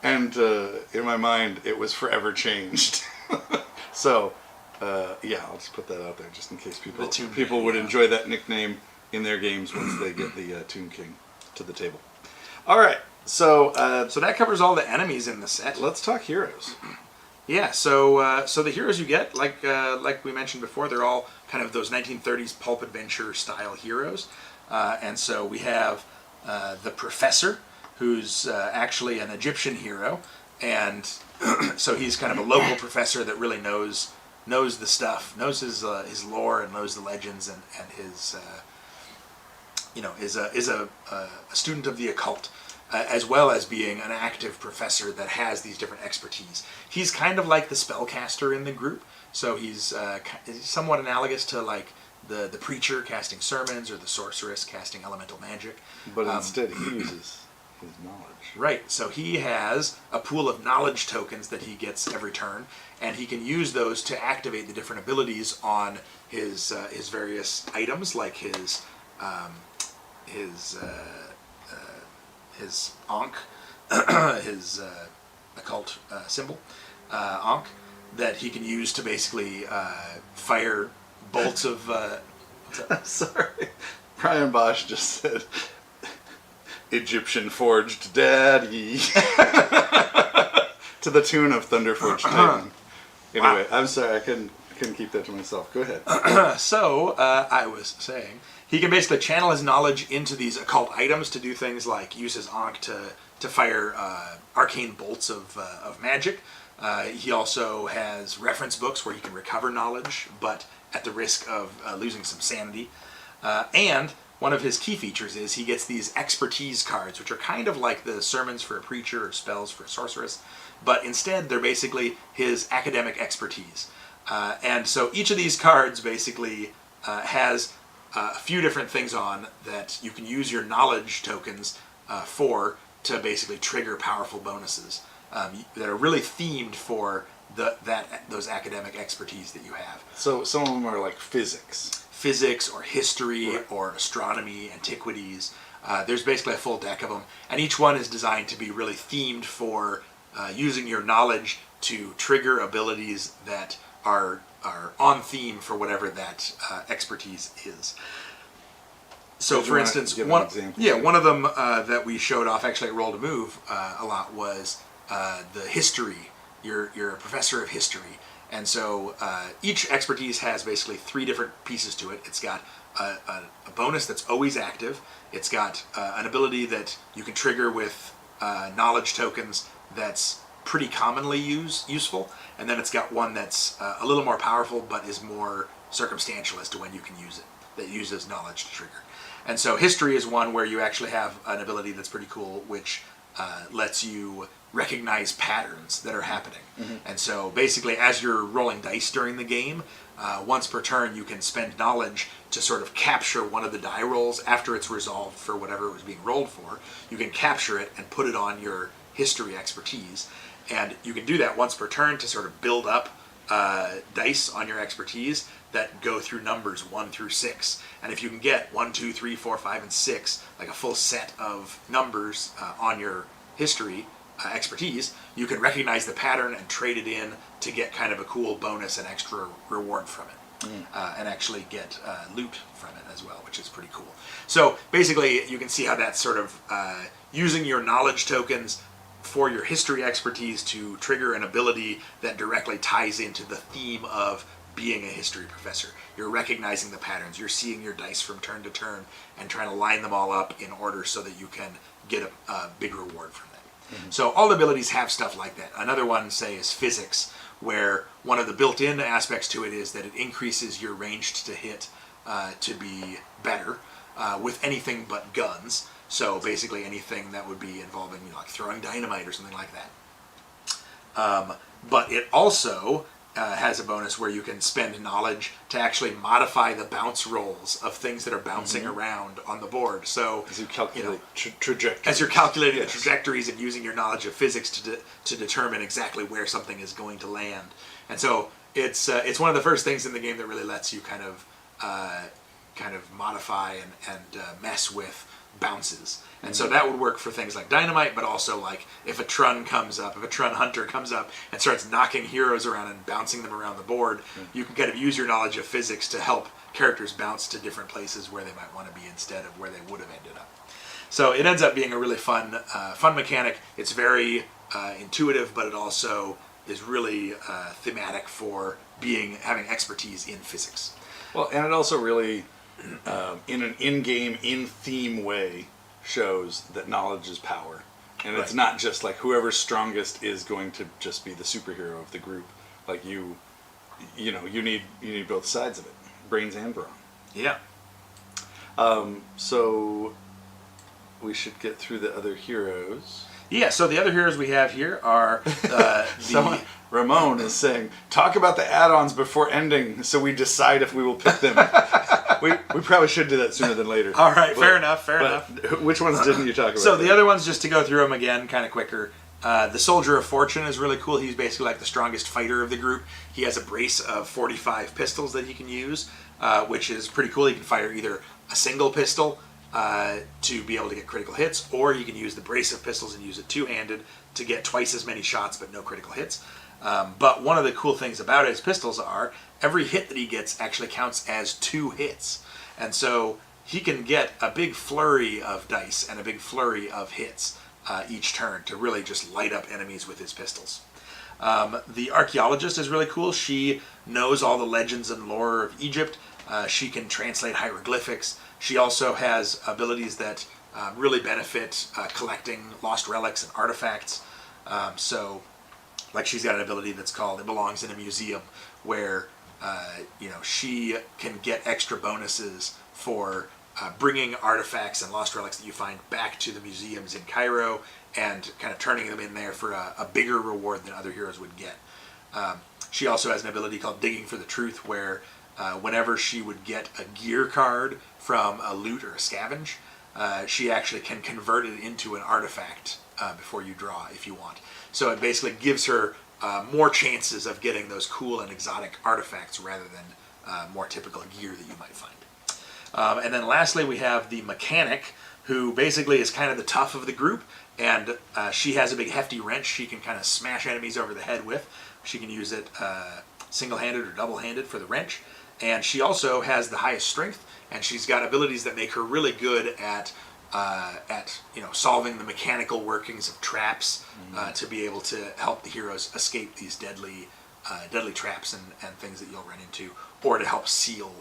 and in my mind it was forever changed. So I'll just put that out there just in case people would enjoy that nickname in their games once they get the Tomb King to the table. All right, so that covers all the enemies in the set. Let's talk heroes. Yeah, so the heroes you get, like we mentioned before, they're all kind of those 1930s pulp adventure style heroes, and so we have the Professor, who's actually an Egyptian hero, and so he's kind of a local professor that really knows the stuff, knows his lore, and knows the legends, and his is a student of the occult, as well as being an active professor that has these different expertise. He's kind of like the spellcaster in the group, so he's somewhat analogous to like the preacher casting sermons or the sorceress casting elemental magic. But instead he uses his knowledge. Right, so he has a pool of knowledge tokens that he gets every turn, and he can use those to activate the different abilities on his various items, like his Ankh, his occult symbol, Ankh, that he can use to basically fire bolts of... Sorry. Brian Bosch just said, Egyptian forged daddy. To the tune of Thunder Forged Titan. Anyway, wow. I'm sorry, I couldn't keep that to myself. Go ahead. So, I was saying, he can basically channel his knowledge into these occult items to do things like use his Ankh to fire arcane bolts of magic. He also has reference books where he can recover knowledge, but at the risk of losing some sanity. And one of his key features is he gets these expertise cards, which are kind of like the sermons for a preacher or spells for a sorceress, but instead they're basically his academic expertise. And so each of these cards basically has a few different things on that you can use your knowledge tokens to basically trigger powerful bonuses that are really themed for those academic expertise that you have. So some of them are like physics or history, right, or astronomy, antiquities. There's basically a full deck of them, and each one is designed to be really themed for using your knowledge to trigger abilities that are on theme for whatever that expertise is. So, for instance, one of them that we showed off actually at Roll to Move a lot was the history. You're a professor of history, and so each expertise has basically 3 different pieces to it. It's got a bonus that's always active. It's got an ability that you can trigger with knowledge tokens that's pretty commonly useful, and then it's got one that's a little more powerful but is more circumstantial as to when you can use it. that uses knowledge to trigger. And so history is one where you actually have an ability that's pretty cool, which lets you recognize patterns that are happening. And so basically, as you're rolling dice during the game, once per turn, you can spend knowledge to sort of capture one of the die rolls after it's resolved for whatever it was being rolled for. You can capture it and put it on your history expertise. And you can do that once per turn to sort of build up dice on your expertise that go through numbers 1 through 6. And if you can get 1, 2, 3, 4, 5, and 6, like a full set of numbers on your history expertise, you can recognize the pattern and trade it in to get kind of a cool bonus and extra reward from it. And actually get loot from it as well, which is pretty cool. So basically, you can see how that's sort of using your knowledge tokens for your history expertise to trigger an ability that directly ties into the theme of being a history professor. You're recognizing the patterns. You're seeing your dice from turn to turn and trying to line them all up in order so that you can get a big reward from that. So all abilities have stuff like that. Another one, say, is physics, where one of the built-in aspects to it is that it increases your ranged to hit to be better with anything but guns. So basically anything that would be involving, like throwing dynamite or something like that. But it also has a bonus where you can spend knowledge to actually modify the bounce rolls of things that are bouncing around on the board. So as you calculate trajectories. As you're calculating the trajectories and using your knowledge of physics to determine exactly where something is going to land. And so it's one of the first things in the game that really lets you kind of modify and mess with bounces. And so that would work for things like dynamite, but also like if a Trun hunter comes up and starts knocking heroes around and bouncing them around the board, you can kind of use your knowledge of physics to help characters bounce to different places where they might want to be instead of where they would have ended up. So it ends up being a really fun mechanic. It's very intuitive, but it also is really thematic for having expertise in physics. Well, and it also really, in an in-game, in-theme way, shows that knowledge is power. And it's not just like whoever's strongest is going to just be the superhero of the group. Like you need both sides of it, brains and brawn. Yeah. So we should get through the other heroes. Yeah, so the other heroes we have here are Ramon is saying, talk about the add-ons before ending so we decide if we will pick them. we probably should do that sooner than later. All right, fair enough. Which ones didn't you talk about? So the other ones, just to go through them again kind of quicker, the Soldier of Fortune is really cool. He's basically like the strongest fighter of the group. He has a brace of 45 pistols that he can use, which is pretty cool. He can fire either a single pistol to be able to get critical hits, or you can use the brace of pistols and use it two-handed to get twice as many shots but no critical hits. But one of the cool things about his pistols are every hit that he gets actually counts as 2 hits. And so he can get a big flurry of dice and a big flurry of hits each turn to really just light up enemies with his pistols. The Archaeologist is really cool. She knows all the legends and lore of Egypt. She can translate hieroglyphics. She also has abilities that really benefit collecting lost relics and artifacts. So, like, she's got an ability that's called It Belongs in a Museum, where she can get extra bonuses for bringing artifacts and lost relics that you find back to the museums in Cairo and kind of turning them in there for a bigger reward than other heroes would get. She also has an ability called Digging for the Truth, where whenever she would get a gear card from a loot or a scavenge, she actually can convert it into an artifact before you draw if you want. So it basically gives her more chances of getting those cool and exotic artifacts rather than more typical gear that you might find. And then lastly, we have the Mechanic, who basically is kind of the tough of the group, and she has a big hefty wrench she can kind of smash enemies over the head with. She can use it single-handed or double-handed for the wrench. And she also has the highest strength, and she's got abilities that make her really good at solving the mechanical workings of traps to be able to help the heroes escape these deadly traps and things that you'll run into, or to help seal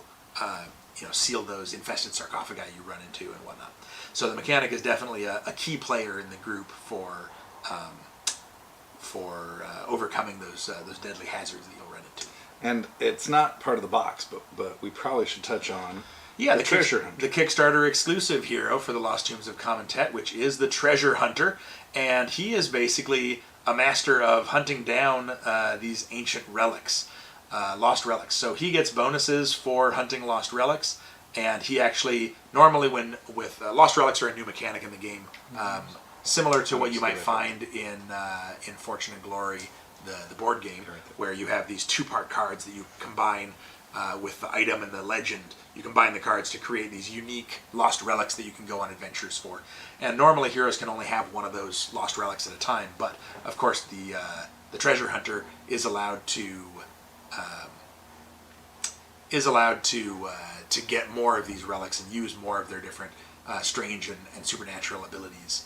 those infested sarcophagi you run into and whatnot. So the Mechanic is definitely a key player in the group for overcoming those deadly hazards that you'll run into. And it's not part of the box, but we probably should touch on Yeah, the Treasure Hunter. The Kickstarter exclusive hero for the Lost Tombs of Kamentet, which is the Treasure Hunter, and he is basically a master of hunting down these ancient relics, lost relics. So he gets bonuses for hunting lost relics, and he actually normally with lost relics are a new mechanic in the game, similar to what you might find in Fortune and Glory, the board game, where you have these two-part cards that you combine. With the item and the legend, you combine the cards to create these unique lost relics that you can go on adventures for. And normally heroes can only have one of those lost relics at a time, but of course the treasure hunter is allowed to get more of these relics and use more of their different strange and supernatural abilities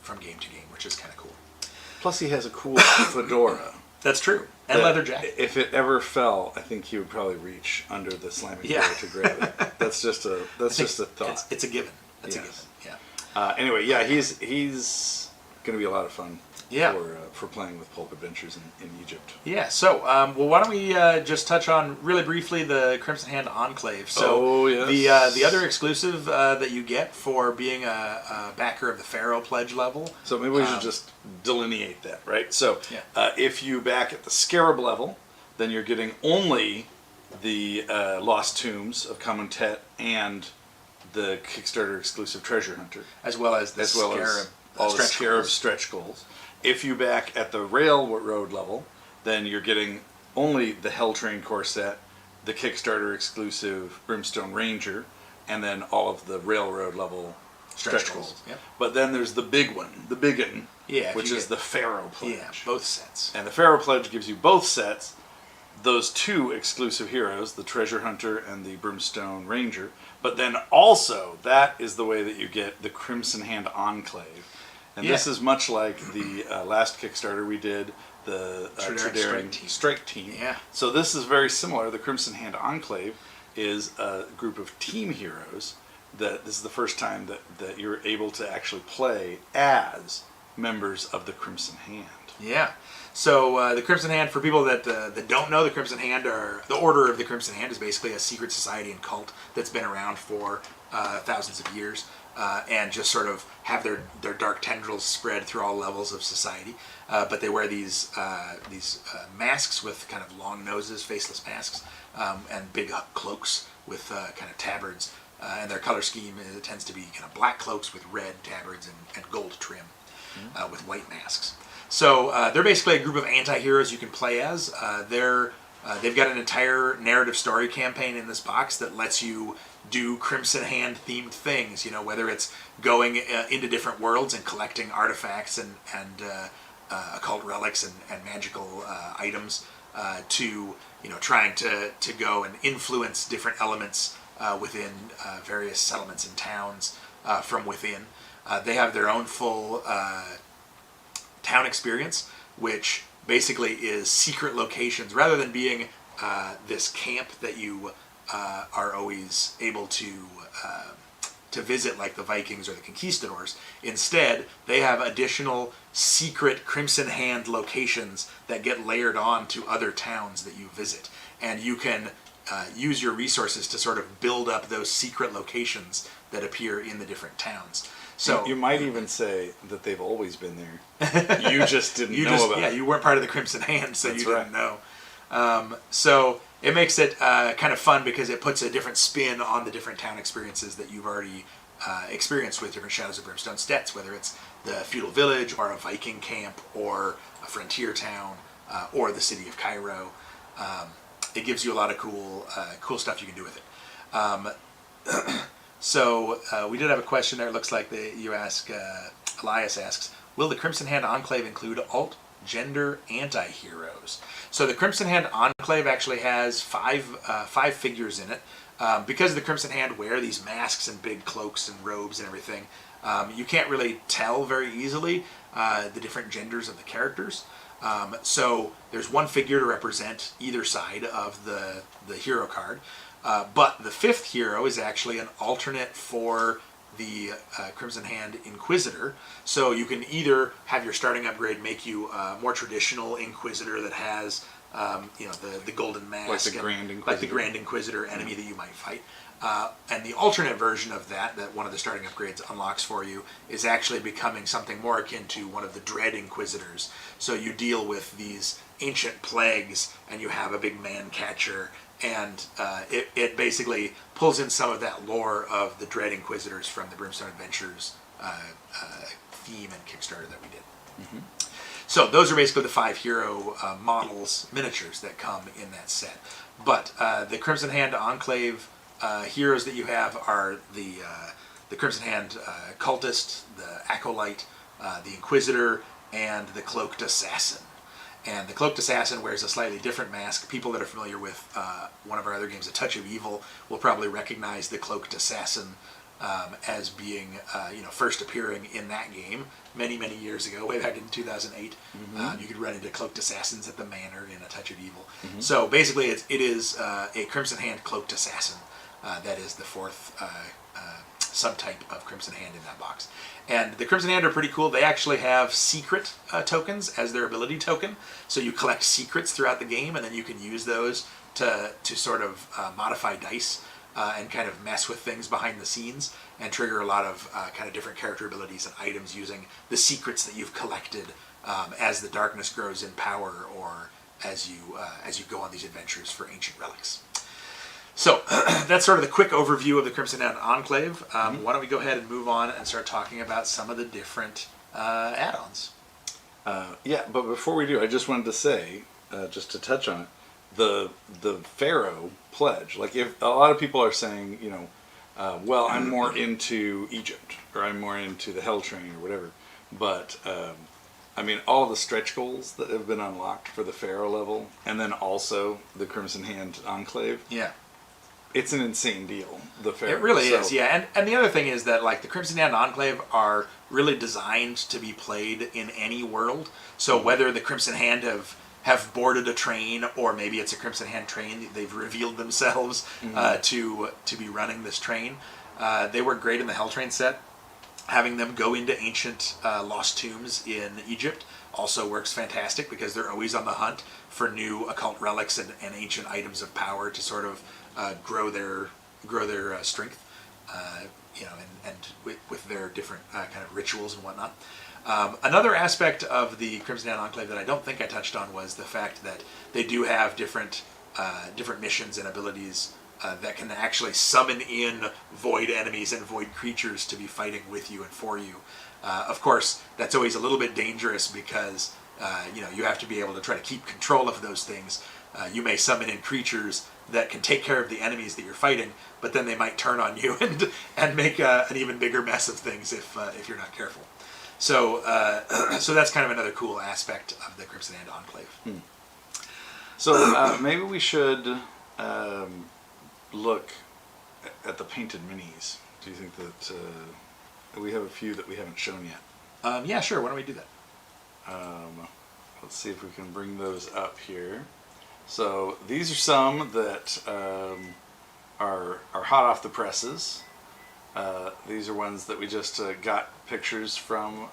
from game to game, which is kind of cool. Plus, he has a cool fedora. That's true. And leather jacket. If it ever fell, I think he would probably reach under the slamming door to grab it. That's just a thought. It's a given. That's a given. Yeah. Anyway, yeah, he's going to be a lot of fun. Yeah. For playing with Pulp Adventures in Egypt. Yeah. So, well, why don't we just touch on really briefly the Crimson Hand Enclave? So, the other exclusive that you get for being a backer of the Pharaoh Pledge level. So maybe we should just delineate that, right? So, if you back at the Scarab level, then you're getting only the Lost Tombs of Kamentet and the Kickstarter exclusive Treasure Hunter, as well as all the Scarab stretch goals. If you back at the Railroad level, then you're getting only the Hell Train core set, the Kickstarter exclusive Brimstone Ranger, and then all of the Railroad level stretch goals. Yep. But then there's the big one, the biggin, which is the Pharaoh Pledge. Yeah, both sets. And the Pharaoh Pledge gives you both sets, those two exclusive heroes, the Treasure Hunter and the Brimstone Ranger. But then also, that is the way that you get the Crimson Hand Enclave. And this is much like the last Kickstarter we did, the Tredaring Strike Team. Yeah. So this is very similar. The Crimson Hand Enclave is a group of team heroes that this is the first time that you're able to actually play as members of the Crimson Hand. Yeah. So the Crimson Hand, for people that don't know, the Crimson Hand the Order of the Crimson Hand is basically a secret society and cult that's been around for thousands of years. And just sort of have their dark tendrils spread through all levels of society. But they wear these masks with kind of long noses, faceless masks, and big cloaks with kind of tabards. And their color scheme tends to be kind of black cloaks with red tabards and gold trim with white masks. So they're basically a group of anti-heroes you can play as. They've got an entire narrative story campaign in this box that lets you do Crimson Hand themed things, whether it's going into different worlds and collecting artifacts and occult relics and magical items, to trying to go and influence different elements within various settlements and towns from within. They have their own full town experience, which basically is secret locations rather than being this camp that you are always able to visit like the Vikings or the Conquistadors. Instead, they have additional secret Crimson Hand locations that get layered on to other towns that you visit. And you can use your resources to sort of build up those secret locations that appear in the different towns. So you might even say that they've always been there. You just didn't know about it. Yeah, you weren't part of the Crimson Hand, so you didn't know. So it makes it kind of fun because it puts a different spin on the different town experiences that you've already experienced with different Shadows of Brimstone sets, whether it's the feudal village or a Viking camp or a frontier town or the city of Cairo. It gives you a lot of cool stuff you can do with it. So we did have a question there. It looks like Elias asks, will the Crimson Hand Enclave include alt-gender anti-heroes? So the Crimson Hand Enclave actually has five figures in it. Because the Crimson Hand wear these masks and big cloaks and robes and everything, you can't really tell very easily the different genders of the characters. So there's one figure to represent either side of the hero card. But the fifth hero is actually an alternate for the Crimson Hand Inquisitor. So you can either have your starting upgrade make you a more traditional Inquisitor that has the golden mask, like the Grand Inquisitor, enemy that you might fight, And the alternate version of that one of the starting upgrades unlocks for you, is actually becoming something more akin to one of the Dread Inquisitors. So you deal with these ancient plagues, and you have a big man catcher, and it basically pulls in some of that lore of the Dread Inquisitors from the Brimstone Adventures theme and Kickstarter that we did. Mm-hmm. So those are basically the 5 hero models, miniatures that come in that set. But the Crimson Hand Enclave heroes that you have are the Crimson Hand Cultist, the Acolyte, the Inquisitor, and the Cloaked Assassin. And the Cloaked Assassin wears a slightly different mask. People that are familiar with one of our other games, A Touch of Evil, will probably recognize the Cloaked Assassin as being, first appearing in that game many, many years ago, way back in 2008. Mm-hmm. You could run into Cloaked Assassins at the Manor in A Touch of Evil. Mm-hmm. So basically, it is a Crimson Hand Cloaked Assassin. That is the 4th subtype of Crimson Hand in that box. And the Crimson Hand are pretty cool. They actually have secret tokens as their ability token. So you collect secrets throughout the game, and then you can use those to sort of modify dice and kind of mess with things behind the scenes and trigger a lot of kind of different character abilities and items using the secrets that you've collected as the darkness grows in power, or as you go on these adventures for ancient relics. So that's sort of the quick overview of the Crimson Hand Enclave. Why don't we go ahead and move on and start talking about some of the different add-ons? But before we do, I just wanted to say, just to touch on it, the Pharaoh pledge. Like, if a lot of people are saying, well, I'm more into Egypt, or I'm more into the Hell Train, or whatever. But all the stretch goals that have been unlocked for the Pharaoh level, and then also the Crimson Hand Enclave. Yeah. It's an insane deal, the Pharaoh. It really is, yeah. And the other thing is that, like, the Crimson Hand Enclave are really designed to be played in any world. So whether the Crimson Hand have boarded a train, or maybe it's a Crimson Hand train, they've revealed themselves to be running this train. They work great in the Hell Train set. Having them go into ancient lost tombs in Egypt also works fantastic, because they're always on the hunt for new occult relics and ancient items of power to sort of grow their strength, and with their different kind of rituals and whatnot. Another aspect of the Crimson Hand Enclave that I don't think I touched on was the fact that they do have different missions and abilities that can actually summon in void enemies and void creatures to be fighting with you and for you. Of course, that's always a little bit dangerous, because you have to be able to try to keep control of those things. You may summon in creatures that can take care of the enemies that you're fighting, but then they might turn on you and make an even bigger mess of things if you're not careful. So so that's kind of another cool aspect of the Crimson Hand Enclave. So maybe we should look at the painted minis. Do you think that we have a few that we haven't shown yet? Yeah, sure. Why don't we do that? Let's see if we can bring those up here. So these are some that are hot off the presses. These are ones that we just got pictures from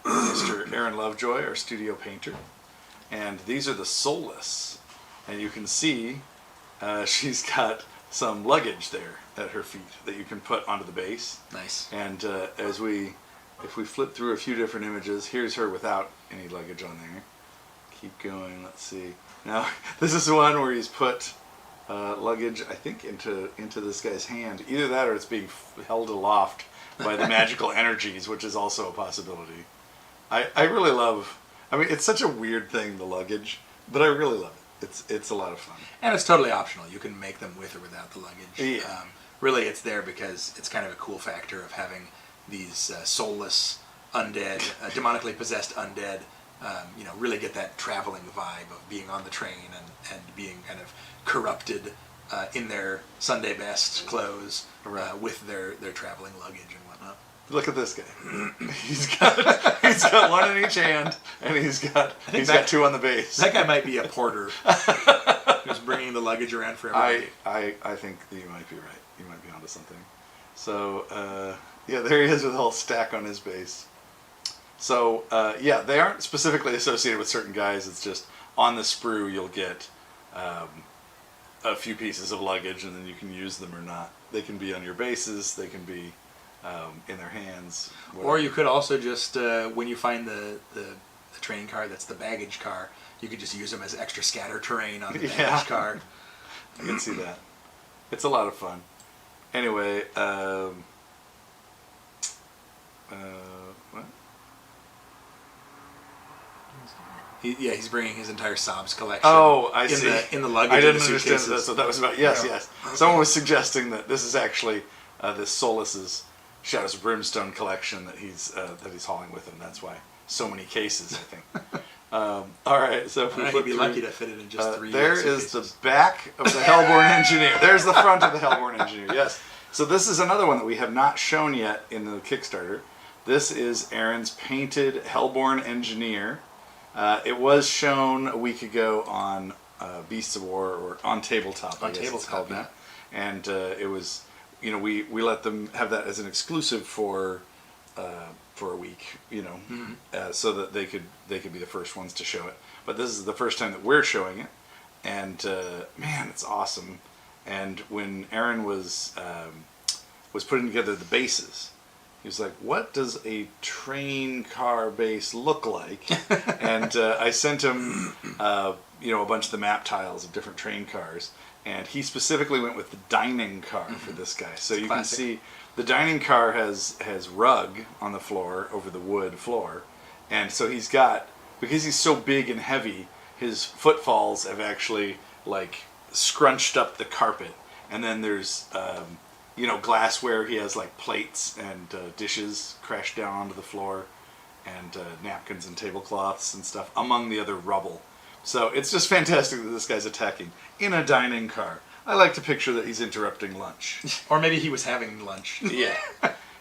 Mr. Aaron Lovejoy, our studio painter. And these are the Soulless. And you can see she's got some luggage there at her feet that you can put onto the base. Nice. And if we flip through a few different images, here's her without any luggage on there. Keep going, let's see. Now, this is the one where he's put luggage, I think, into this guy's hand. Either that, or it's being held aloft by the magical energies, which is also a possibility. I really love, it's such a weird thing, the luggage, but I really love it. It's a lot of fun. And it's totally optional. You can make them with or without the luggage. Yeah. Really, it's there because it's kind of a cool factor of having these soulless undead, demonically possessed undead, really get that traveling vibe of being on the train and being kind of corrupted in their Sunday best clothes, with their traveling luggage and whatnot. Look at this guy. He's got one in each hand, and he's got two on the base. That guy might be a porter who's bringing the luggage around for everybody. I think that you might be right. You might be onto something. So there he is with a whole stack on his base. So they aren't specifically associated with certain guys. It's just on the sprue you'll get a few pieces of luggage, and then you can use them or not. They can be on your bases. They can be in their hands. Whatever. Or you could also just, when you find the training car that's the baggage car, you could just use them as extra scatter terrain on the baggage car. I can see that. It's a lot of fun. Anyway, what? He's bringing his entire Sobs collection. Oh, I see. In the luggage. I didn't in the understand suitcases. that's what that was about. Yes, yes. Someone was suggesting that this is actually this Solus's Shadows of Brimstone collection that he's hauling with him. That's why so many cases, I think. All right, so if we He'd flip be through, lucky to fit it in just 3 there suitcases. is the back of the Hellborn Engineer. There's the front of the Hellborn Engineer. Yes. So this is another one that we have not shown yet in the Kickstarter. This is Aaron's painted Hellborn Engineer. It was shown a week ago on Beasts of War, or on Tabletop. On I guess it's Tabletop, called yeah. now. And it was, we let them have that as an exclusive for a week, so that they could be the first ones to show it. But this is the first time that we're showing it, and man, it's awesome. And when Aaron was putting together the bases, he was like, "What does a train car base look like?" And I sent him, a bunch of the map tiles of different train cars, and he specifically went with the dining car for this guy. So you can see the dining car has rug on the floor over the wood floor, and so he's got, because he's so big and heavy, his footfalls have actually like scrunched up the carpet, and then there's glassware. He has like plates and dishes crashed down onto the floor, and napkins and tablecloths and stuff among the other rubble. So it's just fantastic that this guy's attacking in a dining car. I like to picture that he's interrupting lunch. Or maybe he was having lunch. Yeah.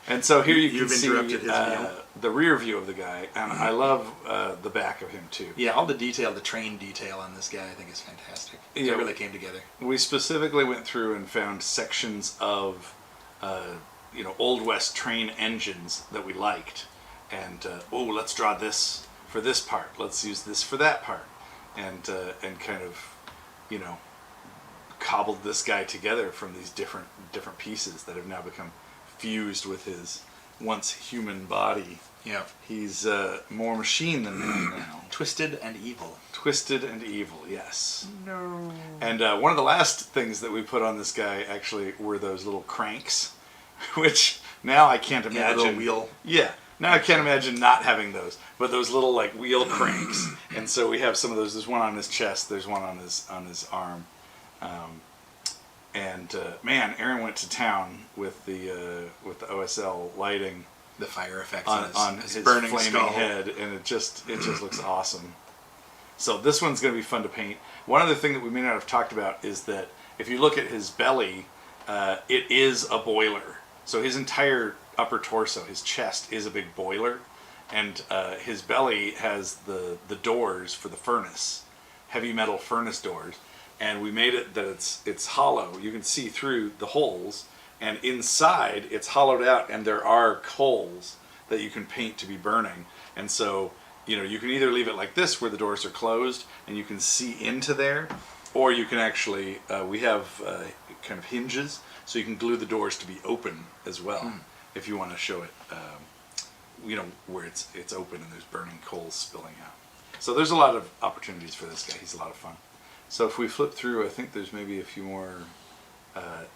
And so here you can You've see interrupted his meal. the rear view of the guy, and I love the back of him too. Yeah, all the train detail on this guy, I think is fantastic. Yeah. It really came together. We specifically went through and found sections of, Old West train engines that we liked, and let's draw this for this part. Let's use this for that part, and kind of, cobbled this guy together from these different pieces that have now become fused with his once human body. Yeah. He's more machine than man now. Twisted and evil. Twisted and evil, yes. No. And one of the last things that we put on this guy actually were those little cranks, which now I can't imagine. Yeah, the little wheel. Yeah. Now I can't imagine not having those, but those little like wheel cranks. And so we have some of those. There's one on his chest. There's one on his arm. Man, Aaron went to town with the OSL lighting, The fire effects on his his burning flaming skull. head, and it just looks awesome. So this one's going to be fun to paint. One other thing that we may not have talked about is that if you look at his belly, it is a boiler. So his entire upper torso, his chest, is a big boiler, and his belly has the doors for the furnace, heavy metal furnace doors. And we made it that it's hollow. You can see through the holes, and inside it's hollowed out, and there are coals that you can paint to be burning. And so, you can either leave it like this where the doors are closed and you can see into there, or you can actually, we have kind of hinges, so you can glue the doors to be open as well, if you want to show it, where it's open and there's burning coals spilling out. So there's a lot of opportunities for this guy. He's a lot of fun. So if we flip through, I think there's maybe a few more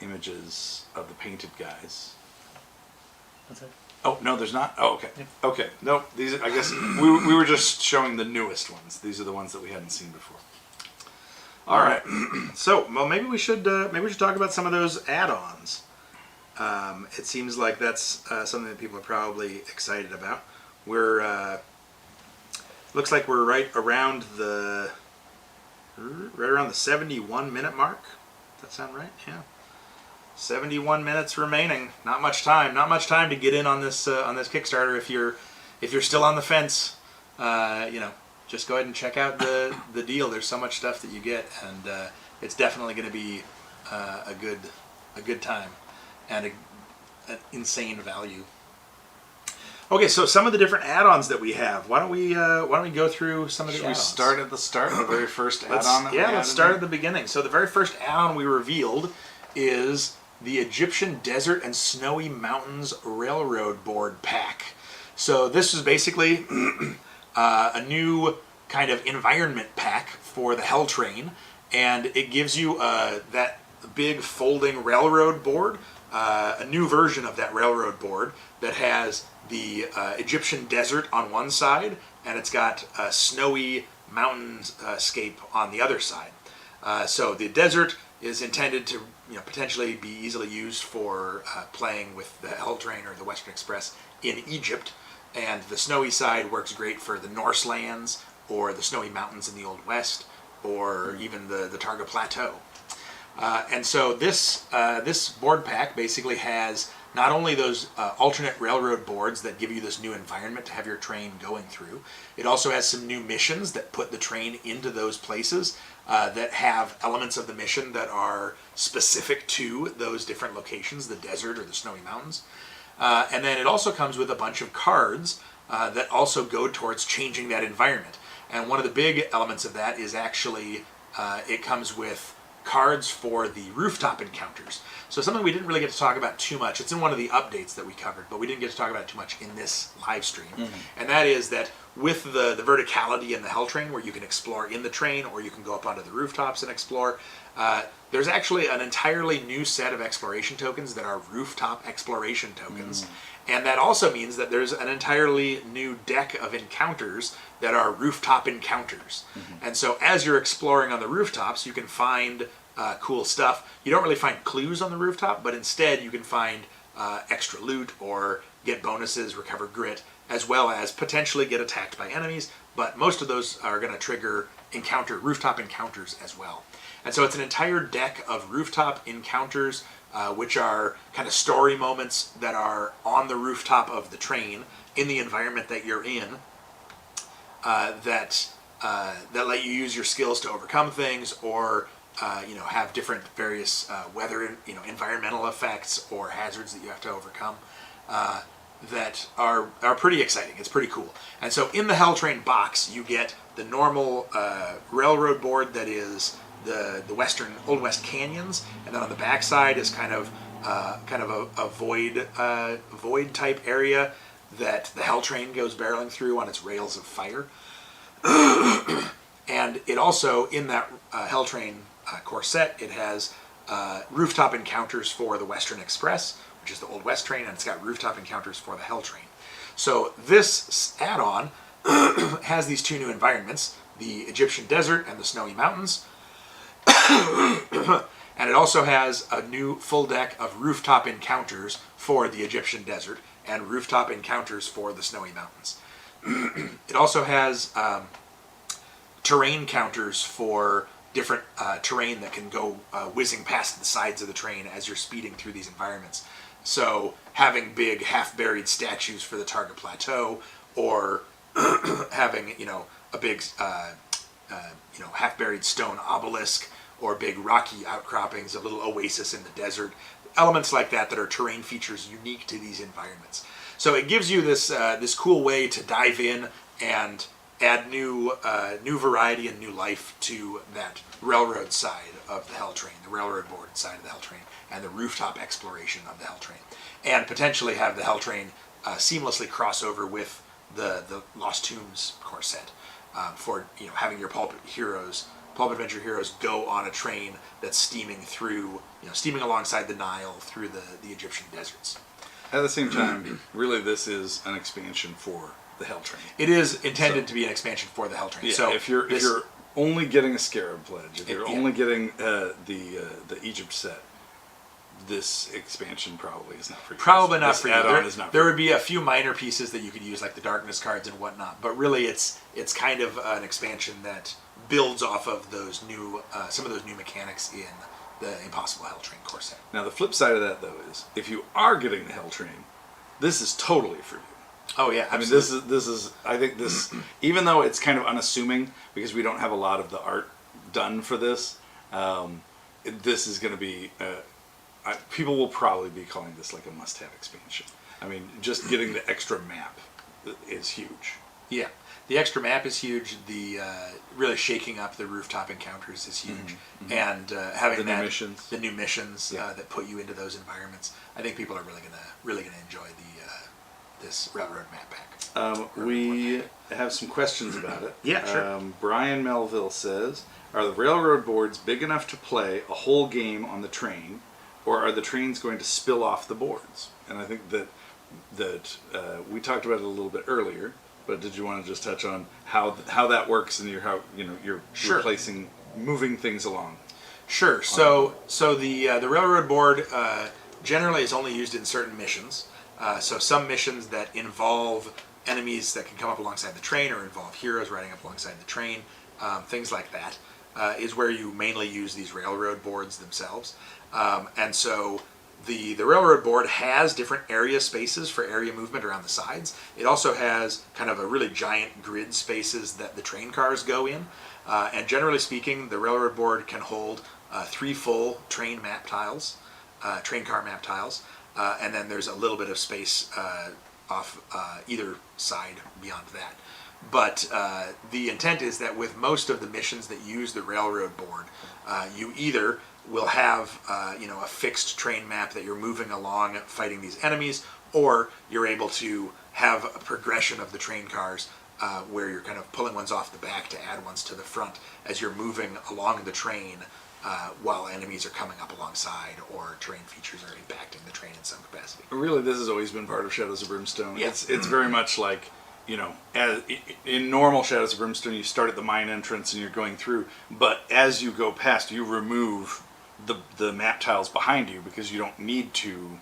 images of the painted guys. That's it. Oh, no, there's not? Oh, okay. Yep. Okay. No, these are, I guess we were just showing the newest ones. These are the ones that we hadn't seen before. All right. So, well, maybe we should talk about some of those add-ons. It seems like that's something that people are probably excited about. Looks like we're right around the 71-minute mark. Does that sound right? Yeah. 71 minutes remaining. Not much time. Not much time to get in on this Kickstarter. If you're still on the fence, just go ahead and check out the deal. There's so much stuff that you get, and it's definitely going to be a good time and an insane value. Okay, so some of the different add-ons that we have. Why don't we go through some of the Should we add-ons? start at the start, the very first Let's add-on? let's start at the beginning. So the very first add-on we revealed is the Egyptian Desert and Snowy Mountains Railroad Board Pack. So this is basically a new kind of environment pack for the Hell Train, and it gives you that big folding railroad board, a new version of that railroad board that has the Egyptian desert on one side, and it's got a snowy mountainscape on the other side. So the desert is intended to potentially be easily used for playing with the Hell Train or the Western Express in Egypt, and the snowy side works great for the Norse lands or the snowy mountains in the Old West, or even the Targa Plateau. And so this board pack basically has not only those alternate railroad boards that give you this new environment to have your train going through, it also has some new missions that put the train into those places that have elements of the mission that are specific to those different locations, the desert or the snowy mountains. And then it also comes with a bunch of cards that also go towards changing that environment. And one of the big elements of that is actually it comes with cards for the rooftop encounters. So something we didn't really get to talk about too much. It's in one of the updates that we covered, but we didn't get to talk about it too much in this live stream. And that is that with the verticality in the Hell Train, where you can explore in the train or you can go up onto the rooftops and explore, there's actually an entirely new set of exploration tokens that are rooftop exploration tokens. And that also means that there's an entirely new deck of encounters that are rooftop encounters. And so as you're exploring on the rooftops, you can find cool stuff. You don't really find clues on the rooftop, but instead you can find extra loot or get bonuses, recover grit, as well as potentially get attacked by enemies. But most of those are going to trigger rooftop encounters as well. And so it's an entire deck of rooftop encounters, which are kind of story moments that are on the rooftop of the train in the environment that you're in, that let you use your skills to overcome things, or have different various weather, environmental effects or hazards that you have to overcome. That are pretty exciting. It's pretty cool. And so in the Hell Train box, you get the normal railroad board that is the Old West canyons, and then on the back side is kind of a void type area that the Hell Train goes barreling through on its rails of fire. And it also, in that Hell Train core set, it has rooftop encounters for the Western Express, which is the Old West train, and it's got rooftop encounters for the Hell Train. So this add-on has these two new environments, the Egyptian desert and the snowy mountains. And it also has a new full deck of rooftop encounters for the Egyptian desert and rooftop encounters for the snowy mountains. It also has terrain counters for different terrain that can go whizzing past the sides of the train as you're speeding through these environments. So having big half-buried statues for the Targa Plateau, or having a big half-buried stone obelisk, or big rocky outcroppings, a little oasis in the desert, elements like that are terrain features unique to these environments. So it gives you this this cool way to dive in and add new variety and new life to that railroad side of the Hell Train, the railroad board side of the Hell Train, and the rooftop exploration of the Hell Train, and potentially have the Hell Train seamlessly cross over with the Lost Tombs core set for having your pulp adventure heroes go on a train that's steaming alongside the Nile through the Egyptian deserts. At the same time, really, this is an expansion for the Hell Train. It is intended to be an expansion for the Hell Train. Yeah, so if you're only getting a Scarab Pledge, if you're only getting the Egypt set, this expansion probably is not for you. Probably not for you. There would be a few minor pieces that you could use, like the Darkness cards and whatnot, but really it's kind of an expansion that builds off of those new some of those new mechanics in the Impossible Hell Train core set. Now the flip side of that, though, is if you are getting the Hell Train, this is totally for you. Oh yeah, absolutely. I mean, this is I think this, even though it's kind of unassuming because we don't have a lot of the art done for this, this is going to be people will probably be calling this like a must-have expansion. I mean, just getting the extra map is huge. Yeah, the extra map is huge. The really shaking up the rooftop encounters is huge, and having The new missions. the new missions Yeah. that put you into those environments. I think people are really gonna enjoy this railroad map pack. We have some questions about it. Yeah, sure. Brian Melville says, "Are the railroad boards big enough to play a whole game on the train, or are the trains going to spill off the boards?" And I think that we talked about it a little bit earlier. But did you want to just touch on how that works and you're Sure. replacing, moving things along? Sure. So the railroad board generally is only used in certain missions. So some missions that involve enemies that can come up alongside the train or involve heroes riding up alongside the train, things like that, is where you mainly use these railroad boards themselves. And so the railroad board has different area spaces for area movement around the sides. It also has kind of a really giant grid spaces that the train cars go in. And generally speaking, the railroad board can hold 3 full train map tiles, train car map tiles, and then there's a little bit of space off either side beyond that. But the intent is that with most of the missions that use the railroad board, you either will have a fixed train map that you're moving along fighting these enemies, or you're able to have a progression of the train cars where you're kind of pulling ones off the back to add ones to the front as you're moving along the train while enemies are coming up alongside or terrain features are impacting the train in some capacity. Really, this has always been part of Shadows of Brimstone. Yeah. It's very much like, as in normal Shadows of Brimstone, you start at the mine entrance and you're going through, but as you go past, you remove the map tiles behind you because you don't need to,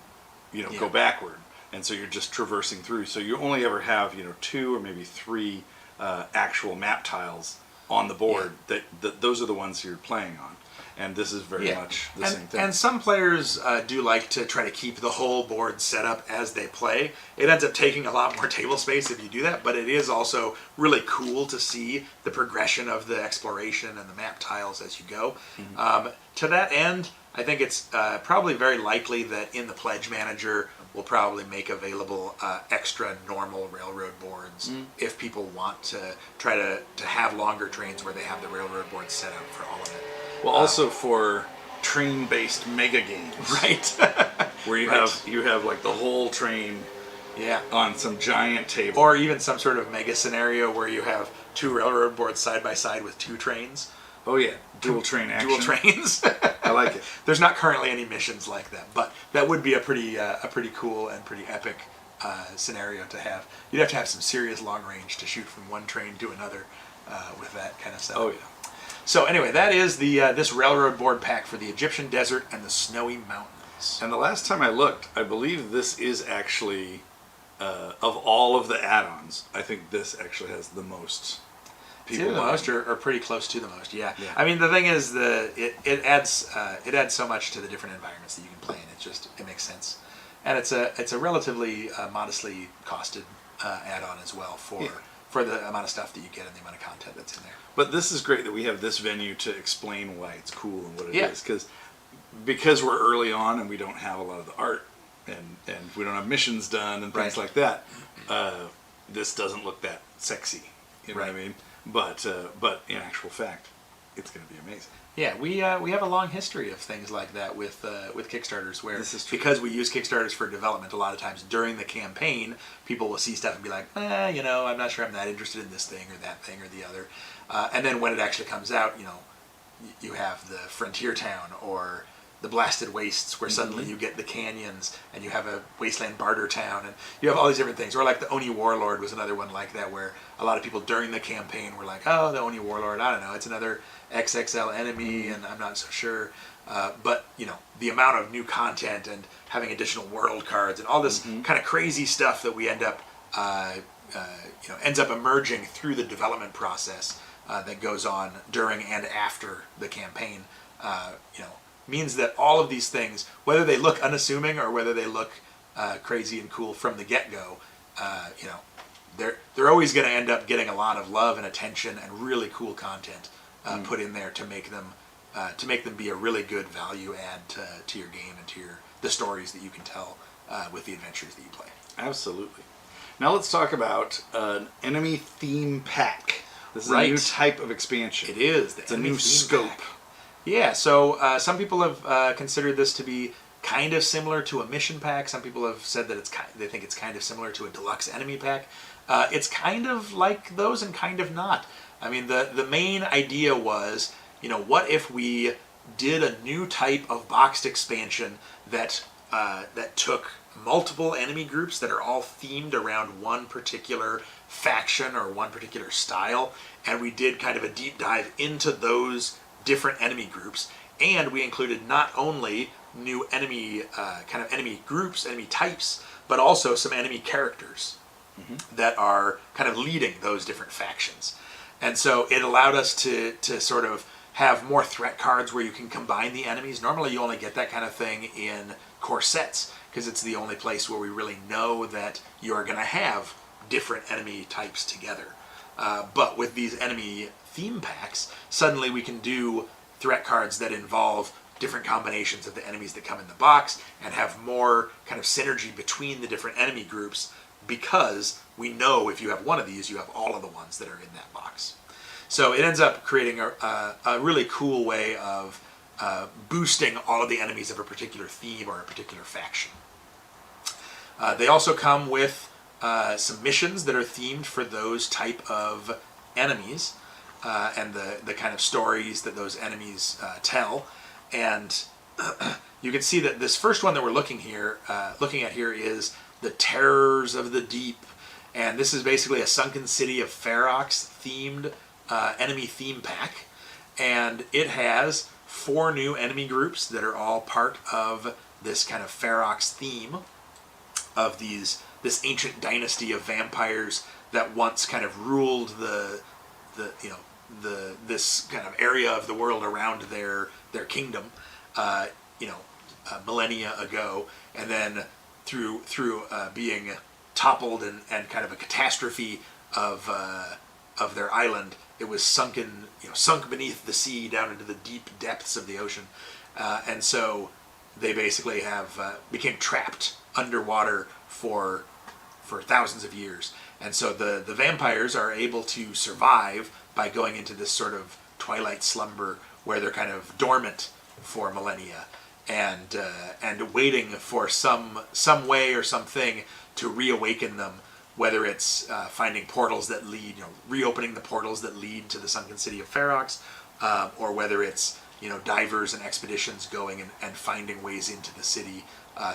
go backward, and so you're just traversing through. So you only ever have 2 or maybe 3 actual map tiles on the board. That those are the ones you're playing on. And this is very much the same thing. And some players do like to try to keep the whole board set up as they play. It ends up taking a lot more table space if you do that, but it is also really cool to see the progression of the exploration and the map tiles as you go. To that end, I think it's probably very likely that in the Pledge Manager we'll probably make available extra normal railroad boards if people want to try to have longer trains where they have the railroad board set up for all of it. Well, also for train-based mega games, Right. where you have like the whole train, on some giant table, Or even some sort of mega scenario where you have 2 railroad boards side by side with 2 trains. oh yeah, dual train action. Dual trains. I like it. There's not currently any missions like that, but that would be a pretty cool and pretty epic scenario to have. You'd have to have some serious long range to shoot from one train to another with that kind of stuff. Oh yeah. So anyway, that is the this railroad board pack for the Egyptian desert and the snowy mountains. And the last time I looked, I believe this is actually of all of the add-ons, I think this actually has the most It's either the buying. most or pretty close to the most. Yeah. Yeah. I mean, the thing is, it adds so much to the different environments that you can play in. It makes sense, and it's a relatively modestly costed add-on as well for the amount of stuff that you get and the amount of content that's in there. But this is great that we have this venue to explain why it's cool and what it Yeah. is, because we're early on and we don't have a lot of the art and we don't have missions done and things Right. like that. This doesn't look that sexy, you know what I Right. mean? But in actual fact, it's going to be amazing. Yeah, we have a long history of things like that with Kickstarters, where This is true. because we use Kickstarters for development, a lot of times during the campaign, people will see stuff and be like, I'm not sure I'm that interested in this thing or that thing or the other, and then when it actually comes out, you have the Frontier Town or the Blasted Wastes, where suddenly you get the canyons, and you have a Wasteland Barter Town, and you have all these different things. Or like the Oni Warlord was another one like that, where a lot of people during the campaign were like, oh, the Oni Warlord, I don't know, it's another XXL enemy, and I'm not so sure. But the amount of new content and having additional world cards and all this kind of crazy stuff that we end up ends up emerging through the development process that goes on during and after the campaign. Means that all of these things, whether they look unassuming or whether they look crazy and cool from the get-go, they're always going to end up getting a lot of love and attention and really cool content put in there to make them be a really good value add to your game and to the stories that you can tell with the adventures that you play. Absolutely. Now let's talk about an enemy theme pack. This is a new Right. type of expansion. It is. It's a new scope. Yeah, so some people have considered this to be kind of similar to a mission pack. Some people have said that they think it's kind of similar to a deluxe enemy pack. It's kind of like those and kind of not. I mean, the main idea was, what if we did a new type of boxed expansion that took multiple enemy groups that are all themed around one particular faction or one particular style, and we did kind of a deep dive into those different enemy groups, and we included not only new enemy kind of enemy groups, enemy types, but also some enemy characters that are kind of leading those different factions. And so it allowed us to sort of have more threat cards where you can combine the enemies. Normally you only get that kind of thing in core sets because it's the only place where we really know that you're going to have different enemy types together. But with these enemy theme packs, suddenly we can do threat cards that involve different combinations of the enemies that come in the box and have more kind of synergy between the different enemy groups, because we know if you have one of these, you have all of the ones that are in that box. So it ends up creating a really cool way of boosting all of the enemies of a particular theme or a particular faction. They also come with some missions that are themed for those type of enemies and the kind of stories that those enemies tell. And you can see that this first one that we're looking at here is the Terrors of the Deep. And this is basically a Sunken City of Ferox themed enemy theme pack. And it has 4 new enemy groups that are all part of this kind of Ferox theme of this ancient dynasty of vampires that once kind of ruled this kind of area of the world around their kingdom, millennia ago, and then through being toppled and kind of a catastrophe of their island, it was sunk beneath the sea down into the deep depths of the ocean, and so they basically became trapped underwater for thousands of years. And so the vampires are able to survive by going into this sort of twilight slumber where they're kind of dormant for millennia and waiting for some way or something to reawaken them, whether it's finding portals that lead, reopening the portals that lead to the sunken city of Ferox, or whether it's divers and expeditions going and finding ways into the city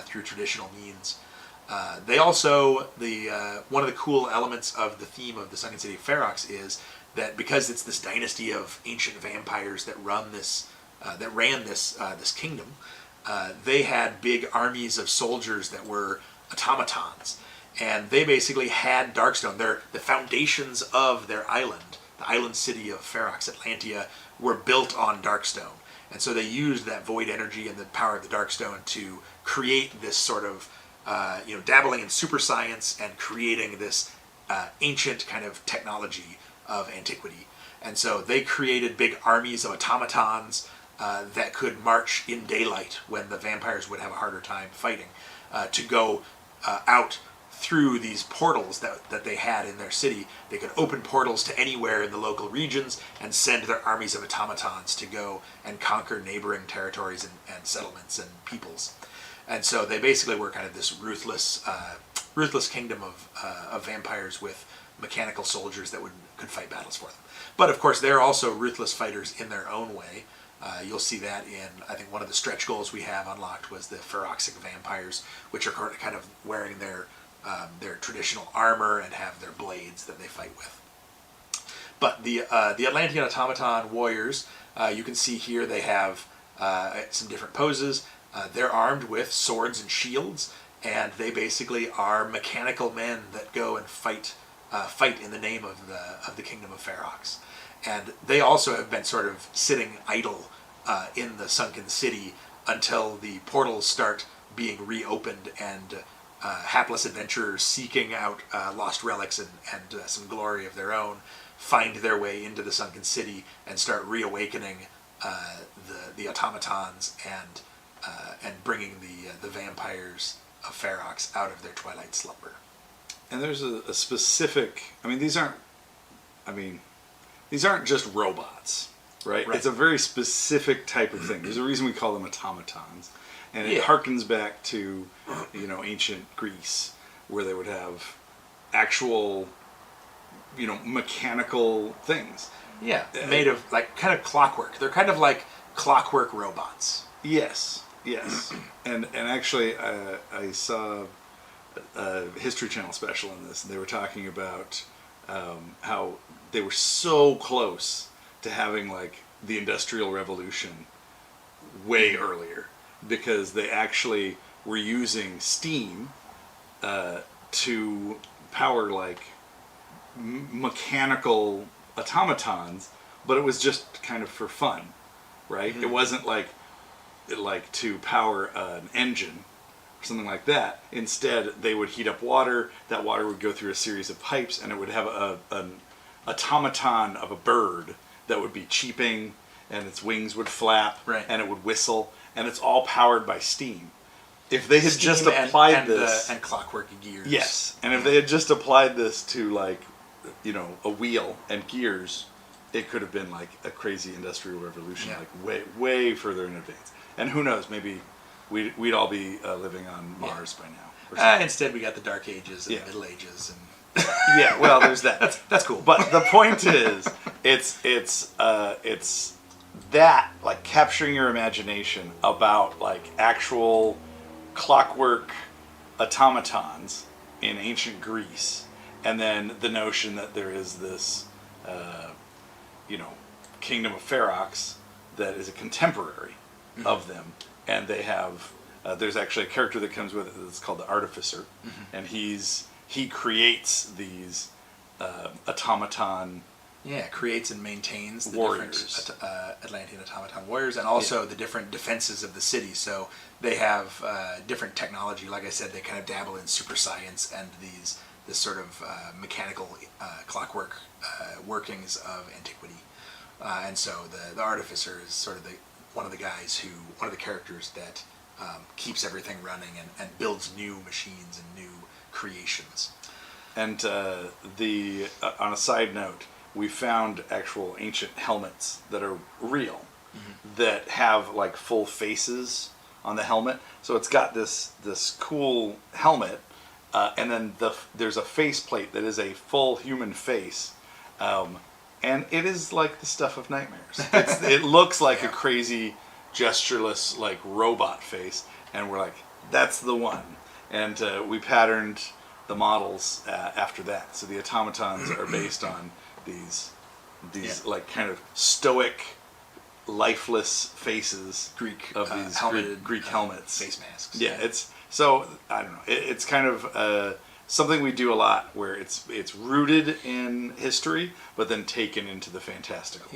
through traditional means. They also, one of the cool elements of the theme of the Sunken City of Ferox is that because it's this dynasty of ancient vampires that ran this kingdom, they had big armies of soldiers that were automatons, and they basically had Darkstone. The foundations of their island, the island city of Ferox, Atlantia, were built on Darkstone, and so they used that void energy and the power of the Darkstone to create this sort of dabbling in super science and creating this ancient kind of technology of antiquity. And so they created big armies of automatons that could march in daylight when the vampires would have a harder time fighting, to go out through these portals that they had in their city. They could open portals to anywhere in the local regions and send their armies of automatons to go and conquer neighboring territories and settlements and peoples. And so they basically were kind of this ruthless kingdom of vampires with mechanical soldiers that could fight battles for them. But of course, they're also ruthless fighters in their own way. You'll see that in, I think, one of the stretch goals we have unlocked was the Feroxic vampires, which are kind of wearing their traditional armor and have their blades that they fight with. But the Atlantean automaton warriors, you can see here they have some different poses. They're armed with swords and shields, and they basically are mechanical men that go and fight in the name of the kingdom of Ferox. And they also have been sort of sitting idle in the sunken city until the portals start being reopened and hapless adventurers seeking out lost relics and some glory of their own find their way into the sunken city and start reawakening the automatons and bringing the vampires of Ferox out of their twilight slumber. And there's a specific. I mean, these aren't just robots, right? Right. It's a very specific type of thing. There's a reason we call them automatons, and it Yeah. harkens back to ancient Greece, where they would have actual mechanical things. Yeah, made of like kind of clockwork. They're kind of like clockwork robots. Yes, and actually, I saw a History Channel special on this, and they were talking about how they were so close to having like the Industrial Revolution way earlier, because they actually were using steam to power like mechanical automatons, but it was just kind of for fun, right? It wasn't like to power an engine or something like that. Instead, they would heat up water. That water would go through a series of pipes, and it would have an automaton of a bird that would be cheeping, and its wings would flap, Right. and it would whistle, and it's all powered by steam. If they had just Steam applied this, and clockwork gears. yes, and if they had just applied this to like, a wheel and gears, it could have been like a crazy industrial revolution, Yeah. like way further in advance. And who knows, maybe we'd all be living on Mars by now. Or something. Instead, we got the Dark Ages and Yeah. the Middle Ages, and Yeah, well, there's that. that's cool. But the point is, it's that like capturing your imagination about like actual clockwork automatons in ancient Greece, and then the notion that there is this, kingdom of Ferox that is a contemporary of them, and they have. There's actually a character that comes with it that's called the Artificer, and he creates these automaton. Yeah, creates and maintains the Warriors. different Atlantean automaton warriors, and also the different defenses of the city. So they have different technology. Like I said, they kind of dabble in super science and this sort of mechanical clockwork workings of antiquity. And so the artificer is sort of one of the characters that keeps everything running and builds new machines and new creations. And on a side note, we found actual ancient helmets that are real, that have like full faces on the helmet. So it's got this cool helmet, and then there's a face plate that is a full human face, and it is like the stuff of nightmares. It looks like a crazy, gestureless like robot face, and we're like, that's the one. And we patterned the models after that. So the automatons are based on these like kind of stoic, lifeless faces Greek of these helmeted Greek helmets, face masks. Yeah, it's so I don't know. It's kind of something we do a lot, where it's rooted in history, but then taken into the fantastical.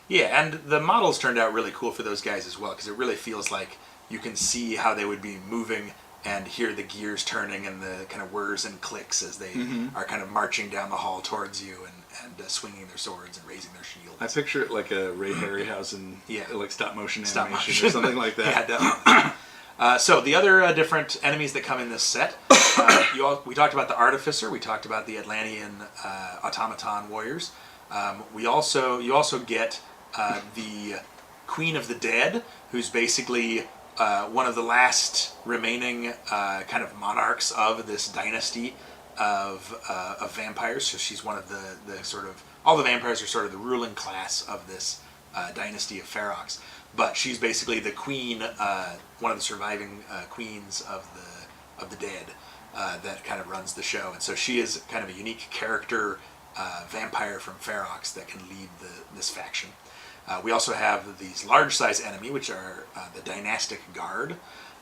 Yeah, and the models turned out really cool for those guys as well, because it really feels like you can see how they would be moving and hear the gears turning and the kind of whirs and clicks as they are kind of marching down the hall towards you and swinging their swords and raising their shields. I picture it like a Ray Harryhausen, like stop motion Stop animation motion. or something like that. Yeah, definitely. So the other different enemies that come in this set, we talked about the Artificer, we talked about the Atlantean automaton warriors. You also get the Queen of the Dead, who's basically one of the last remaining kind of monarchs of this dynasty of vampires. So she's one of the sort of, all the vampires are sort of the ruling class of this dynasty of Ferox. But she's basically the queen, one of the surviving queens of the dead that kind of runs the show. And so she is kind of a unique character vampire from Ferox that can lead this faction. We also have these large size enemy, which are the Dynastic Guard,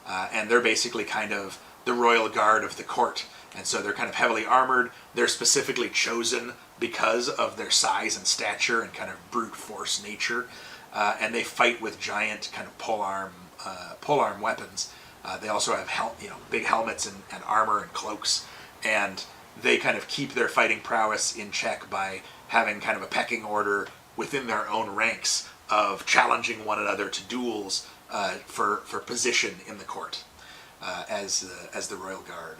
and they're basically kind of the royal guard of the court. And so they're kind of heavily armored. They're specifically chosen because of their size and stature and kind of brute force nature. And they fight with giant kind of polearm weapons. They also have big helmets and armor and cloaks. And they kind of keep their fighting prowess in check by having kind of a pecking order within their own ranks of challenging one another to duels for position in the court. as the Royal Guard.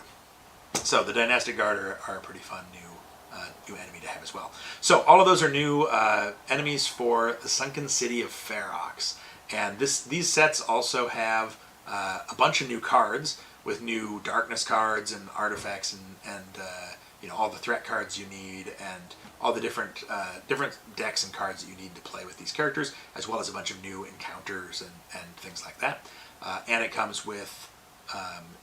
So the Dynastic Guard are a pretty fun new enemy to have as well. So all of those are new enemies for the Sunken City of Ferox. And these sets also have a bunch of new cards with new darkness cards and artifacts and all the threat cards you need and all the different decks and cards that you need to play with these characters, as well as a bunch of new encounters and things like that. And it comes with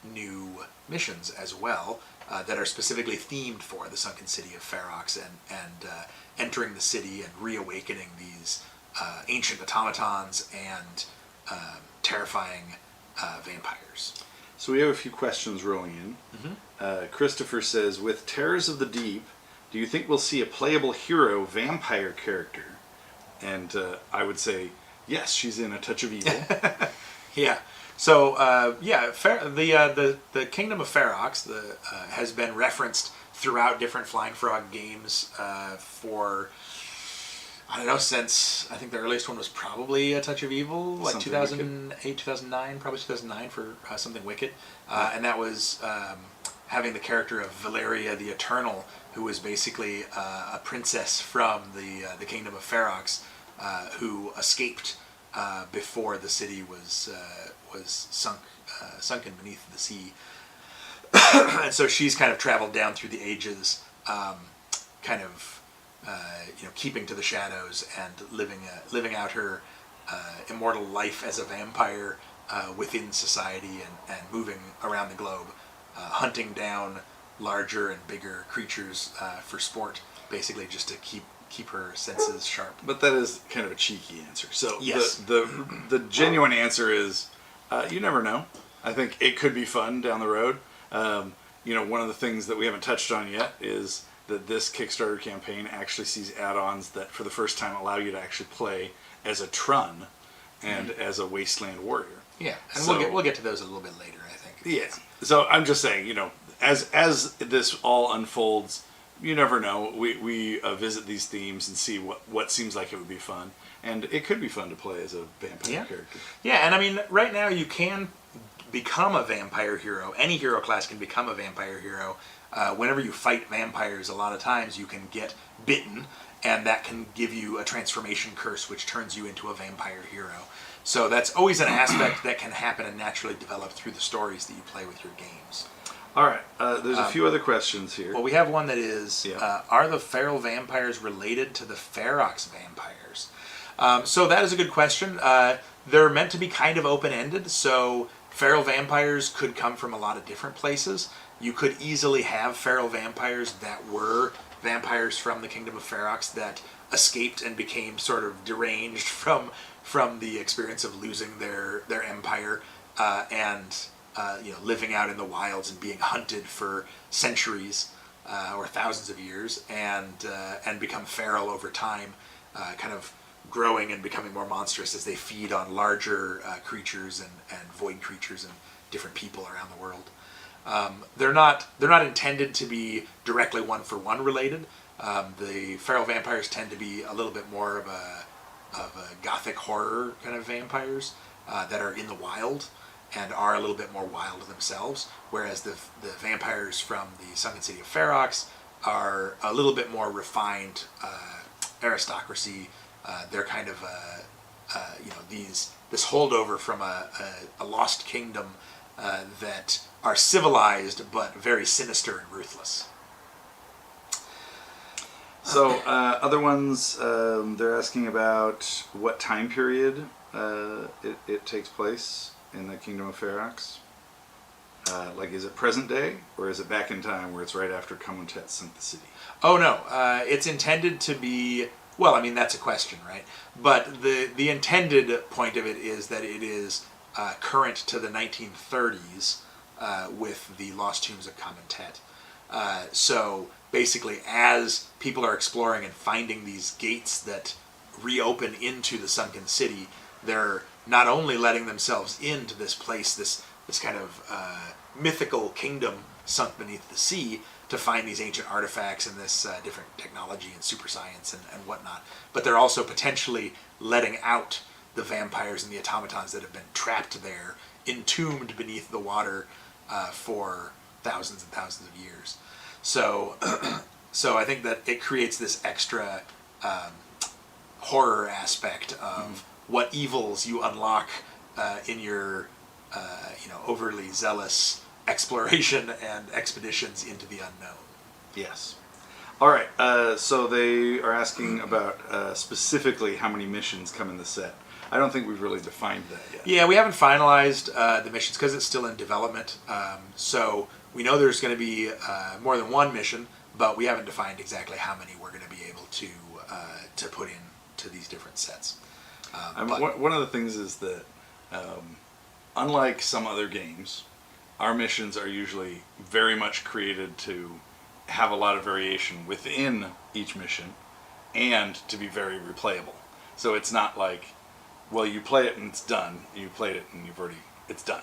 new missions as well that are specifically themed for the Sunken City of Ferox and entering the city and reawakening these ancient automatons and terrifying vampires. So we have a few questions rolling in. Christopher says, with Terrors of the Deep, do you think we'll see a playable hero vampire character? And I would say, yes, she's in A Touch of Evil. Yeah. So the Kingdom of Ferox has been referenced throughout different Flying Frog games for, I don't know, since I think the earliest one was probably A Touch of Evil, like Something 2008, 2009, probably 2009 for Something Wicked. And that was having the character of Valeria the Eternal, who was basically a princess from the Kingdom of Ferox, who escaped before the city was sunken beneath the sea. And so she's kind of traveled down through the ages, keeping to the shadows and living out her immortal life as a vampire within society and moving around the globe, hunting down larger and bigger creatures for sport, basically just to keep her senses sharp. But that is kind of a cheeky answer. So yes. the genuine answer is you never know. I think it could be fun down the road. One of the things that we haven't touched on yet is that this Kickstarter campaign actually sees add-ons that for the first time allow you to actually play as a Trun and as a Wasteland Warrior. Yeah, and So- we'll get to those a little bit later, I think. Yeah. So I'm just saying, as this all unfolds, you never know. We visit these themes and see what seems like it would be fun, and it could be fun to play as a vampire character. Yeah, and I mean, right now you can become a vampire hero. Any hero class can become a vampire hero. Whenever you fight vampires, a lot of times you can get bitten, and that can give you a transformation curse, which turns you into a vampire hero. So that's always an aspect that can happen and naturally develop through the stories that you play with your games. All right. There's a few other questions here. Well, we have one that is, Yeah. are the feral vampires related to the Ferox vampires? So that is a good question. They're meant to be kind of open-ended, so feral vampires could come from a lot of different places. You could easily have feral vampires that were vampires from the Kingdom of Ferox that escaped and became sort of deranged from the experience of losing their empire and living out in the wilds and being hunted for centuries or thousands of years and become feral over time, kind of growing and becoming more monstrous as they feed on larger creatures and void creatures and different people around the world. They're not intended to be directly one-for-one related. The feral vampires tend to be a little bit more of a gothic horror kind of vampires that are in the wild and are a little bit more wild themselves, whereas the vampires from the Sunken City of Ferox are a little bit more refined aristocracy. They're kind of this holdover from a lost kingdom that are civilized but very sinister and ruthless. So other ones, they're asking about what time period it takes place in the Kingdom of Ferox. Is it present day, or is it back in time where it's right after Kamuntet sunk the city? Oh no, it's intended to be, well, I mean, that's a question, right? But the intended point of it is that it is current to the 1930s with the Lost Tombs of Kamuntet. So basically, as people are exploring and finding these gates that reopen into the sunken city, they're not only letting themselves into this place, this kind of mythical kingdom sunk beneath the sea, to find these ancient artifacts and this different technology and super science and whatnot, but they're also potentially letting out the vampires and the automatons that have been trapped there entombed beneath the water for thousands and thousands of years. So, so I think that it creates this extra horror aspect of what evils you unlock in your overly zealous exploration and expeditions into the unknown. Yes. All right. So they are asking about specifically how many missions come in the set. I don't think we've really defined that yet. Yeah, we haven't finalized the missions because it's still in development. So we know there's going to be more than one mission, but we haven't defined exactly how many we're going to be able to put in to these different sets. One of the things is that, unlike some other games, our missions are usually very much created to have a lot of variation within each mission and to be very replayable. So it's not like, well, you play it and it's done. You played it and it's done.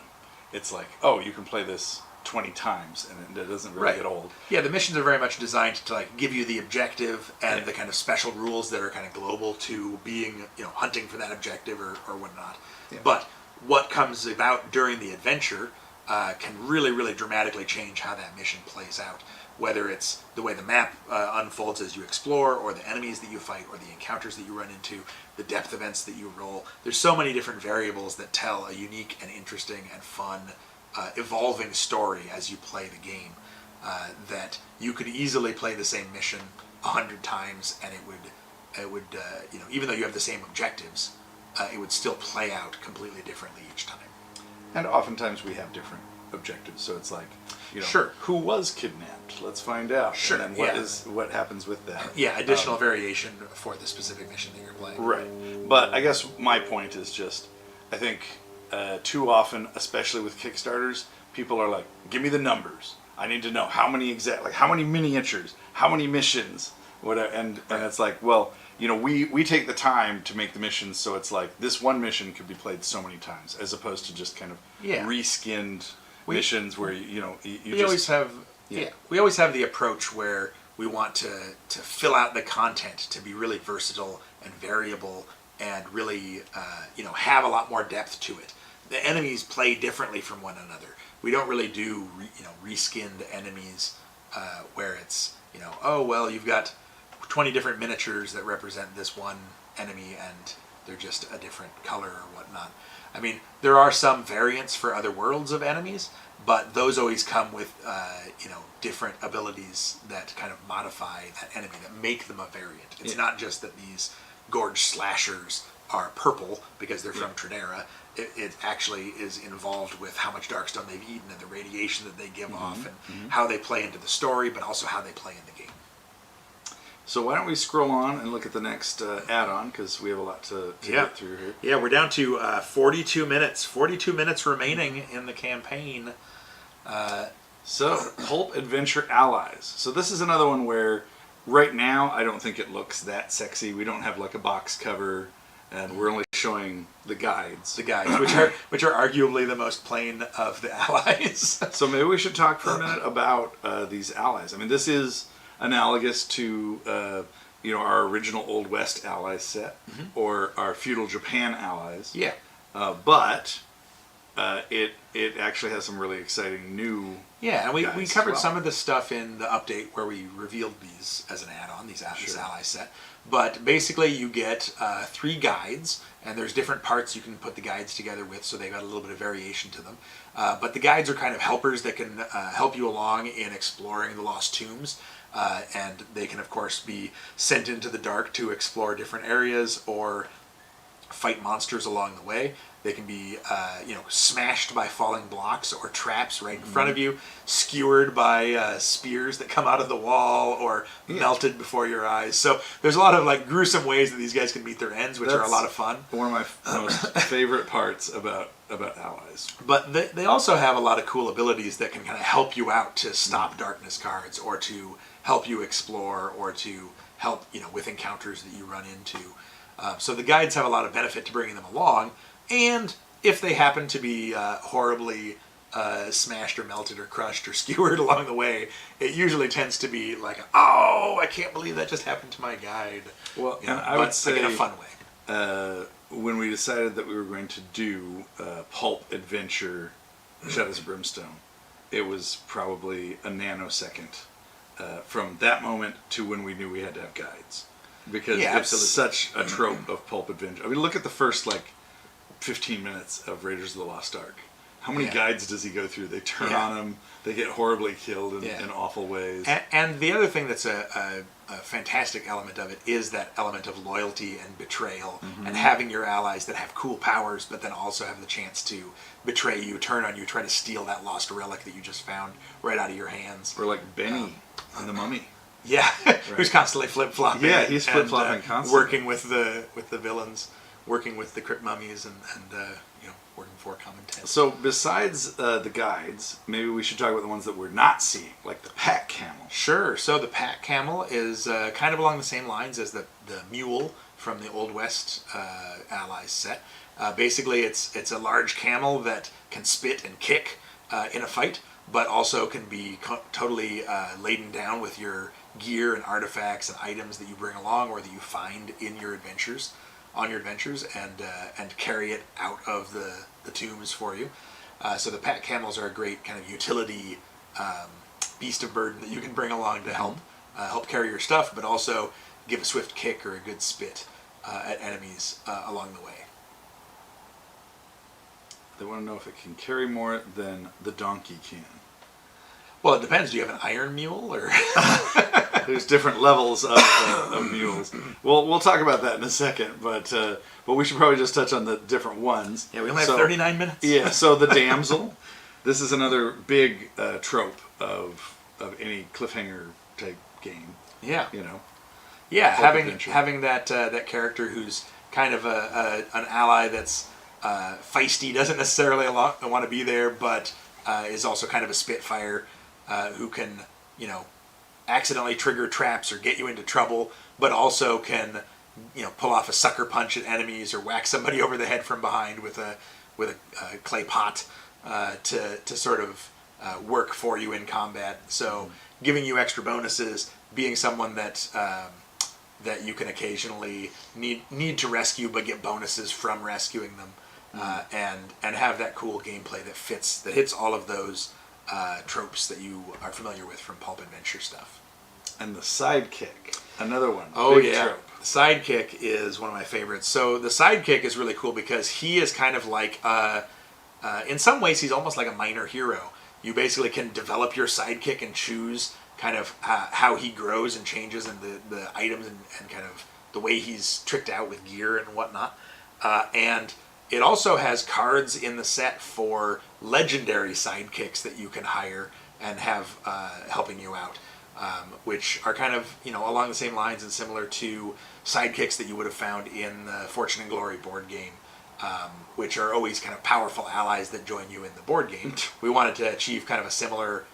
It's like, oh, you can play this 20 times and it doesn't really get old. Yeah, the missions are very much designed to like give you the objective and the kind of special rules that are kind of global to being, hunting for that objective or whatnot. Yeah. But what comes about during the adventure can really, really dramatically change how that mission plays out. Whether it's the way the map unfolds as you explore, or the enemies that you fight, or the encounters that you run into, the depth events that you roll. There's so many different variables that tell a unique and interesting and fun, evolving story as you play the game, that you could easily play the same mission 100 times and it would even though you have the same objectives, it would still play out completely differently each time. And oftentimes we have different objectives, so it's like, sure, who was kidnapped? Let's find out. Sure. And then what happens with that? Yeah, additional variation for the specific mission that you're playing. Right. But I guess my point is just, I think too often, especially with Kickstarters, people are like, give me the numbers. I need to know how many how many miniatures, how many missions, whatever. And it's like, well, we take the time to make the missions, so it's like this one mission could be played so many times, as opposed to just kind of reskinned missions where we always have the approach where we want to fill out the content to be really versatile and variable and really have a lot more depth to it. The enemies play differently from one another. We don't really do reskinned enemies where it's you've got 20 different miniatures that represent this one enemy and they're just a different color or whatnot. I mean, there are some variants for other worlds of enemies, but those always come with different abilities that kind of modify that enemy, that make them a variant. It's not just that these gorge slashers are purple because they're from Trinera. It actually is involved with how much Darkstone they've eaten and the radiation that they give off and how they play into the story, but also how they play in the game. So why don't we scroll on and look at the next add-on, because we have a lot to get through here. Yeah, we're down to 42 minutes. 42 minutes remaining in the campaign. So, Pulp Adventure Allies. So this is another one where, right now, I don't think it looks that sexy. We don't have like a box cover, and we're only showing the guides. The guides, which are arguably the most plain of the allies. So maybe we should talk for a minute about these allies. I mean, this is analogous to our original Old West allies set, or our feudal Japan allies. Yeah. But it actually has some really exciting new. Yeah, and we covered some of this stuff in the update where we revealed these as an add-on, this ally set. But basically, you get 3 guides, and there's different parts you can put the guides together with, so they've got a little bit of variation to them. But the guides are kind of helpers that can help you along in exploring the Lost Tombs. And they can, of course, be sent into the dark to explore different areas or fight monsters along the way. They can be, smashed by falling blocks or traps right in front of you, skewered by spears that come out of the wall, or melted before your eyes. So there's a lot of like gruesome ways that these guys can meet their ends, which are a lot of fun. One of my most favorite parts about allies. But they also have a lot of cool abilities that can kind of help you out to stop darkness cards, or to help you explore, or to help with encounters that you run into. So the guides have a lot of benefit to bringing them along. And if they happen to be horribly smashed or melted or crushed or skewered along the way, it usually tends to be like, oh, I can't believe that just happened to my guide. Well, and I would say in a fun way. when we decided that we were going to do pulp adventure Shadows of Brimstone, it was probably a nanosecond from that moment to when we knew we had to have guides. Because Yeah, it's absolutely. such a trope of pulp adventure. I mean, look at the first, 15 minutes of Raiders of the Lost Ark. How many Yeah. guides does he go through? They turn Yeah. on him. They get horribly killed Yeah. in awful ways. And the other thing that's a fantastic element of it is that element of loyalty and betrayal, and having your allies that have cool powers, but then also have the chance to betray you, turn on you, try to steal that lost relic that you just found right out of your hands. Or like Benny in The Mummy. Yeah, who's constantly flip flopping. Yeah, he's flip-flopping constantly. working with the villains, working with the crypt mummies, and working for Common Ten. So besides the guides, maybe we should talk about the ones that we're not seeing, like the pack camel. Sure. So the pack camel is kind of along the same lines as the mule from the Old West Allies set. Basically, it's a large camel that can spit and kick in a fight, but also can be totally laden down with your gear and artifacts and items that you bring along or that you find in your adventures, and carry it out of the tombs for you. So the pack camels are a great kind of utility beast of burden that you can bring along to help carry your stuff, but also give a swift kick or a good spit at enemies along the way. They want to know if it can carry more than the donkey can. Well, it depends. Do you have an iron mule or? There's different levels of mules. Well, we'll talk about that in a second, but we should probably just touch on the different ones. Yeah, we only have 39 minutes. Yeah, so the damsel. This is another big trope of any cliffhanger type game. Yeah. Pulp having adventure. having that character who's kind of an ally that's feisty, doesn't necessarily want to be there, but is also kind of a spitfire who can accidentally trigger traps or get you into trouble, but also can pull off a sucker punch at enemies or whack somebody over the head from behind with a clay pot to sort of work for you in combat. So giving you extra bonuses, being someone that you can occasionally need to rescue, but get bonuses from rescuing them, and have that cool gameplay that hits all of those tropes that you are familiar with from pulp adventure stuff. And the sidekick, another one. Oh, big yeah. trope. The sidekick is one of my favorites. So the sidekick is really cool because he is kind of like, in some ways, he's almost like a minor hero. You basically can develop your sidekick and choose kind of how he grows and changes, and the items and kind of the way he's tricked out with gear and whatnot. And it also has cards in the set for legendary sidekicks that you can hire and have helping you out. Which are kind of, along the same lines and similar to sidekicks that you would have found in the Fortune and Glory board game, which are always kind of powerful allies that join you in the board game. We wanted to achieve kind of a similar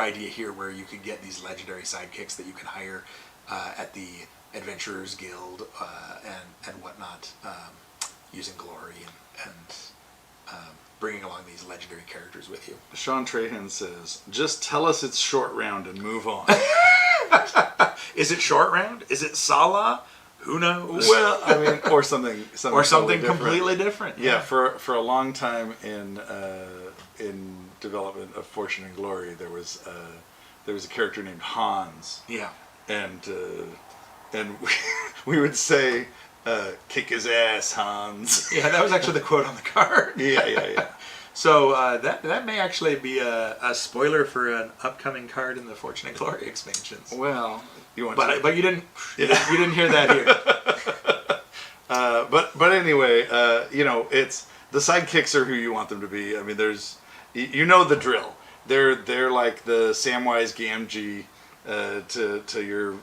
idea here, where you could get these legendary sidekicks that you can hire at the Adventurers Guild and whatnot, using Glory and bringing along these legendary characters with you. Sean Trahan says, "Just tell us it's short round and move on." Is it short round? Is it Salah? Who knows? Well, I mean, or something Or something totally different. completely different. Yeah, for a long time in development of Fortune and Glory, there was a character named Hans, Yeah. and we would say, "Kick his ass, Hans." Yeah, that was actually the quote on the card. Yeah. So that may actually be a spoiler for an upcoming card in the Fortune and Glory expansions. Well, you want But you didn't hear that here. but anyway, it's the sidekicks are who you want them to be. I mean, there's the drill. They're like the Samwise Gamgee to your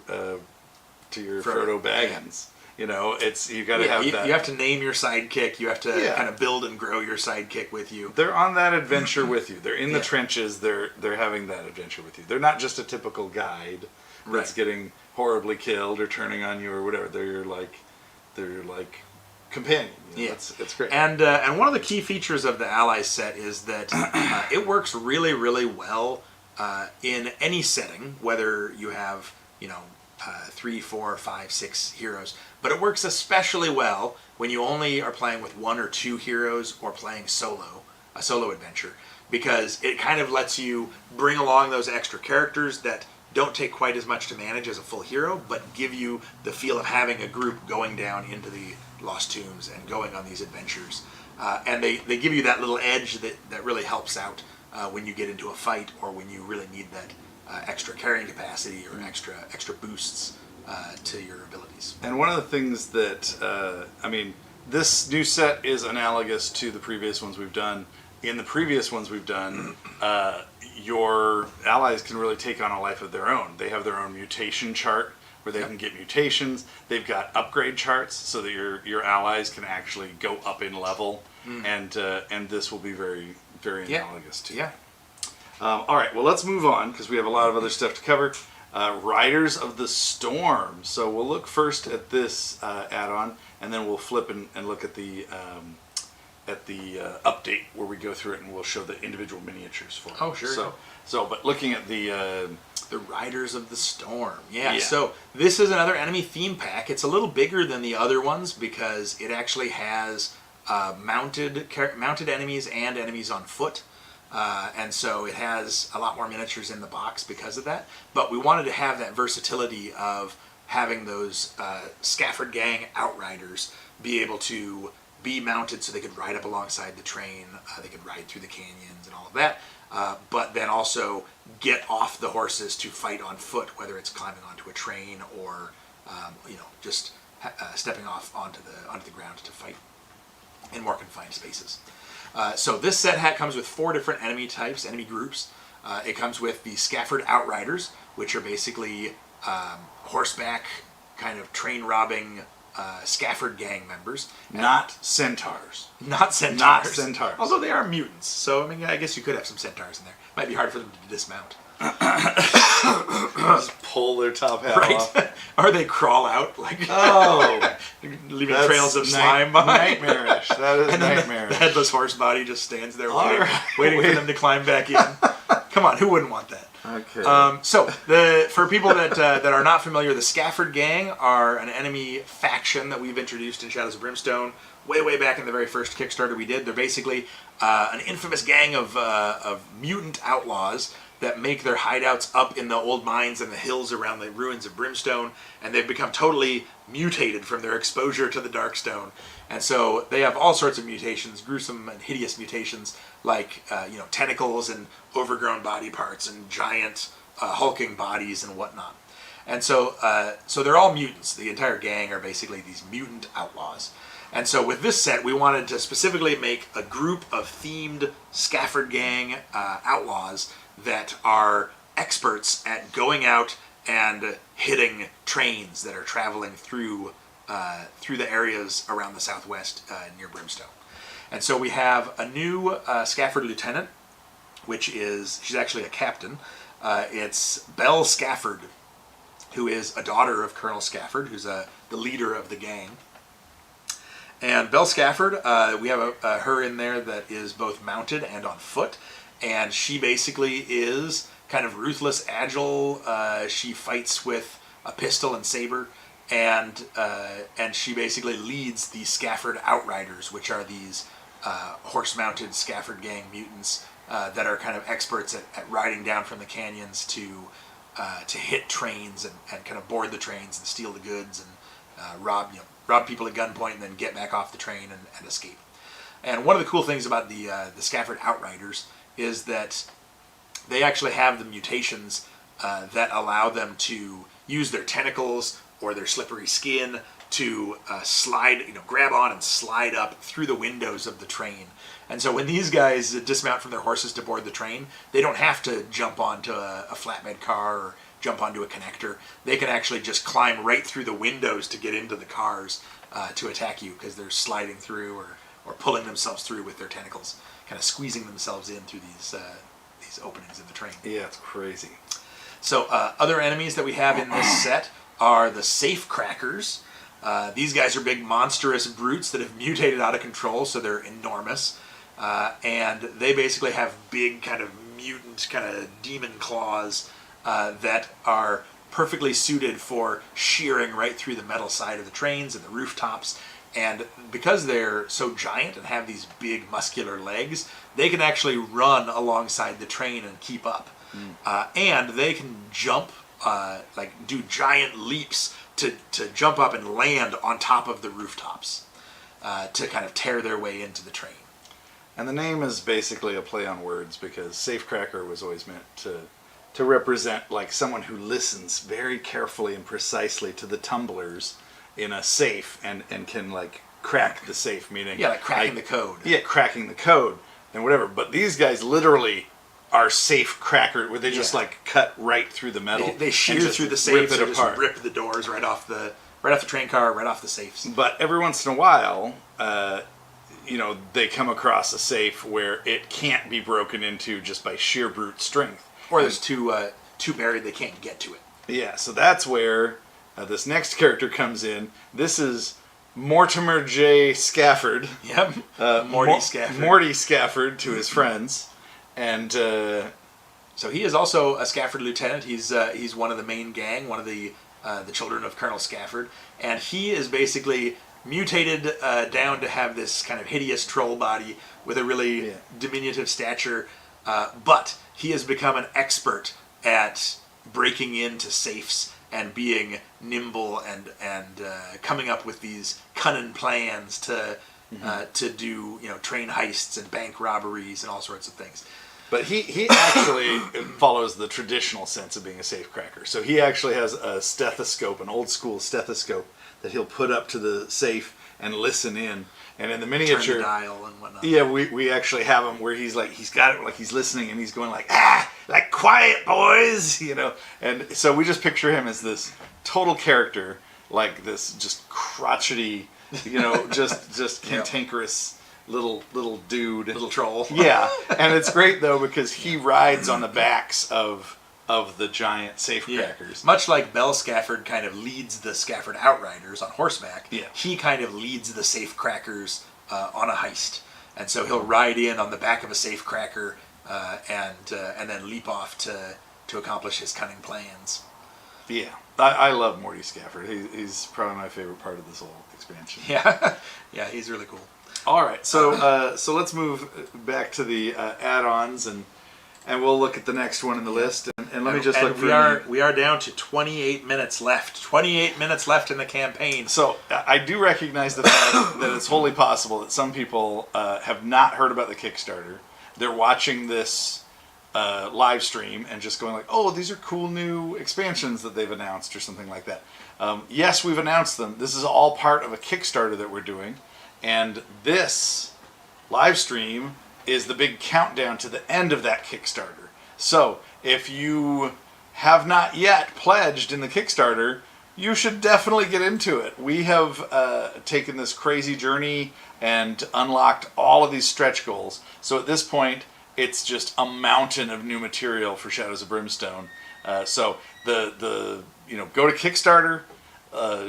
Frodo Baggins. You got to have that. You have to name your sidekick. You have to Yeah. kind of build and grow your sidekick with you. They're on that adventure with you. They're in the Yeah. trenches. They're having that adventure with you. They're not just a typical guide that's Right. getting horribly killed or turning on you or whatever. They're like companion. Yeah. It's great. And one of the key features of the Allies set is that it works really, really well in any setting, whether you have, 3, 4, 5, 6 heroes. But it works especially well when you only are playing with 1 or 2 heroes or playing a solo adventure, because it kind of lets you bring along those extra characters that don't take quite as much to manage as a full hero, but give you the feel of having a group going down into the Lost Tombs and going on these adventures. And they give you that little edge that really helps out when you get into a fight, or when you really need that extra carrying capacity or extra boosts to your abilities. And one of the things that, this new set is analogous to the previous ones we've done. In the previous ones we've done, your allies can really take on a life of their own. They have their own mutation chart where they can get mutations. They've got upgrade charts so that your allies can actually go up in level, and this will be very, very analogous to. Yeah. All right, well, let's move on because we have a lot of other stuff to cover. Riders of the Storm. So we'll look first at this add-on, and then we'll flip and look at the update where we go through it and we'll show the individual miniatures for it. Oh, sure. But looking at the Riders of the Storm. Yeah, so this is another enemy theme pack. It's a little bigger than the other ones because it actually has mounted enemies and enemies on foot. And so it has a lot more miniatures in the box because of that. But we wanted to have that versatility of having those Scafford Gang Outriders be able to be mounted so they could ride up alongside the train, they could ride through the canyons and all of that, but then also get off the horses to fight on foot, whether it's climbing onto a train or just stepping off onto the ground to fight in more confined spaces. So this set hat comes with 4 different enemy types, enemy groups. It comes with the Scafford Outriders, which are basically horseback kind of train robbing Scafford Gang members. not centaurs. Not centaurs. Not centaurs. Although they are mutants, so I guess you could have some centaurs in there. Might be hard for them to dismount. Just pull their top hat off. Right? Or they crawl out like leaving That's trails of slime behind. Nightmarish. That is And then nightmarish. the headless horse body just stands there Alright. waiting for them to climb back in. Come on, who wouldn't want that? Okay. For people that are not familiar, the Scafford Gang are an enemy faction that we've introduced in Shadows of Brimstone way back in the very first Kickstarter we did. They're basically an infamous gang of mutant outlaws that make their hideouts up in the old mines and the hills around the ruins of Brimstone, and they've become totally mutated from their exposure to the Darkstone. And so they have all sorts of mutations, gruesome and hideous mutations, like tentacles and overgrown body parts and giant hulking bodies and whatnot. And so they're all mutants. The entire gang are basically these mutant outlaws. And so with this set, we wanted to specifically make a group of themed Scafford Gang outlaws that are experts at going out and hitting trains that are traveling through the areas around the southwest near Brimstone. And so we have a new Scafford Lieutenant, she's actually a captain. It's Belle Scafford, who is a daughter of Colonel Scafford, who's the leader of the gang. And Belle Scafford, we have her in there that is both mounted and on foot. And she basically is kind of ruthless, agile. She fights with a pistol and saber, and she basically leads the Scafford Outriders, which are these horse-mounted Scafford Gang mutants that are kind of experts at riding down from the canyons to hit trains and kind of board the trains and steal the goods and rob people at gunpoint and then get back off the train and escape. And one of the cool things about the Scafford Outriders is that they actually have the mutations that allow them to use their tentacles or their slippery skin to grab on and slide up through the windows of the train. And so when these guys dismount from their horses to board the train, they don't have to jump onto a flatbed car or jump onto a connector. They can actually just climb right through the windows to get into the cars to attack you, because they're sliding through or pulling themselves through with their tentacles, kind of squeezing themselves in through these openings in the train. Yeah, it's crazy. So other enemies that we have in this set are the Safe Crackers. These guys are big monstrous brutes that have mutated out of control, so they're enormous. And they basically have big kind of mutant kind of demon claws that are perfectly suited for shearing right through the metal side of the trains and the rooftops. And because they're so giant and have these big muscular legs, they can actually run alongside the train and keep up. And they can jump, like do giant leaps to jump up and land on top of the rooftops to kind of tear their way into the train. And the name is basically a play on words because safecracker was always meant to represent like someone who listens very carefully and precisely to the tumblers in a safe and can like crack the safe, meaning Yeah, like cracking the code. Yeah, cracking the code and whatever. But these guys literally are safe cracker where they just like cut right through the metal. They shear and just through the safes rip and it just apart. rip the doors right off the train car, right off the safes. But every once in a while, they come across a safe where it can't be broken into just by sheer brute strength. Or there's too buried they can't get to it. Yeah, so that's where this next character comes in. This is Mortimer J. Scafford. Yep. Morty Scafford. Morty Scafford to his friends. And so he is also a Scafford lieutenant. He's one of the main gang, one of the children of Colonel Scafford. And he is basically mutated down to have this kind of hideous troll body with a really diminutive stature. But he has become an expert at breaking into safes and being nimble and coming up with these cunning plans to do train heists and bank robberies and all sorts of things. But he actually follows the traditional sense of being a safecracker. So he actually has a stethoscope, an old school stethoscope that he'll put up to the safe and listen in. And in the miniature, turn the dial and whatnot. Yeah, we actually have him where he's got it like he's listening and he's going like like quiet boys, And so we just picture him as this total character, like this just crotchety, just cantankerous little dude, Little troll. Yeah, and it's great though because he rides on the backs of the giant safecrackers. Much like Bell Scafford kind of leads the Scafford Outriders on horseback, he kind of leads the safecrackers on a heist. And so he'll ride in on the back of a safecracker and then leap off to accomplish his cunning plans. Yeah, I love Morty Scafford. He's probably my favorite part of this whole expansion. Yeah, yeah, he's really cool. All right, so let's move back to the add-ons and we'll look at the next one in the list. And let me just look for we are down to 28 minutes left. 28 minutes left in the campaign. So I do recognize the fact that it's wholly possible that some people have not heard about the Kickstarter. They're watching this live stream and just going like, oh, these are cool new expansions that they've announced or something like that. Yes, we've announced them. This is all part of a Kickstarter that we're doing. And this live stream is the big countdown to the end of that Kickstarter. So if you have not yet pledged in the Kickstarter, you should definitely get into it. We have taken this crazy journey and unlocked all of these stretch goals. So at this point, it's just a mountain of new material for Shadows of Brimstone. So go to Kickstarter,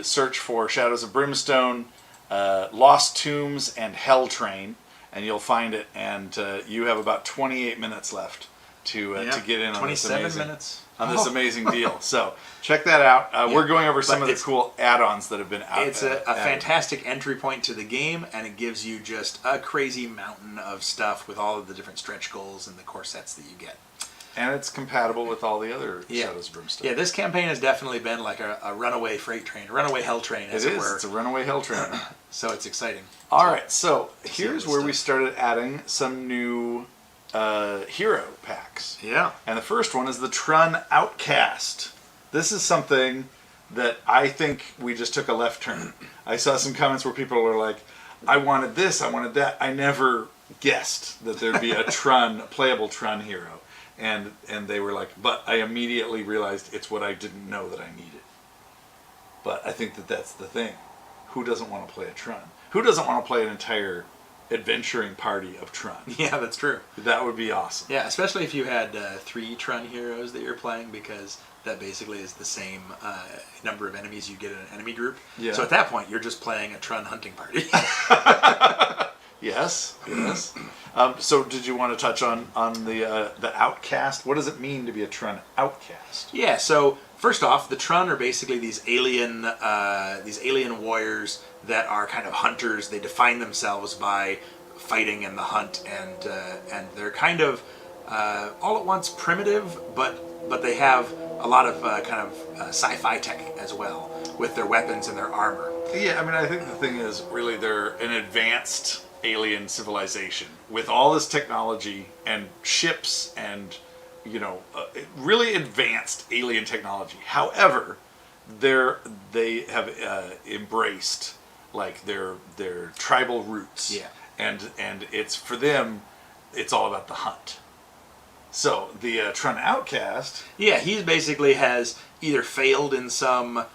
search for Shadows of Brimstone, Lost Tombs, and Hell Train, and you'll find it. And you have about 28 minutes left to get in on this amazing deal. So check that out. We're going over some of the cool add-ons that have been out. It's a fantastic entry point to the game, and it gives you just a crazy mountain of stuff with all of the different stretch goals and the core sets that you get. And it's compatible with all the other Shadows of Brimstone. Yeah, this campaign has definitely been like a runaway freight train, a runaway hell train, as it were. It's a runaway hell train. So it's exciting. All right, so here's where we started adding some new hero packs. Yeah. And the first one is the Trun Outcast. This is something that I think we just took a left turn. I saw some comments where people were like, I wanted this, I wanted that. I never guessed that there'd be a playable Trun hero. And they were like, but I immediately realized it's what I didn't know that I needed. But I think that that's the thing. Who doesn't want to play a Trun? Who doesn't want to play an entire adventuring party of Trun? Yeah, that's true. That would be awesome. Yeah, especially if you had 3 Trun heroes that you're playing, because that basically is the same number of enemies you get in an enemy group. Yeah. So at that point, you're just playing a Trun hunting party. Yes. So did you want to touch on the Outcast? What does it mean to be a Trun Outcast? Yeah, so First off, the Trun are basically these alien warriors that are kind of hunters. They define themselves by fighting and the hunt, and they're kind of all at once primitive, but they have a lot of sci-fi tech as well with their weapons and their armor. Yeah, I mean, I think the thing is really they're an advanced alien civilization with all this technology and ships and really advanced alien technology. However, they have embraced like their tribal roots. Yeah. And it's for them, it's all about the hunt. So the Trun Outcast. Yeah, he basically has either failed in some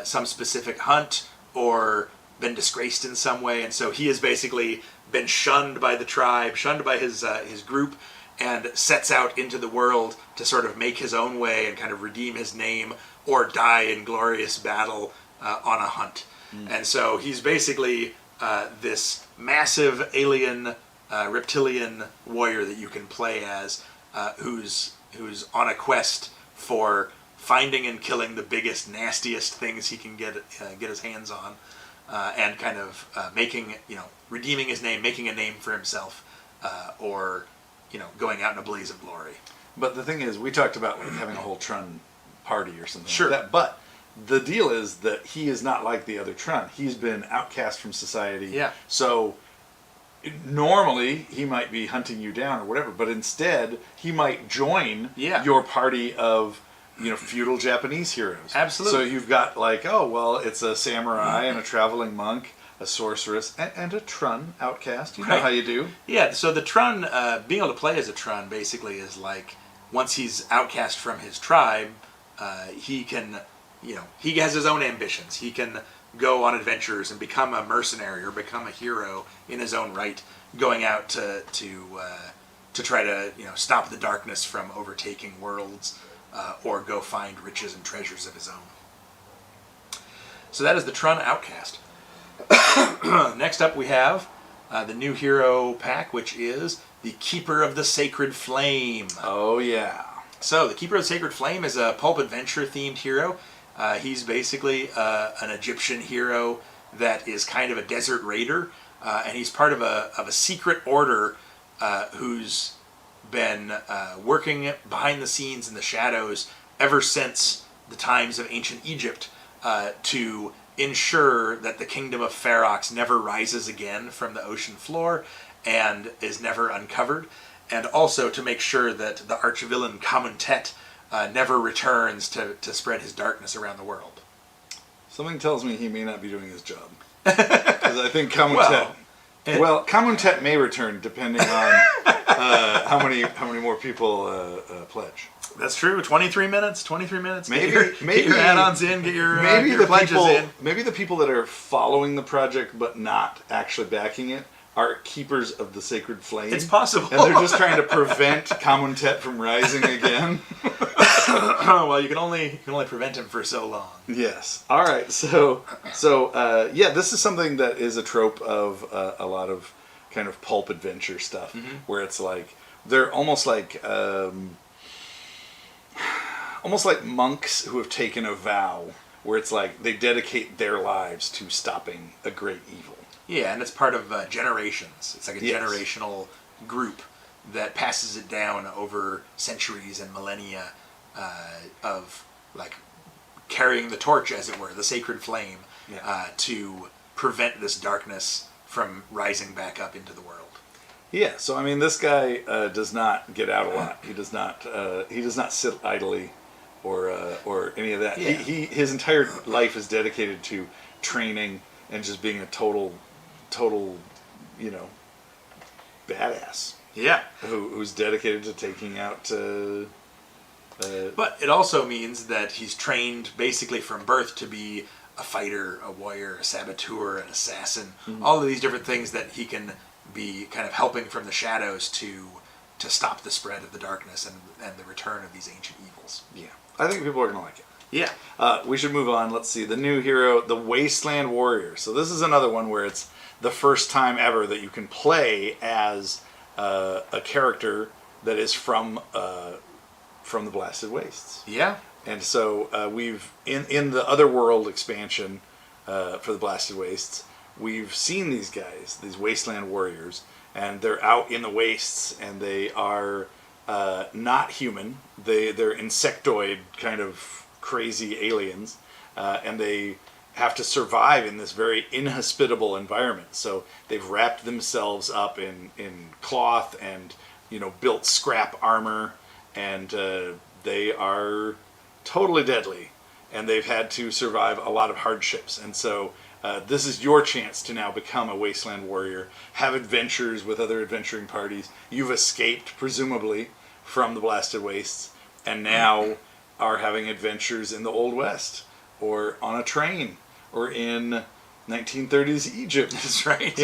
specific hunt or been disgraced in some way, and so he has basically been shunned by the tribe, shunned by his group, and sets out into the world to sort of make his own way and kind of redeem his name or die in glorious battle on a hunt. And so he's basically this massive alien reptilian warrior that you can play as, who's on a quest for finding and killing the biggest, nastiest things he can get his hands on, and kind of redeeming his name, making a name for himself, or going out in a blaze of glory. But the thing is, we talked about like having a whole Trun party or something Sure. like that. But the deal is that he is not like the other Trun. He's been outcast from society. Yeah. So normally he might be hunting you down or whatever, but instead he might join your party of feudal Japanese heroes. Absolutely. So you've got like, oh well, it's a samurai and a traveling monk, a sorceress, and a Trun outcast. You know how you do. Yeah, so the Trun, being able to play as a Trun basically is like, once he's outcast from his tribe, he can, he has his own ambitions. He can go on adventures and become a mercenary or become a hero in his own right, going out to try to, stop the darkness from overtaking worlds, or go find riches and treasures of his own. So that is the Trun Outcast. Next up we have the new hero pack, which is the Keeper of the Sacred Flame. Oh yeah. So the Keeper of the Sacred Flame is a pulp adventure themed hero. He's basically an Egyptian hero that is kind of a desert raider, and he's part of a secret order who's been working behind the scenes in the shadows ever since the times of ancient Egypt, to ensure that the kingdom of Ferox never rises again from the ocean floor and is never uncovered, and also to make sure that the archvillain Kamuntet never returns to spread his darkness around the world. Something tells me he may not be doing his job. Because I think Kamuntet... Well, Kamuntet may return depending on how many more people pledge. That's true. 23 minutes. Maybe get your add-ons in. Get your pledges in. Maybe the people that are following the project but not actually backing it are keepers of the sacred flame. It's possible, and they're just trying to prevent Kamuntet from rising again. Well, you can only prevent him for so long. Yes. All right. So this is something that is a trope of a lot of kind of pulp adventure stuff, where it's like they're almost like monks who have taken a vow, where it's like they dedicate their lives to stopping a great evil. Yeah, and it's part of generations. It's like a generational group that passes it down over centuries and millennia of like carrying the torch, as it were, the sacred flame, to prevent this darkness from rising back up into the world. Yeah, so I mean, this guy does not get out a lot. He does not sit idly, or any of that. Yeah. His entire life is dedicated to training and just being a total, badass. Yeah. Who's dedicated to taking out. But it also means that he's trained basically from birth to be a fighter, a warrior, a saboteur, an assassin. All of these different things that he can be kind of helping from the shadows to stop the spread of the darkness and the return of these ancient evils. Yeah, I think people are going to like it. Yeah. We should move on. Let's see. The new hero, the Wasteland Warrior. So this is another one where it's the first time ever that you can play as a character that is from the Blasted Wastes. Yeah. And so we've in the Otherworld expansion for the Blasted Wastes, we've seen these guys, these wasteland warriors, and they're out in the wastes, and they are not human. They're insectoid kind of crazy aliens, and they have to survive in this very inhospitable environment. So they've wrapped themselves up in cloth and built scrap armor, and they are totally deadly, and they've had to survive a lot of hardships. And so this is your chance to now become a wasteland warrior, have adventures with other adventuring parties. You've escaped, presumably, from the Blasted Wastes, and now are having adventures in the Old West, or on a train, or in 1930s Egypt. That's right.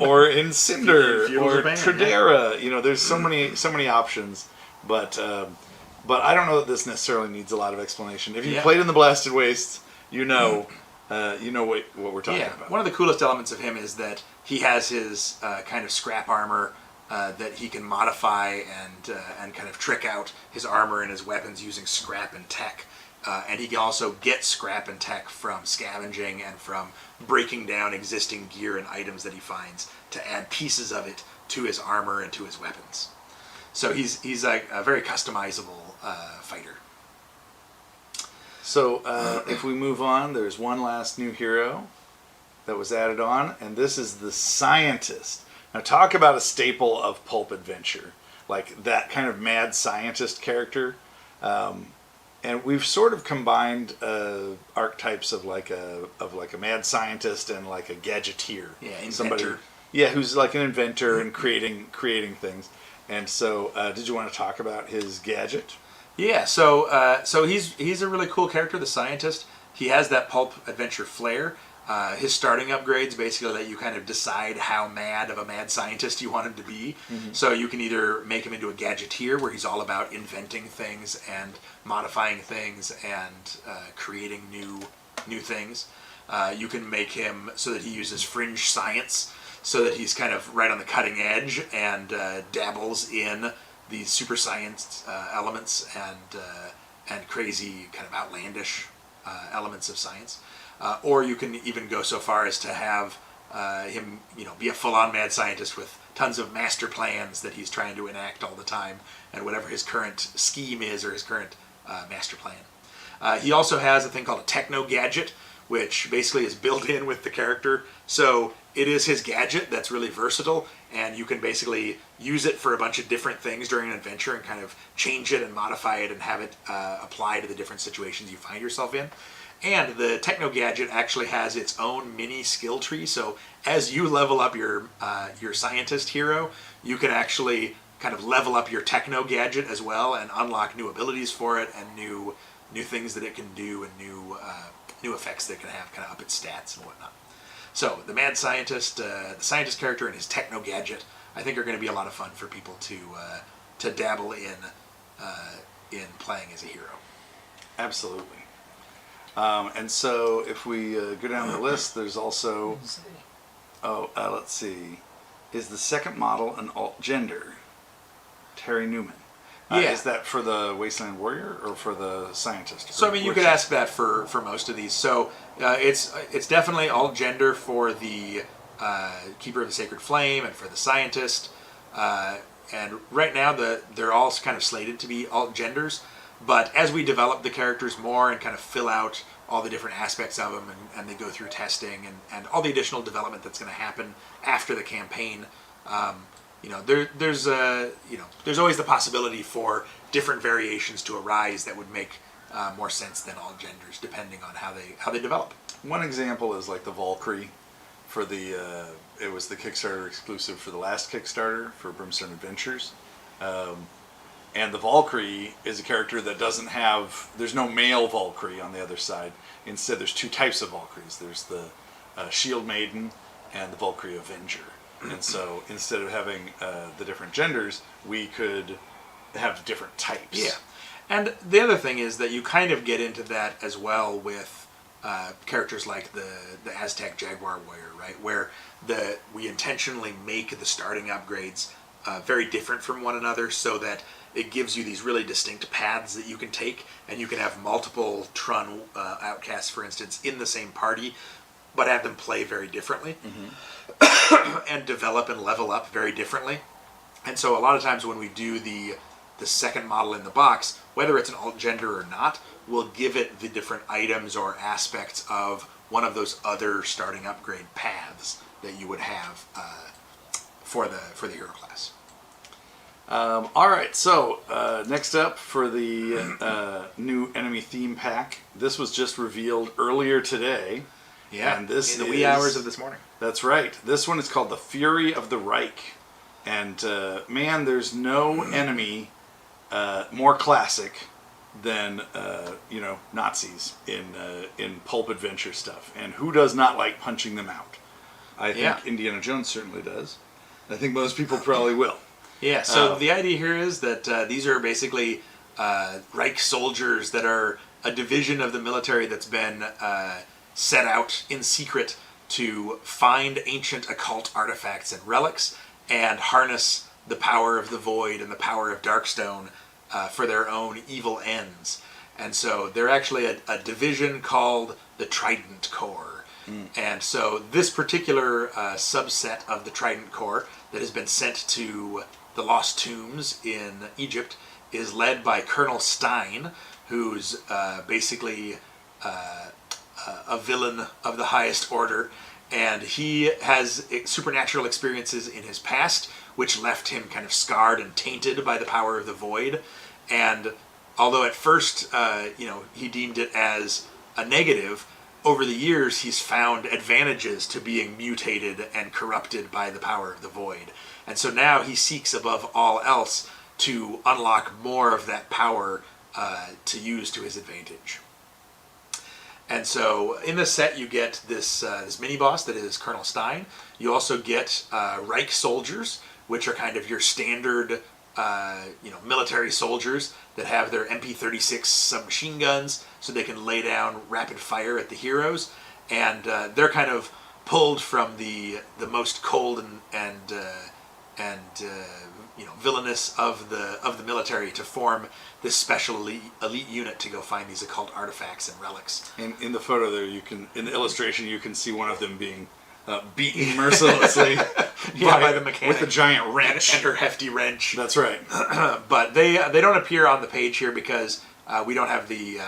Or in Cinder, Feudal or Japan, Tradera. There's so many options, but I don't know that this necessarily needs a lot of explanation. If you played in the Blasted Wastes, you know what we're talking about. One of the coolest elements of him is that he has his kind of scrap armor that he can modify and kind of trick out his armor and his weapons using scrap and tech. And he can also get scrap and tech from scavenging and from breaking down existing gear and items that he finds to add pieces of it to his armor and to his weapons. So he's like a very customizable fighter. So if we move on, there's one last new hero that was added on, and this is the Scientist. Now talk about a staple of pulp adventure, like that kind of mad scientist character. And we've sort of combined archetypes of like a mad scientist and like a gadgeteer. Yeah, inventor. Somebody, who's like an inventor and creating things. And so, did you want to talk about his gadget? Yeah, so he's a really cool character, the Scientist. He has that pulp adventure flair. His starting upgrades basically let you kind of decide how mad of a mad scientist you want him to be. Mm-hmm. So you can either make him into a gadgeteer, where he's all about inventing things and modifying things and creating new things. You can make him so that he uses fringe science, so that he's kind of right on the cutting edge and dabbles in these super science elements and crazy kind of outlandish elements of science. Or you can even go so far as to have him, be a full-on mad scientist with tons of master plans that he's trying to enact all the time, and whatever his current scheme is or his current master plan. He also has a thing called a techno gadget, which basically is built in with the character. So it is his gadget that's really versatile, and you can basically use it for a bunch of different things during an adventure and kind of change it and modify it and have it apply to the different situations you find yourself in. And the Techno Gadget actually has its own mini skill tree, so as you level up your scientist hero, you can actually kind of level up your Techno Gadget as well and unlock new abilities for it and new things that it can do and new effects that it can have, kind of up its stats and whatnot. So the mad scientist, the scientist character and his Techno Gadget, I think are going to be a lot of fun for people to dabble in playing as a hero. Absolutely. And so if we go down the list, there's also, let's see, is the second model an alt gender? Terry Newman. Is that for the Wasteland Warrior or for the Scientist? So I mean, you could ask that for most of these. So it's definitely alt gender for the Keeper of the Sacred Flame and for the Scientist. And right now they're all kind of slated to be alt genders. But as we develop the characters more and kind of fill out all the different aspects of them and they go through testing and all the additional development that's going to happen after the campaign, there's always the possibility for different variations to arise that would make more sense than all genders, depending on how they develop. One example is like the Valkyrie for it was the Kickstarter exclusive for the last Kickstarter for Brimstone Adventures. And the Valkyrie is a character that there's no male Valkyrie on the other side. Instead, there's two types of Valkyries. There's the Shield Maiden and the Valkyrie Avenger. And so instead of having the different genders, we could have different types. Yeah. And the other thing is that you kind of get into that as well with characters like the Aztec Jaguar Warrior, right? Where we intentionally make the starting upgrades very different from one another so that it gives you these really distinct paths that you can take, and you can have multiple Trun outcasts, for instance, in the same party, but have them play very differently and develop and level up very differently. And so a lot of times when we do the second model in the box, whether it's an alt gender or not, we'll give it the different items or aspects of one of those other starting upgrade paths that you would have for the hero class. All right, so next up for the new enemy theme pack. This was just revealed earlier today. Yeah, and this in the wee hours of this morning. That's right. This one is called the Fury of the Reich. And man, there's no enemy more classic than Nazis in pulp adventure stuff. And who does not like punching them out? I think Indiana Jones certainly does. I think most people probably will. Yeah, so the idea here is that these are basically Reich soldiers that are a division of the military that's been set out in secret to find ancient occult artifacts and relics and harness the power of the Void and the power of Darkstone for their own evil ends. And so they're actually a division called the Trident Corps. And so this particular subset of the Trident Corps that has been sent to the Lost Tombs in Egypt is led by Colonel Stein, who's basically a villain of the highest order, and he has supernatural experiences in his past which left him kind of scarred and tainted by the power of the Void. And although at first he deemed it as a negative, over the years he's found advantages to being mutated and corrupted by the power of the Void. And so now he seeks above all else to unlock more of that power to use to his advantage. And so in the set you get this mini boss that is Colonel Stein. You also get Reich soldiers, which are kind of your standard military soldiers that have their MP-36 submachine guns, so they can lay down rapid fire at the heroes. And they're kind of pulled from the most cold and villainous of the military to form this special elite unit to go find these occult artifacts and relics. And in the photo there, in the illustration, you can see one of them being beaten mercilessly by the mechanic with a giant wrench and her hefty wrench. That's right. But they don't appear on the page here because we don't have the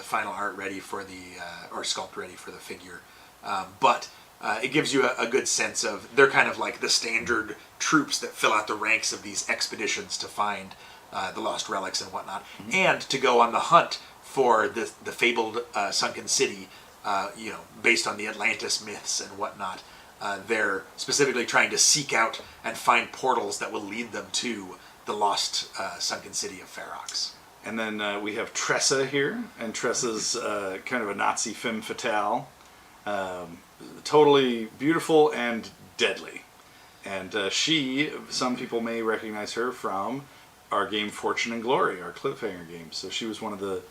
final art ready for or sculpt ready for the figure. But it gives you a good sense of they're kind of like the standard troops that fill out the ranks of these expeditions to find the lost relics and whatnot, and to go on the hunt for the fabled sunken city, based on the Atlantis myths and whatnot. They're specifically trying to seek out and find portals that will lead them to the lost sunken city of Ferox. And then we have Tressa here, and Tressa's kind of a Nazi femme fatale. Totally beautiful and deadly. And some people may recognize her from our game Fortune and Glory, our cliffhanger game. So she was one of the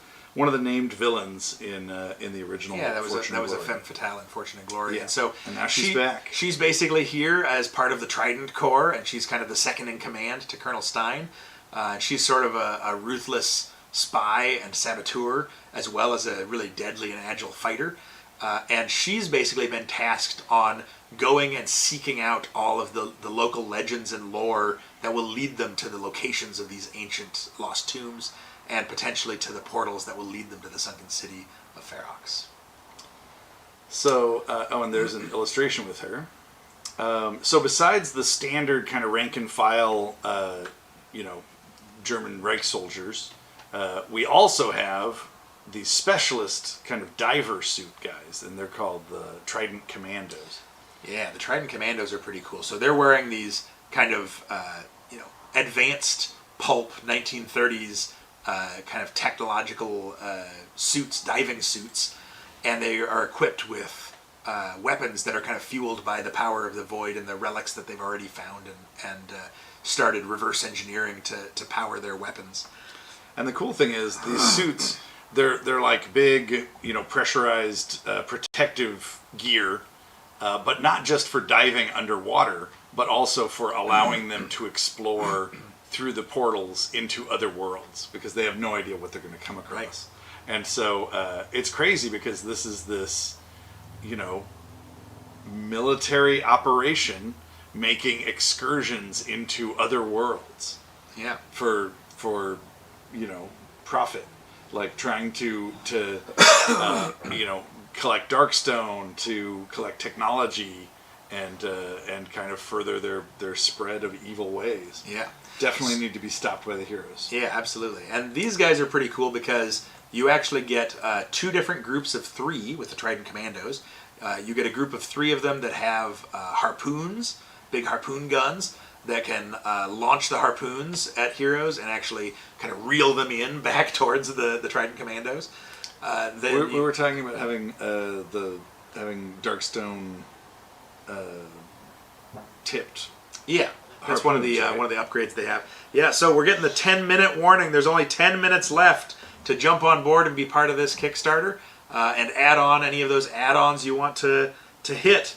named villains in the original. Yeah, that was a femme fatale in Fortune and Glory. Yeah. And now she's back. She's basically here as part of the Trident Corps, and she's kind of the second in command to Colonel Stein. She's sort of a ruthless spy and saboteur, as well as a really deadly and agile fighter. And she's basically been tasked on going and seeking out all of the local legends and lore that will lead them to the locations of these ancient lost tombs, and potentially to the portals that will lead them to the sunken city of Ferox. So, and there's an illustration with her. So besides the standard kind of rank and file, German Reich soldiers, we also have these specialist kind of diver suit guys, and they're called the Trident Commandos. Yeah, the Trident Commandos are pretty cool. So they're wearing these kind of, advanced pulp 1930s kind of technological suits, diving suits, and they are equipped with weapons that are kind of fueled by the power of the Void and the relics that they've already found and started reverse engineering to power their weapons. And the cool thing is these suits, they're like big, pressurized protective gear, but not just for diving underwater, but also for allowing them to explore through the portals into other worlds because they have no idea what they're going to come across. Right. And so it's crazy because this is this, military operation making excursions into other worlds Yeah. for profit, like trying to collect darkstone, to collect technology, and kind of further their spread of evil ways. Yeah. Definitely need to be stopped by the heroes. Yeah, absolutely. And these guys are pretty cool because you actually get 2 different groups of 3 with the Trident Commandos. You get a group of 3 of them that have harpoons, big harpoon guns, that can launch the harpoons at heroes and actually kind of reel them in back towards the Trident Commandos. We were talking about having having Darkstone tipped. Yeah, that's one of the upgrades they have. Yeah, so we're getting the 10-minute warning. There's only 10 minutes left to jump on board and be part of this Kickstarter and add on any of those add-ons you want to hit.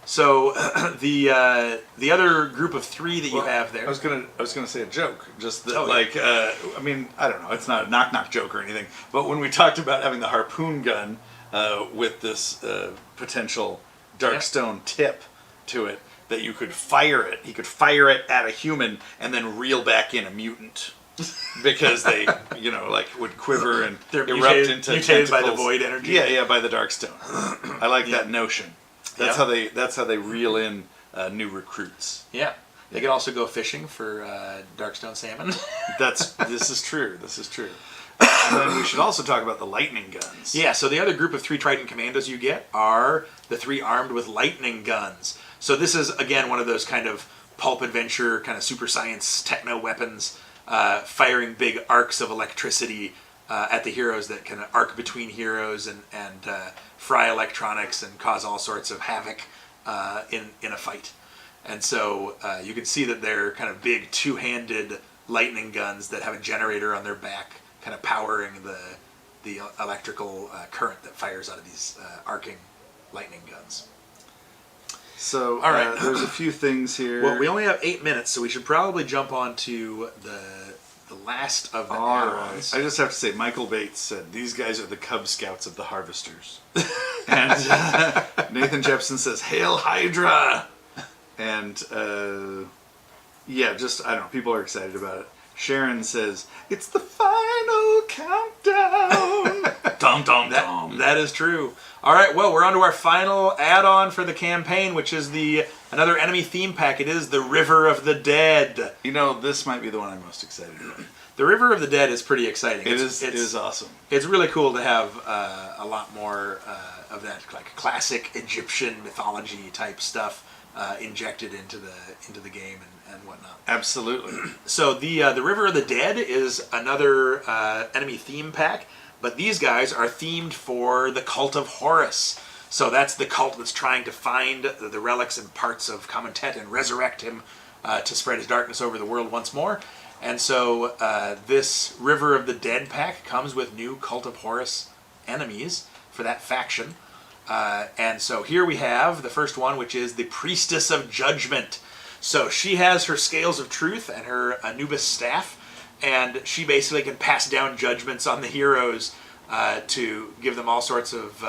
So the other group of 3 that you have there. I was gonna say a joke, just that yeah. I mean, I don't know, it's not a knock joke or anything, but when we talked about having the harpoon gun with this potential Darkstone tip to it, that you could fire it, he could fire it at a human and then reel back in a mutant. Because they, would quiver and They're erupt into mutated by the tentacles. void energy. Yeah, by the Darkstone. I like that notion. That's Yeah. how they reel in new recruits. Yeah. They could also go fishing for Darkstone salmon. This is true. And then we should also talk about the lightning guns. Yeah, so the other group of 3 Trident Commandos you get are the 3 armed with lightning guns. So this is, again, one of those kind of pulp adventure, kind of super science techno weapons, firing big arcs of electricity at the heroes that can arc between heroes and fry electronics and cause all sorts of havoc in a fight. And so you can see that they're kind of big 2-handed lightning guns that have a generator on their back, kind of powering the electrical current that fires out of these arcing lightning guns. So all right. There's a few things here. Well, we only have 8 minutes, so we should probably jump on to the last of the add-ons. I just have to say, Michael Bates said, these guys are the Cub Scouts of the Harvesters. And Nathan Jepson says, Hail Hydra! And, I don't know, people are excited about it. Sharon says, it's the final countdown! Dum, dum, dum. That is true. All right, well, we're on to our final add-on for the campaign, which is another enemy theme pack. It is the River of the Dead. This might be the one I'm most excited about. The River of the Dead is pretty exciting. It is awesome. It's really cool to have a lot more of that like classic Egyptian mythology type stuff injected into the game and whatnot. Absolutely. So the River of the Dead is another enemy theme pack. But these guys are themed for the cult of Horus. So that's the cult that's trying to find the relics and parts of Kamentet and resurrect him to spread his darkness over the world once more. And so this River of the Dead pack comes with new Cult of Horus enemies for that faction. And so here we have the first one, which is the Priestess of Judgment. So she has her Scales of Truth and her Anubis staff. And she basically can pass down judgments on the heroes to give them all sorts of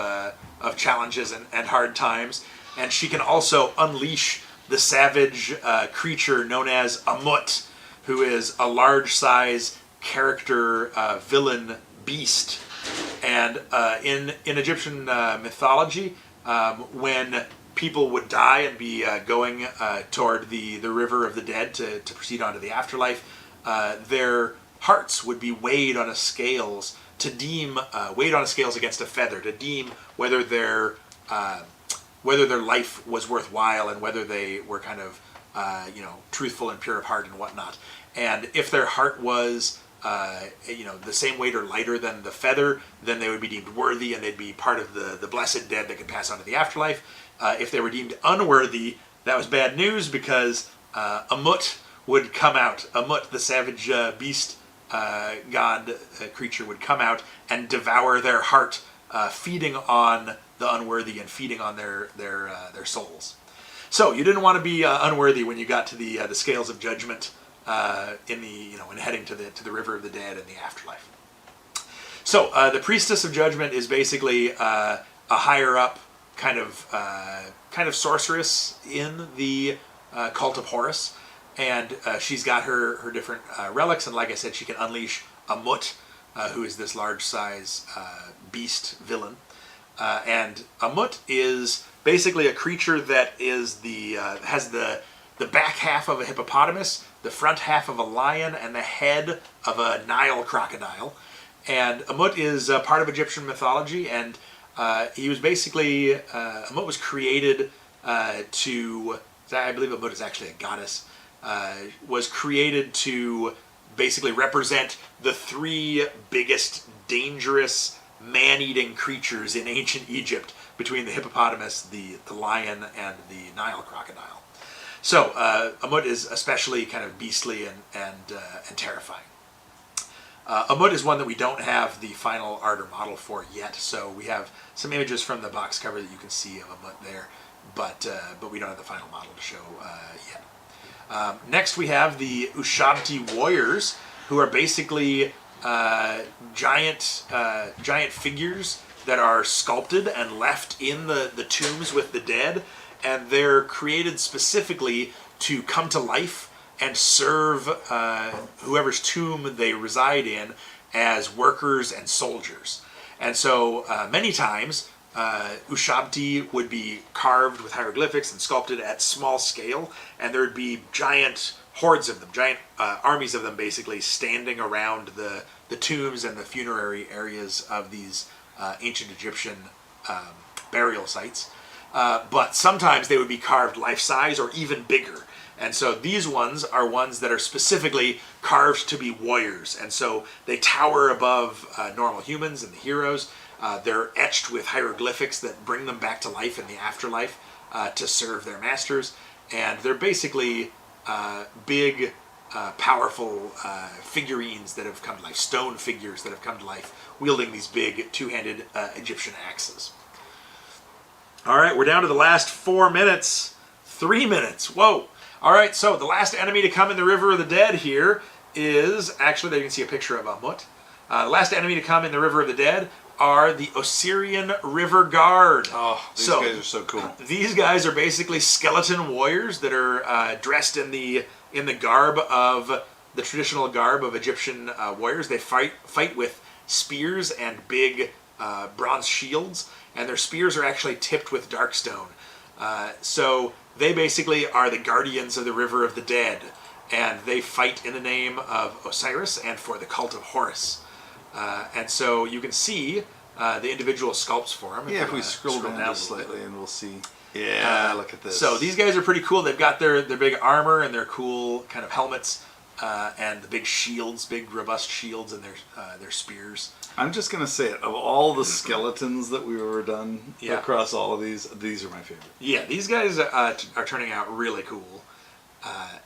challenges and hard times. And she can also unleash the savage creature known as Amut, who is a large-size character villain beast. And in Egyptian mythology, when people would die and be going toward the River of the Dead to proceed on to the afterlife, their hearts would be weighed on a scales against a feather to deem whether their life was worthwhile and whether they were kind of truthful and pure of heart and whatnot. And if their heart was the same weight or lighter than the feather, then they would be deemed worthy and they'd be part of the blessed dead that could pass on to the afterlife. If they were deemed unworthy, that was bad news because Amut would come out. Amut, the savage beast god creature, would come out and devour their heart, feeding on the unworthy and feeding on their souls. So you didn't want to be unworthy when you got to the scales of judgment when heading to the river of the dead in the afterlife. So the priestess of judgment is basically a higher up kind of sorceress in the cult of Horus, and she's got her different relics, and like I said, she can unleash a Mut, who is this large size beast villain, and a Mut is basically a creature that is has the back half of a hippopotamus, the front half of a lion, and the head of a Nile crocodile. And Amut is part of Egyptian mythology, and he was basically Amut was created to. I believe Amut is actually a goddess. Was created to basically represent the three biggest dangerous man-eating creatures in ancient Egypt, between the hippopotamus, the lion, and the Nile crocodile. So Amut is especially kind of beastly and terrifying. Amut is one that we don't have the final art or model for yet, so we have some images from the box cover that you can see of Amut there, but we don't have the final model to show yet. Next we have the Ushabti warriors, who are basically giant figures that are sculpted and left in the tombs with the dead, and they're created specifically to come to life and serve whoever's tomb they reside in as workers and soldiers. And so many times Ushabti would be carved with hieroglyphics and sculpted at small scale, and there would be giant hordes of them, giant armies of them basically standing around the tombs and the funerary areas of these ancient Egyptian burial sites. But sometimes they would be carved life-size or even bigger. And so these ones are ones that are specifically carved to be warriors. And so they tower above normal humans and the heroes. They're etched with hieroglyphics that bring them back to life in the afterlife to serve their masters. And they're basically big, powerful figurines that have come to life, stone figures that have come to life, wielding these big two-handed Egyptian axes. All right, we're down to the last 4 minutes. 3 minutes. Whoa. All right, so the last enemy to come in the River of the Dead here is, actually, there you can see a picture of Amut. The last enemy to come in the River of the Dead are the Osirian River Guard. Oh, these guys are so cool. These guys are basically skeleton warriors that are dressed in the garb of the traditional garb of Egyptian warriors. They fight with spears and big bronze shields, and their spears are actually tipped with darkstone. So they basically are the guardians of the River of the Dead, and they fight in the name of Osiris and for the cult of Horus. And so you can see the individual sculpts for them. Yeah, if we scroll down slightly, and we'll see. Yeah, look at this. So these guys are pretty cool. They've got their big armor and their cool kind of helmets, and the big shields, big robust shields, and their spears. I'm just going to say it. Of all the skeletons that we've ever done across all of these are my favorite. Yeah, these guys are turning out really cool.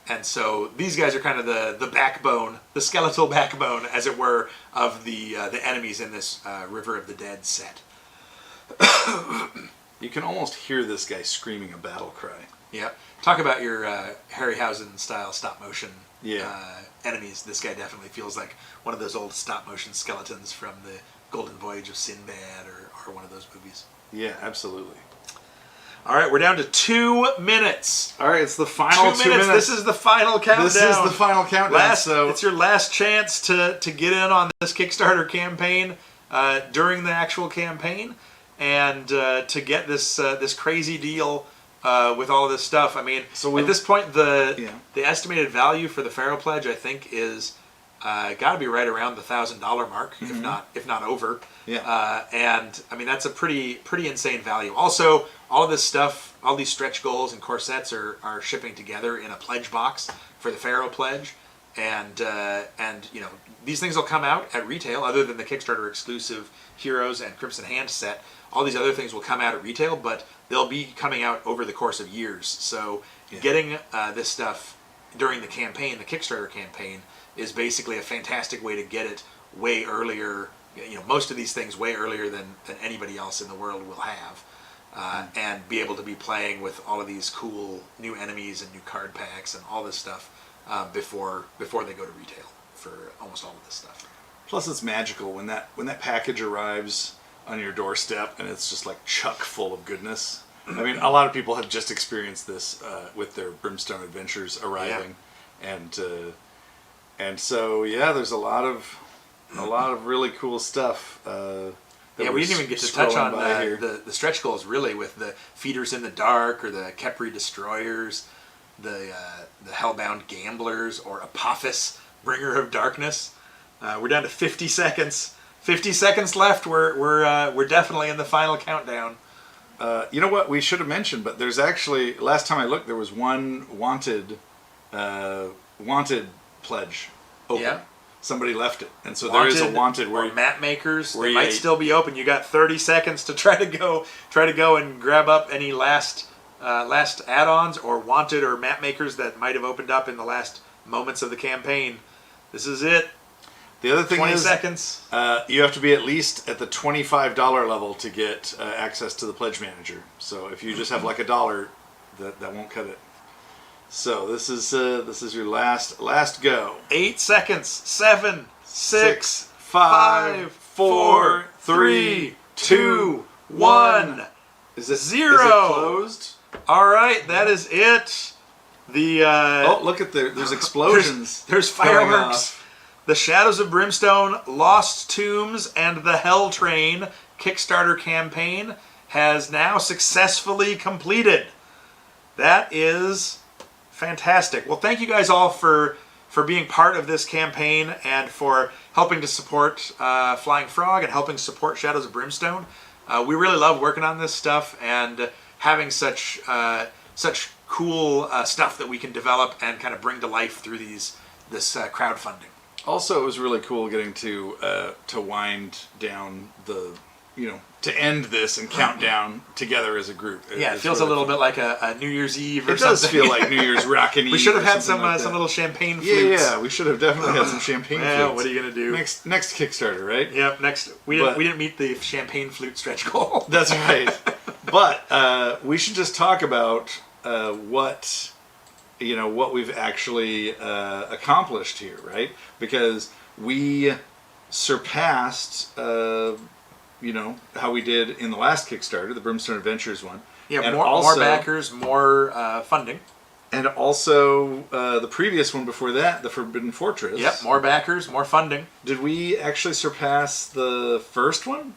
And so these guys are kind of the backbone, the skeletal backbone, as it were, of the enemies in this River of the Dead set. You can almost hear this guy screaming a battle cry. Yep. Talk about your Harryhausen style stop motion enemies. This guy definitely feels like one of those old stop motion skeletons from the Golden Voyage of Sinbad or one of those movies. Yeah, absolutely. All right, we're down to 2 minutes. All right, it's the final 2 minutes. This is the final countdown. This is the final countdown. So it's your last chance to get in on this Kickstarter campaign during the actual campaign, and to get this crazy deal with all of this stuff. I mean, at this point, the estimated value for the Pharaoh Pledge, I think, is got to be right around the $1,000 mark, if not over. Yeah. And I mean, that's a pretty insane value. Also, all of this stuff, all these stretch goals and corsets are shipping together in a pledge box for the Pharaoh Pledge, and you know, these things will come out at retail. Other than the Kickstarter exclusive Heroes and Crimson Hand set, all these other things will come out at retail, but they'll be coming out over the course of years. So getting this stuff during the campaign, the Kickstarter campaign, is basically a fantastic way to get it way earlier. You know, most of these things way earlier than anybody else in the world will have. and be able to be playing with all of these cool new enemies and new card packs and all this stuff before they go to retail for almost all of this stuff. Plus, it's magical when that package arrives on your doorstep and it's just like chock full of goodness. I mean, a lot of people have just experienced this with their Brimstone Adventures arriving, and so yeah, there's a lot of really cool stuff. Yeah, we didn't even get to touch on the stretch goals really with the Feeders in the Dark or the Kepri Destroyers, the Hellbound Gamblers or Apophis, Bringer of Darkness. We're down to 50 seconds. 50 seconds left. We're definitely in the final countdown. You know what we should have mentioned, but there's actually, last time I looked, there was one wanted pledge open. Yeah. Somebody left it, and so there is a wanted or map makers. Where they might still be open. You got 30 seconds to try to go and grab up any last add-ons or wanted or map makers that might have opened up in the last moments of the campaign. This is it. The other thing 20 is, seconds. You have to be at least at the $25 level to get access to the pledge manager. So if you just have like $1, that won't cut it. So this is your last go. 8 seconds. 7, 6, 5, 4, 3, 2, 1. Is it 0? Is it closed? All right, that is it. The oh, look at there's explosions. There's going fireworks. off. The Shadows of Brimstone, Lost Tombs, and the Hell Train Kickstarter campaign has now successfully completed. That is fantastic. Well, thank you guys all for being part of this campaign and for helping to support Flying Frog and helping support Shadows of Brimstone. We really love working on this stuff and having such cool stuff that we can develop and kind of bring to life through this crowdfunding. Also, it was really cool getting to wind down to end this and count down together as a group. Yeah, it feels really a little bit like a New Year's Eve or it something. It does feel like New Year's Rockin' Eve. We should have had some like little champagne flutes. Yeah, we should have definitely had some champagne flutes. Yeah, what are you going to do? Next Kickstarter, right? Yep, next. We didn't meet the champagne flute stretch goal. That's right. But we should just talk about what we've actually accomplished here, right? Because we surpassed, how we did in the last Kickstarter, the Brimstone Adventures one. Yeah, and more backers, more funding. And also the previous one before that, the Forbidden Fortress. Yep, more backers, more funding. Did we actually surpass the first one?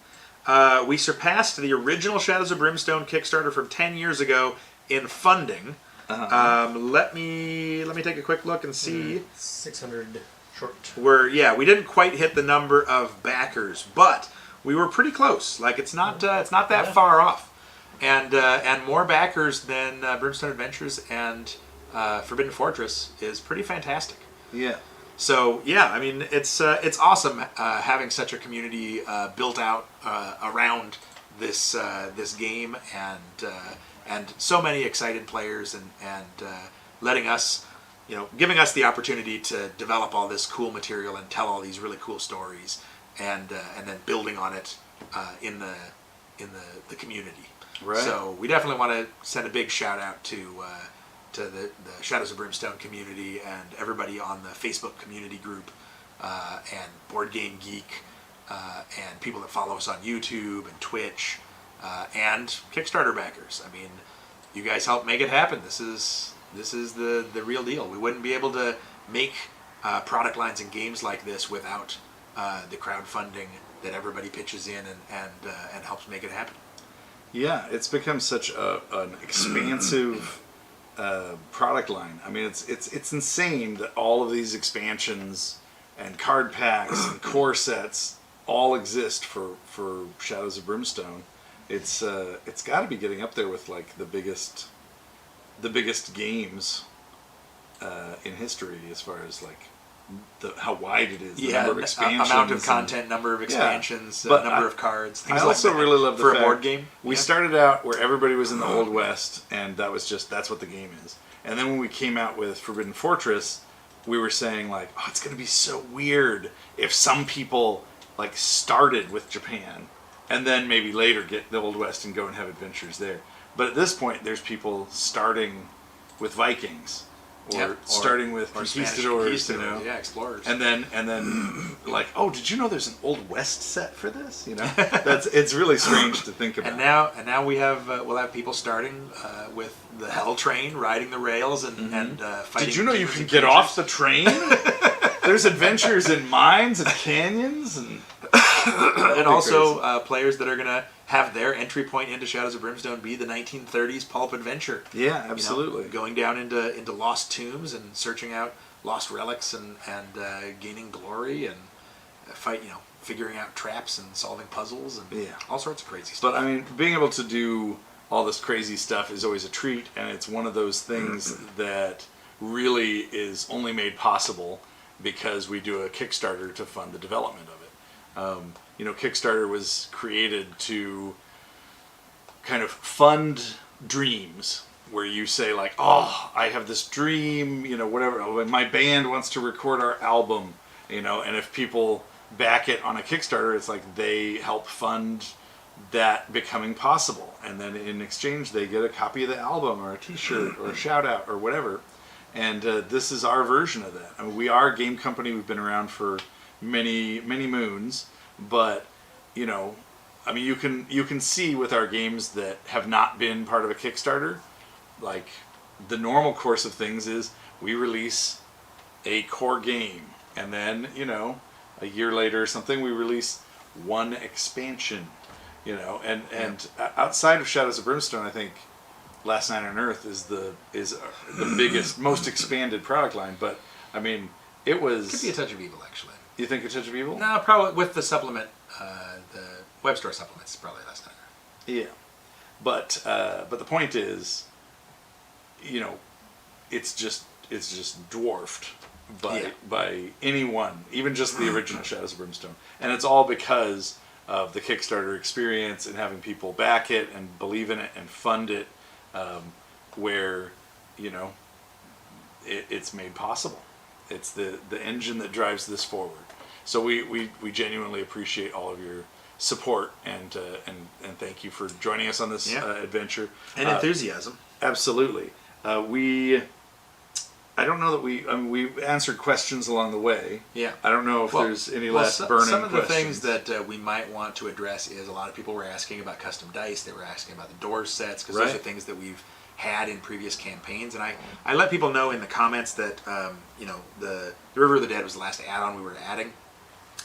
We surpassed the original Shadows of Brimstone Kickstarter from 10 years ago in funding. Let me take a quick look and see. 600 short. We didn't quite hit the number of backers, but we were pretty close. Like it's not that far off, and more backers than Brimstone Adventures and Forbidden Fortress is pretty fantastic. Yeah. So yeah, I mean it's awesome having such a community built out around this game and so many excited players and letting us, giving us the opportunity to develop all this cool material and tell all these really cool stories and then building on it in the community. Right. So we definitely want to send a big shout out to the Shadows of Brimstone community and everybody on the Facebook community group and Board Game Geek and people that follow us on YouTube and Twitch and Kickstarter backers. I mean, you guys helped make it happen. This is the real deal. We wouldn't be able to make product lines and games like this without the crowdfunding that everybody pitches in and helps make it happen. Yeah, it's become such an expansive product line. I mean, it's insane that all of these expansions and card packs and core sets all exist for Shadows of Brimstone. It's got to be getting up there with like the biggest games in history as far as like how wide it is, the number of expansions, amount of content, number of expansions, number of cards. Things I also like that really love the for fact a board game. We started out where everybody was in the Old West, and that's what the game is. And then when we came out with Forbidden Fortress, we were saying like, oh, it's going to be so weird if some people like started with Japan and then maybe later get the Old West and go and have adventures there. But at this point, there's people starting with Vikings, or Yep, or- starting with or Spanish conquistadors, you know, yeah, explorers. and then like, oh, did you know there's an Old West set for this? You know, it's really strange to think about. And now we'll have people starting with the Hell Train, riding the rails and fighting. Did you know you demons can and get creatures. off the train? There's adventures in mines and canyons And also players that are going to have their entry point into Shadows of Brimstone be the 1930s pulp adventure. yeah, You know, absolutely. going down into lost tombs and searching out lost relics and gaining glory and figuring out traps and solving puzzles and Yeah. all sorts of crazy stuff. But I mean, being able to do all this crazy stuff is always a treat, and it's one of those things that really is only made possible because we do a Kickstarter to fund the development of it. Kickstarter was created to kind of fund dreams, where you say like, oh, I have this dream, whatever, my band wants to record our album, and if people back it on a Kickstarter, it's like they help fund that becoming possible, and then in exchange they get a copy of the album or a t-shirt or a shout out or whatever. And this is our version of that. I mean, we are a game company. We've been around for many moons, but you can see with our games that have not been part of a Kickstarter, like the normal course of things is we release a core game, and then a year later or something we release one expansion, and outside of Shadows of Brimstone, I think Last Night on Earth is the biggest, most expanded product line. But I mean, it was. Could be a Touch of Evil, actually. You think a Touch of Evil? No, probably with the supplement, the web store supplements, probably Last Night on Earth. Yeah, but the point is, it's just dwarfed by anyone, even just the original Shadows of Brimstone, and it's all because of the Kickstarter experience and having people back it and believe in it and fund it, where it's made possible. It's the engine that drives this forward. So we genuinely appreciate all of your support and thank you for joining us on this adventure And enthusiasm. Absolutely. I don't know that we've answered questions along the way. Yeah. I don't know if there's any last burning some of the questions. things that we might want to address is a lot of people were asking about custom dice. They were asking about the door sets, because those Right. are things that we've had in previous campaigns. And I let people know in the comments that the River of the Dead was the last add-on we were adding,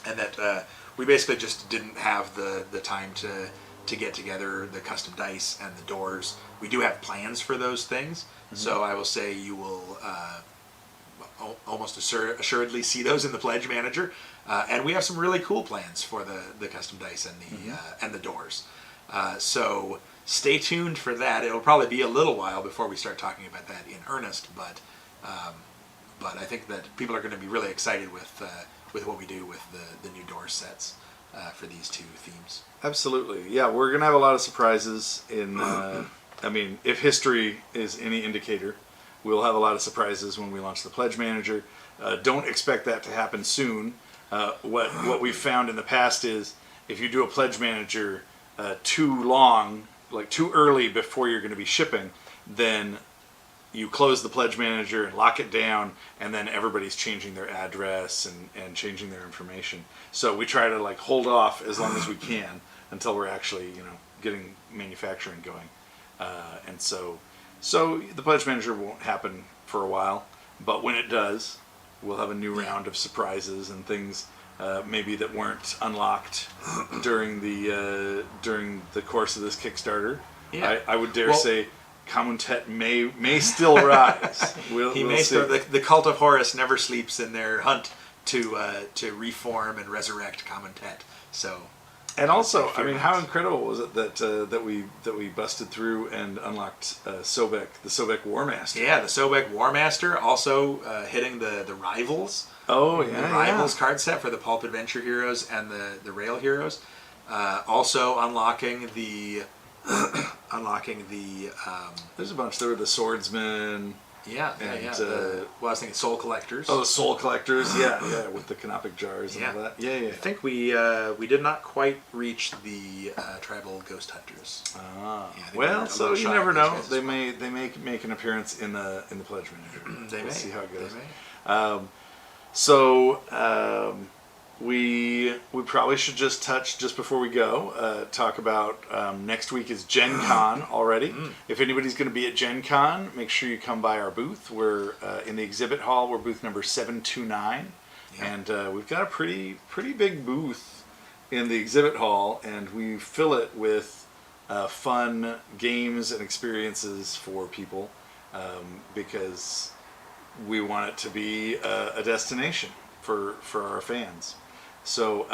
and that we basically just didn't have the time to get together the custom dice and the doors. We do have plans for those things, so I will say you will almost assuredly see those in the Pledge Manager, and we have some really cool plans for the custom dice and the doors. So stay tuned for that. It'll probably be a little while before we start talking about that in earnest, but I think that people are going to be really excited with what we do with the new door sets for these two themes. Absolutely. Yeah, we're going to have a lot of surprises in if history is any indicator, we'll have a lot of surprises when we launch the Pledge Manager. Don't expect that to happen soon. What we've found in the past is if you do a Pledge Manager too long, like too early before you're going to be shipping, then you close the Pledge Manager and lock it down, and then everybody's changing their address and changing their information. So we try to hold off as long as we can until we're actually getting manufacturing going. And so the Pledge Manager won't happen for a while, but when it does, we'll have a new round of surprises and things maybe that weren't unlocked during the course of this Kickstarter. Yeah. I would dare say Kamuntet may still rise. We'll see. Still, the cult of Horus never sleeps in their hunt to reform and resurrect Kamuntet. So. And also, how incredible was it that we busted through and unlocked Sobek, the Sobek War Master? Yeah, the Sobek War Master, also hitting the Rivals. Oh The Rivals card set for the Pulp Adventure Heroes and the Rail Heroes. Also unlocking the There's a bunch. There were the Swordsmen. Yeah, And, yeah. Well, I was thinking Soul Collectors. Oh, the Soul Collectors, yeah, with the canopic jars and all that. Yeah. I think we did not quite reach the tribal ghost hunters. Ah, Yeah, I think we were well, a so little you shy never of those know. guys as They well. may make an appearance in the pledge manager. They We'll may. see how it goes. They may. So we probably should just touch just before we go. Talk about next week is Gen Con already. If anybody's going to be at Gen Con, make sure you come by our booth. We're in the exhibit hall. We're booth number 729, and we've got a pretty big booth in the exhibit hall, and we fill it with fun games and experiences for people because we want it to be a destination for our fans. So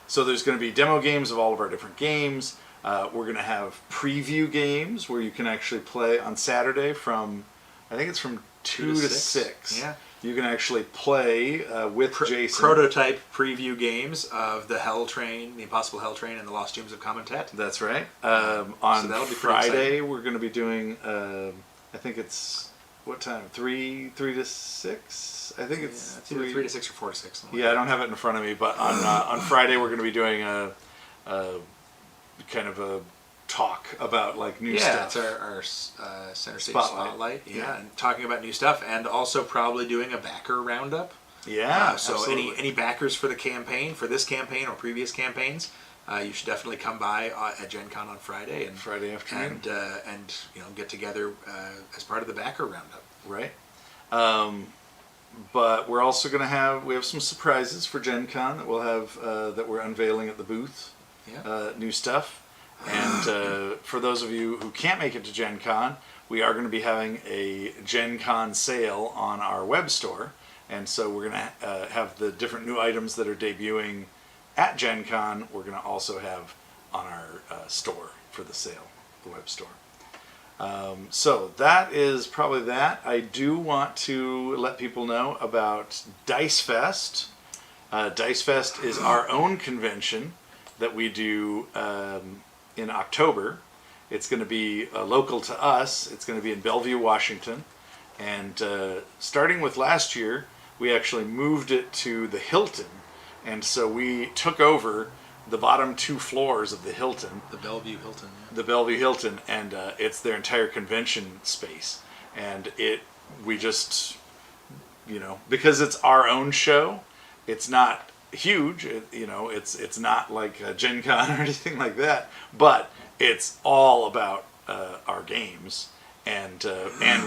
so there's going to be demo games of all of our different games. We're going to have preview games where you can actually play on Saturday from, I think it's from 2 to 6. Yeah. You can actually play with Jason. Prototype preview games of the Hell Train, the Impossible Hell Train, and the Lost Tombs of Commentet. That's right. So On that'll be pretty Friday, exciting. we're going to be doing, I think it's, what time? 3 to 6? I think it's It's either 3 to 6 or 4 to 6. Yeah, I don't have it in front of me, but on Friday we're going to be doing a kind of a talk about like new stuff. Yeah, it's our center stage Spotlight. spotlight. Yeah. And talking about new stuff, and also probably doing a backer roundup. Yeah, So absolutely. any backers for the campaign, for this campaign or previous campaigns, you should definitely come by at Gen Con on Friday and Friday afternoon, and get together as part of the backer roundup. right? But we're also going to have some surprises for Gen Con that we'll have that we're unveiling at the booth. Yeah. New stuff. And for those of you who can't make it to Gen Con, we are going to be having a Gen Con sale on our web store. And so we're going to have the different new items that are debuting at Gen Con. We're going to also have on our store for the sale, the web store. So that is probably that. I do want to let people know about Dice Fest. Dice Fest is our own convention that we do in October. It's going to be local to us. It's going to be in Bellevue, Washington. And starting with last year, we actually moved it to the Hilton. And so we took over the bottom 2 floors of the Hilton. The Bellevue Hilton. The Bellevue Hilton, and it's their entire convention space. And we just, because it's our own show, it's not huge. It's not like a Gen Con or anything like that. But it's all about our games, and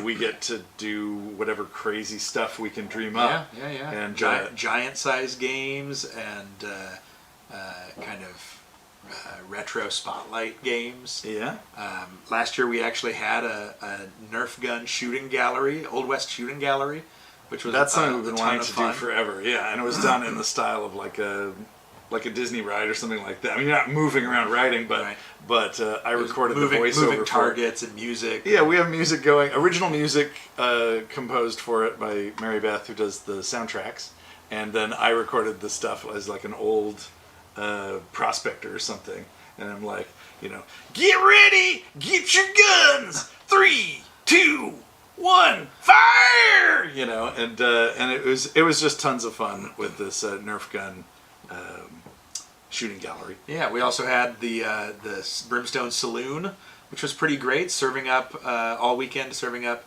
we get to do whatever crazy stuff we can dream up. Yeah. And giant size games and kind of retro spotlight games. yeah, Last year we actually had a Nerf gun shooting gallery, Old West shooting gallery, which was that's something we've a been ton wanting of to fun. do forever. Yeah, and it was done in the style of like a Disney ride or something like that. I mean, you're not moving around riding, but Right. I recorded moving the voiceover for it. targets and music. Yeah, we have music going. Original music composed for it by Mary Beth, who does the soundtracks, and then I recorded the stuff as like an old prospector or something. And I'm like, get ready, get your guns, 3, 2, 1, fire! And it was just tons of fun with this Nerf gun shooting gallery. Yeah, we also had the Brimstone Saloon, which was pretty great, serving up all weekend, serving up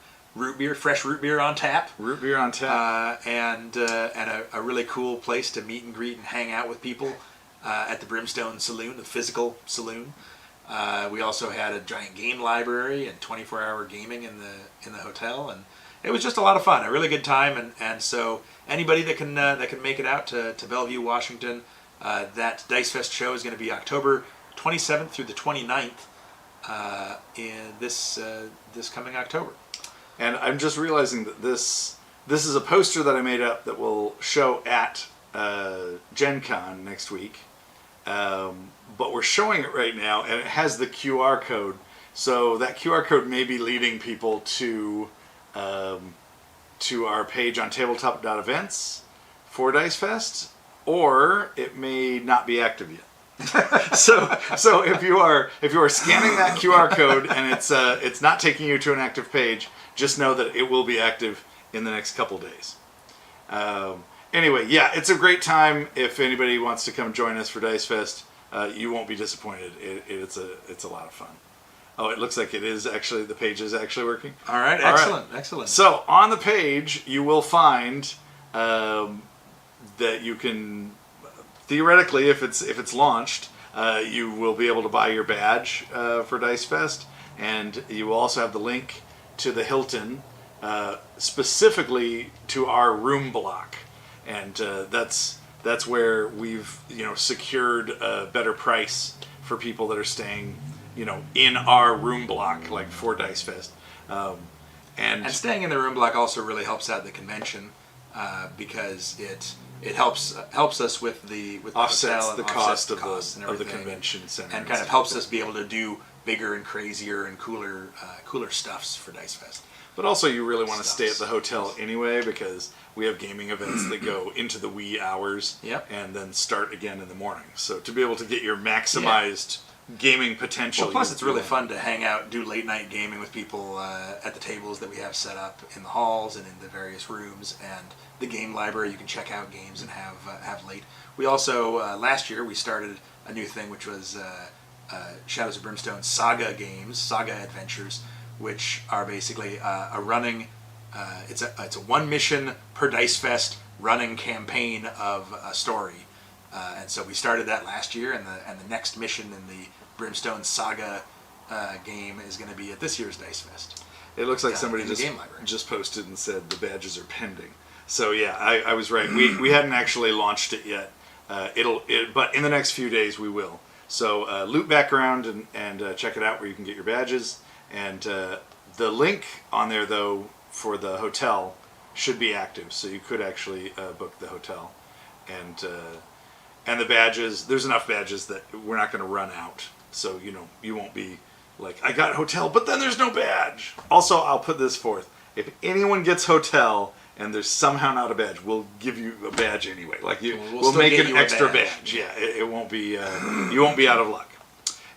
fresh root beer on tap. Root beer on tap. And a really cool place to meet and greet and hang out with people at the Brimstone Saloon, the physical saloon. We also had a giant game library and 24-hour gaming in the hotel, and it was just a lot of fun, a really good time. And so anybody that can make it out to Bellevue, Washington, that Dice Fest show is going to be October 27th through the 29th in this coming October. And I'm just realizing that this is a poster that I made up that will show at Gen Con next week. But we're showing it right now, and it has the QR code. So that QR code may be leading people to our page on tabletop.events for Dice Fest, or it may not be active yet. So if you are scanning that QR code and it's not taking you to an active page, just know that it will be active in the next couple days. Anyway, yeah, it's a great time. If anybody wants to come join us for Dice Fest, you won't be disappointed. It's a lot of fun. Oh, it looks like it is actually, the page is actually working. All right, excellent. So on the page, you will find that you can, theoretically, if it's launched, you will be able to buy your badge for Dice Fest, and you will also have the link to the Hilton, specifically to our room block, and that's where we've secured a better price for people that are staying in our room block, like for Dice Fest. And staying in the room block also really helps out the convention because it helps us with the offsets hotel the and cost of the and convention center, and kind of helps us be able to do bigger and crazier and cooler stuffs for Dice Fest. But also, you really want to stay at the hotel anyway, because we have gaming events that go into the wee hours, and then start again in the morning. So to be able to get your maximized gaming potential. Well, plus it's really fun to hang out, do late night gaming with people at the tables that we have set up in the halls and in the various rooms, and the game library. You can check out games and have late. We also last year we started a new thing, which was Shadows of Brimstone Saga games, Saga Adventures, which are basically a running. It's a one mission per Dice Fest running campaign of a story. And so we started that last year, and the next mission in the Brimstone Saga game is going to be at this year's Dice Fest. It looks like somebody just posted and said the badges are pending. So yeah, I was right. We hadn't actually launched it yet. But in the next few days we will. So loop back around and check it out where you can get your badges. And the link on there though for the hotel should be active, so you could actually book the hotel. And the badges, there's enough badges that we're not going to run out. So, you won't be like, I got hotel, but then there's no badge. Also, I'll put this forth. If anyone gets hotel and there's somehow not a badge, we'll give you a badge anyway. Like we'll make an extra badge. Yeah, it won't be, you won't be out of luck.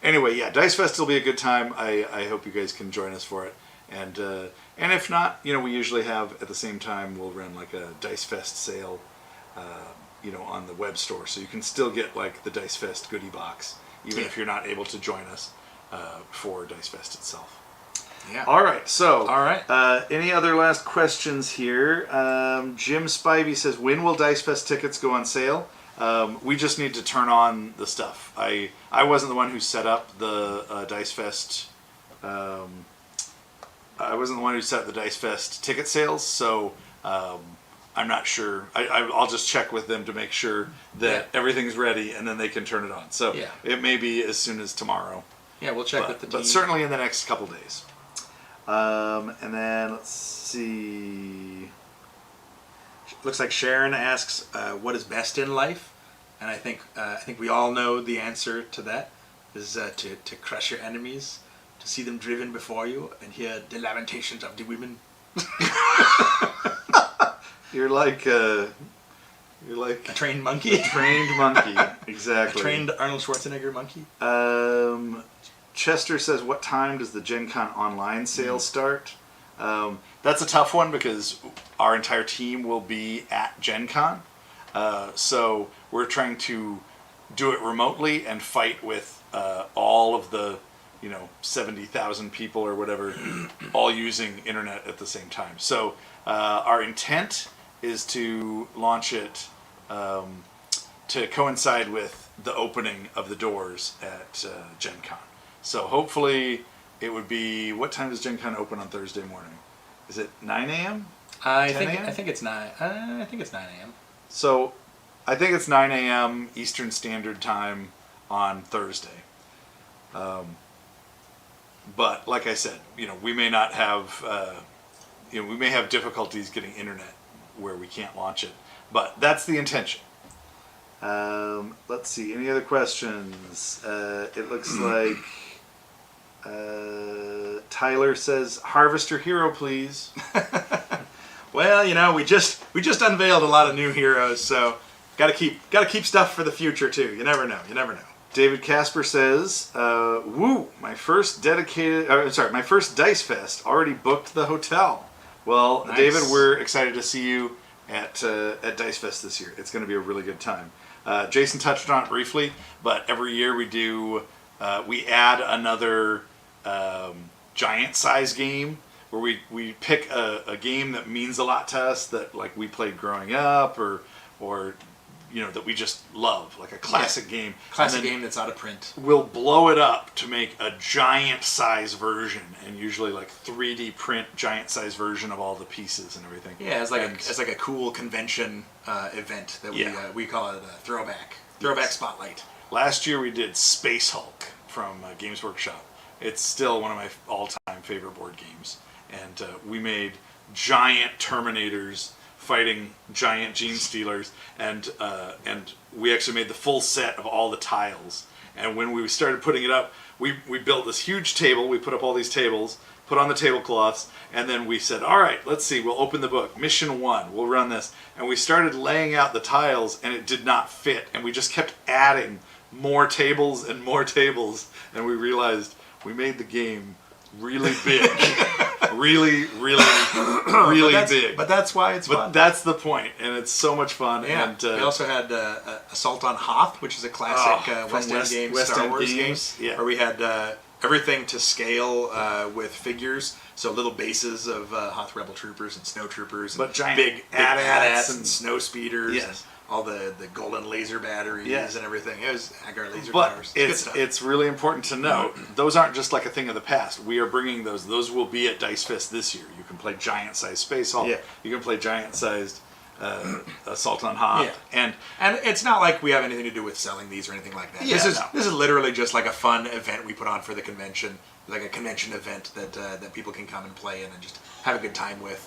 Anyway, yeah, Dice Fest will be a good time. I hope you guys can join us for it. And if not, we usually have, at the same time, we'll run like a Dice Fest sale, on the web store, so you can still get like the Dice Fest goodie box, even if you're not able to join us for Dice Fest itself. Yeah. All right. So. All right. Any other last questions here? Jim Spivey says, "When will Dice Fest tickets go on sale?" We just need to turn on the stuff. I wasn't the one who set up the Dice Fest. I wasn't the one who set up the Dice Fest ticket sales, so. I'm not sure. I'll just check with them to make sure that everything's ready, and then they can turn it on. So it may be as soon as tomorrow. Yeah, we'll check with the team. But certainly in the next couple days. And then let's see. Looks like Sharon asks, "What is best in life?" And I think we all know the answer to that is to crush your enemies, to see them driven before you, and hear the lamentations of the women. You're like a trained monkey. Trained monkey, exactly. A trained Arnold Schwarzenegger monkey. Chester says, "What time does the Gen Con online sale start?" That's a tough one because our entire team will be at Gen Con. So we're trying to do it remotely and fight with all of the 70,000 people or whatever all using internet at the same time. So our intent is to launch it to coincide with the opening of the doors at Gen Con. So hopefully it would be, what time does Gen Con open on Thursday morning? Is it 9 a.m.? I think it's 9 a.m. So I think it's 9 a.m. Eastern Standard Time on Thursday. But like I said, we may not have, we may have difficulties getting internet where we can't launch it, but that's the intention. Let's see, any other questions? It looks like Tyler says, "Harvester hero, please." Well, we just unveiled a lot of new heroes, so gotta keep stuff for the future too. You never know. David Casper says, "Woo! My first Dice Fest already booked the hotel." Well, Nice. David, we're excited to see you at Dice Fest this year. It's going to be a really good time. Jason touched on it briefly, but every year we add another giant size game where we pick a game that means a lot to us, that like we played growing up, or that we just love, like a classic game. Classic game that's out of print. We'll blow it up to make a giant size version, and usually like 3D print giant size version of all the pieces and everything. Yeah, it's like a cool convention event that we call it a throwback spotlight. Last year we did Space Hulk from Games Workshop. It's still one of my all-time favorite board games, and we made giant Terminators fighting giant Gene Stealers, and we actually made the full set of all the tiles. And when we started putting it up, we built this huge table. We put up all these tables, put on the tablecloths, and then we said, all right, let's see, we'll open the book. Mission 1, we'll run this. And we started laying out the tiles, and it did not fit. And we just kept adding more tables and more tables, and we realized we made the game really big. really big. But that's why it's fun. But that's the point, and it's so much fun. Yeah. And we also had Assault on Hoth, which is a classic West End game, Star Wars game, where we had everything to scale with figures. So little bases of Hoth Rebel Troopers and Snow Troopers, but and giant big AT-ATs and Snow Speeders. Yes. And all the golden laser batteries and everything. It was Agar laser but towers. It's really important to note, those aren't just like a thing of the past. We are bringing those. Those will be at Dice Fest this year. You can play giant-sized Space Hulk. Yeah. You can play giant-sized Assault on Hoth. Yeah. And it's not like we have anything to do with selling these or anything like that. Yeah, This is literally just like a fun event we put on for the convention, like a convention event that people can come and play in and just have a good time with,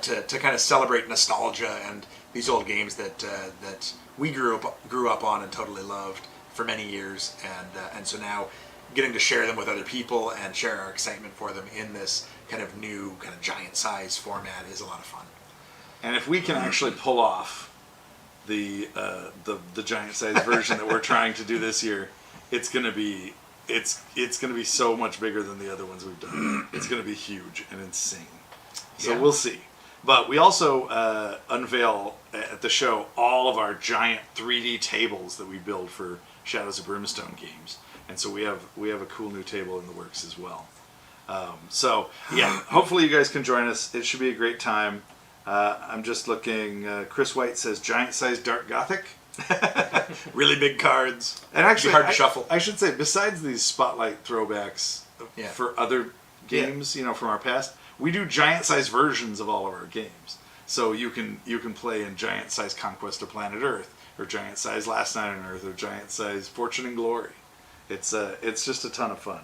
to kind of celebrate nostalgia and these old games that we grew up on and totally loved for many years, and so now getting to share them with other people and share our excitement for them in this kind of new kind of giant size format is a lot of fun. And if we can actually pull off the giant size version that we're trying to do this year, it's gonna be so much bigger than the other ones we've done. It's gonna be huge and insane. So we'll see. But we also unveil at the show all of our giant 3D tables that we build for Shadows of Brimstone games, and so we have a cool new table in the works as well. Hopefully you guys can join us. It should be a great time. I'm just looking. Chris White says giant-sized Dark Gothic. Really big cards. And actually, hard to shuffle. I should say, besides these spotlight throwbacks for other games, from our past, we do giant-sized versions of all of our games. So you can play in giant-sized Conquest of Planet Earth, or giant-sized Last Night on Earth, or giant-sized Fortune and Glory. It's just a ton of fun.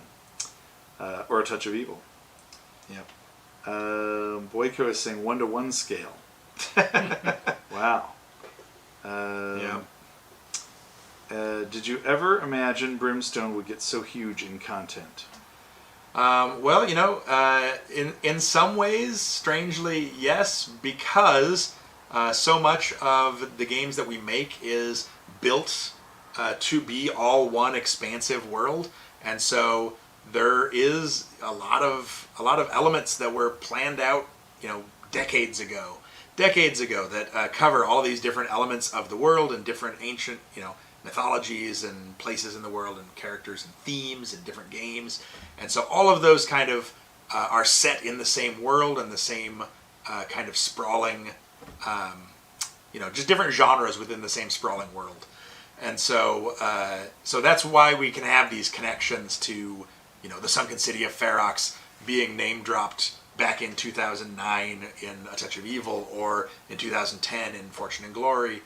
Or A Touch of Evil. Yep. Boyko is saying 1-to-1 scale. Wow. Did you ever imagine Brimstone would get so huge in content? Well, in some ways, strangely, yes, because so much of the games that we make is built to be all one expansive world, and so there is a lot of elements that were planned out, decades ago that cover all these different elements of the world and different ancient, mythologies and places in the world and characters and themes and different games. And so all of those kind of are set in the same world and the same kind of sprawling, just different genres within the same sprawling world. And so that's why we can have these connections to, the sunken city of Ferox being name dropped back in 2009 in A Touch of Evil, or in 2010 in Fortune and Glory.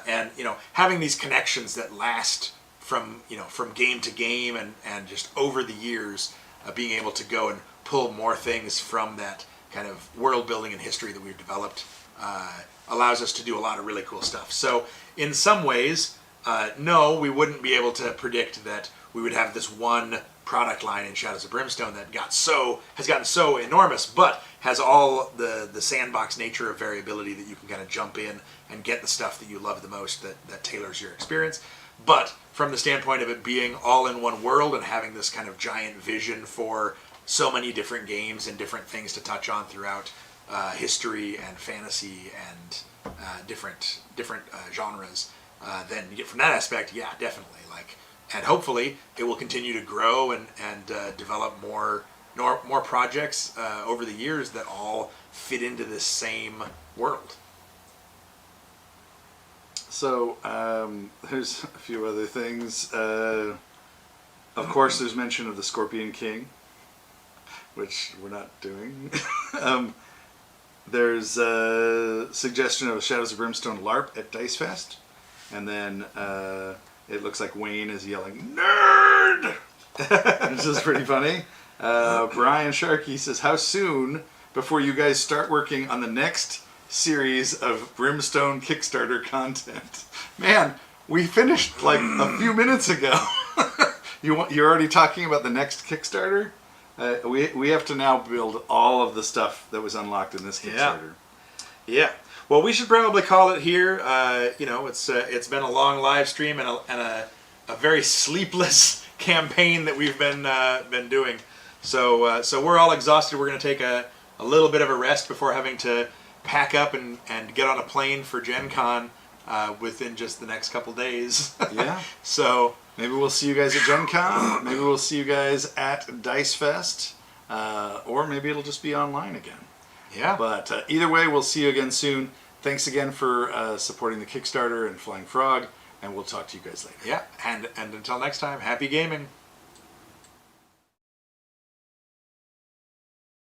And having these connections that last from game to game and just over the years, being able to go and pull more things from that kind of world building and history that we've developed allows us to do a lot of really cool stuff. So in some ways, no, we wouldn't be able to predict that we would have this one product line in Shadows of Brimstone that has gotten so enormous, but has all the sandbox nature of variability that you can kind of jump in and get the stuff that you love the most that tailors your experience. But from the standpoint of it being all in one world and having this kind of giant vision for so many different games and different things to touch on throughout history and fantasy and different genres, then from that aspect, yeah, definitely. And hopefully it will continue to grow and develop more projects over the years that all fit into this same world. So there's a few other things. Of course, there's mention of the Scorpion King, which we're not doing. There's a suggestion of a Shadows of Brimstone LARP at Dice Fest. And then it looks like Wayne is yelling, "Nerd!" Which is pretty funny. Brian Sharkey says, "How soon before you guys start working on the next series of Brimstone Kickstarter content?" Man, we finished like a few minutes ago. You're already talking about the next Kickstarter? We have to now build all of the stuff that was unlocked in this Kickstarter. Yeah. Well, we should probably call it here. It's been a long live stream and a very sleepless campaign that we've been doing. So we're all exhausted. We're going to take a little bit of a rest before having to pack up and get on a plane for Gen Con within just the next couple days. Yeah. So maybe we'll see you guys at Gen Con. Maybe we'll see you guys at Dice Fest. Or maybe it'll just be online again. yeah. But either way, we'll see you again soon. Thanks again for supporting the Kickstarter and Flying Frog, and we'll talk to you guys later. Yeah. And until next time, happy gaming.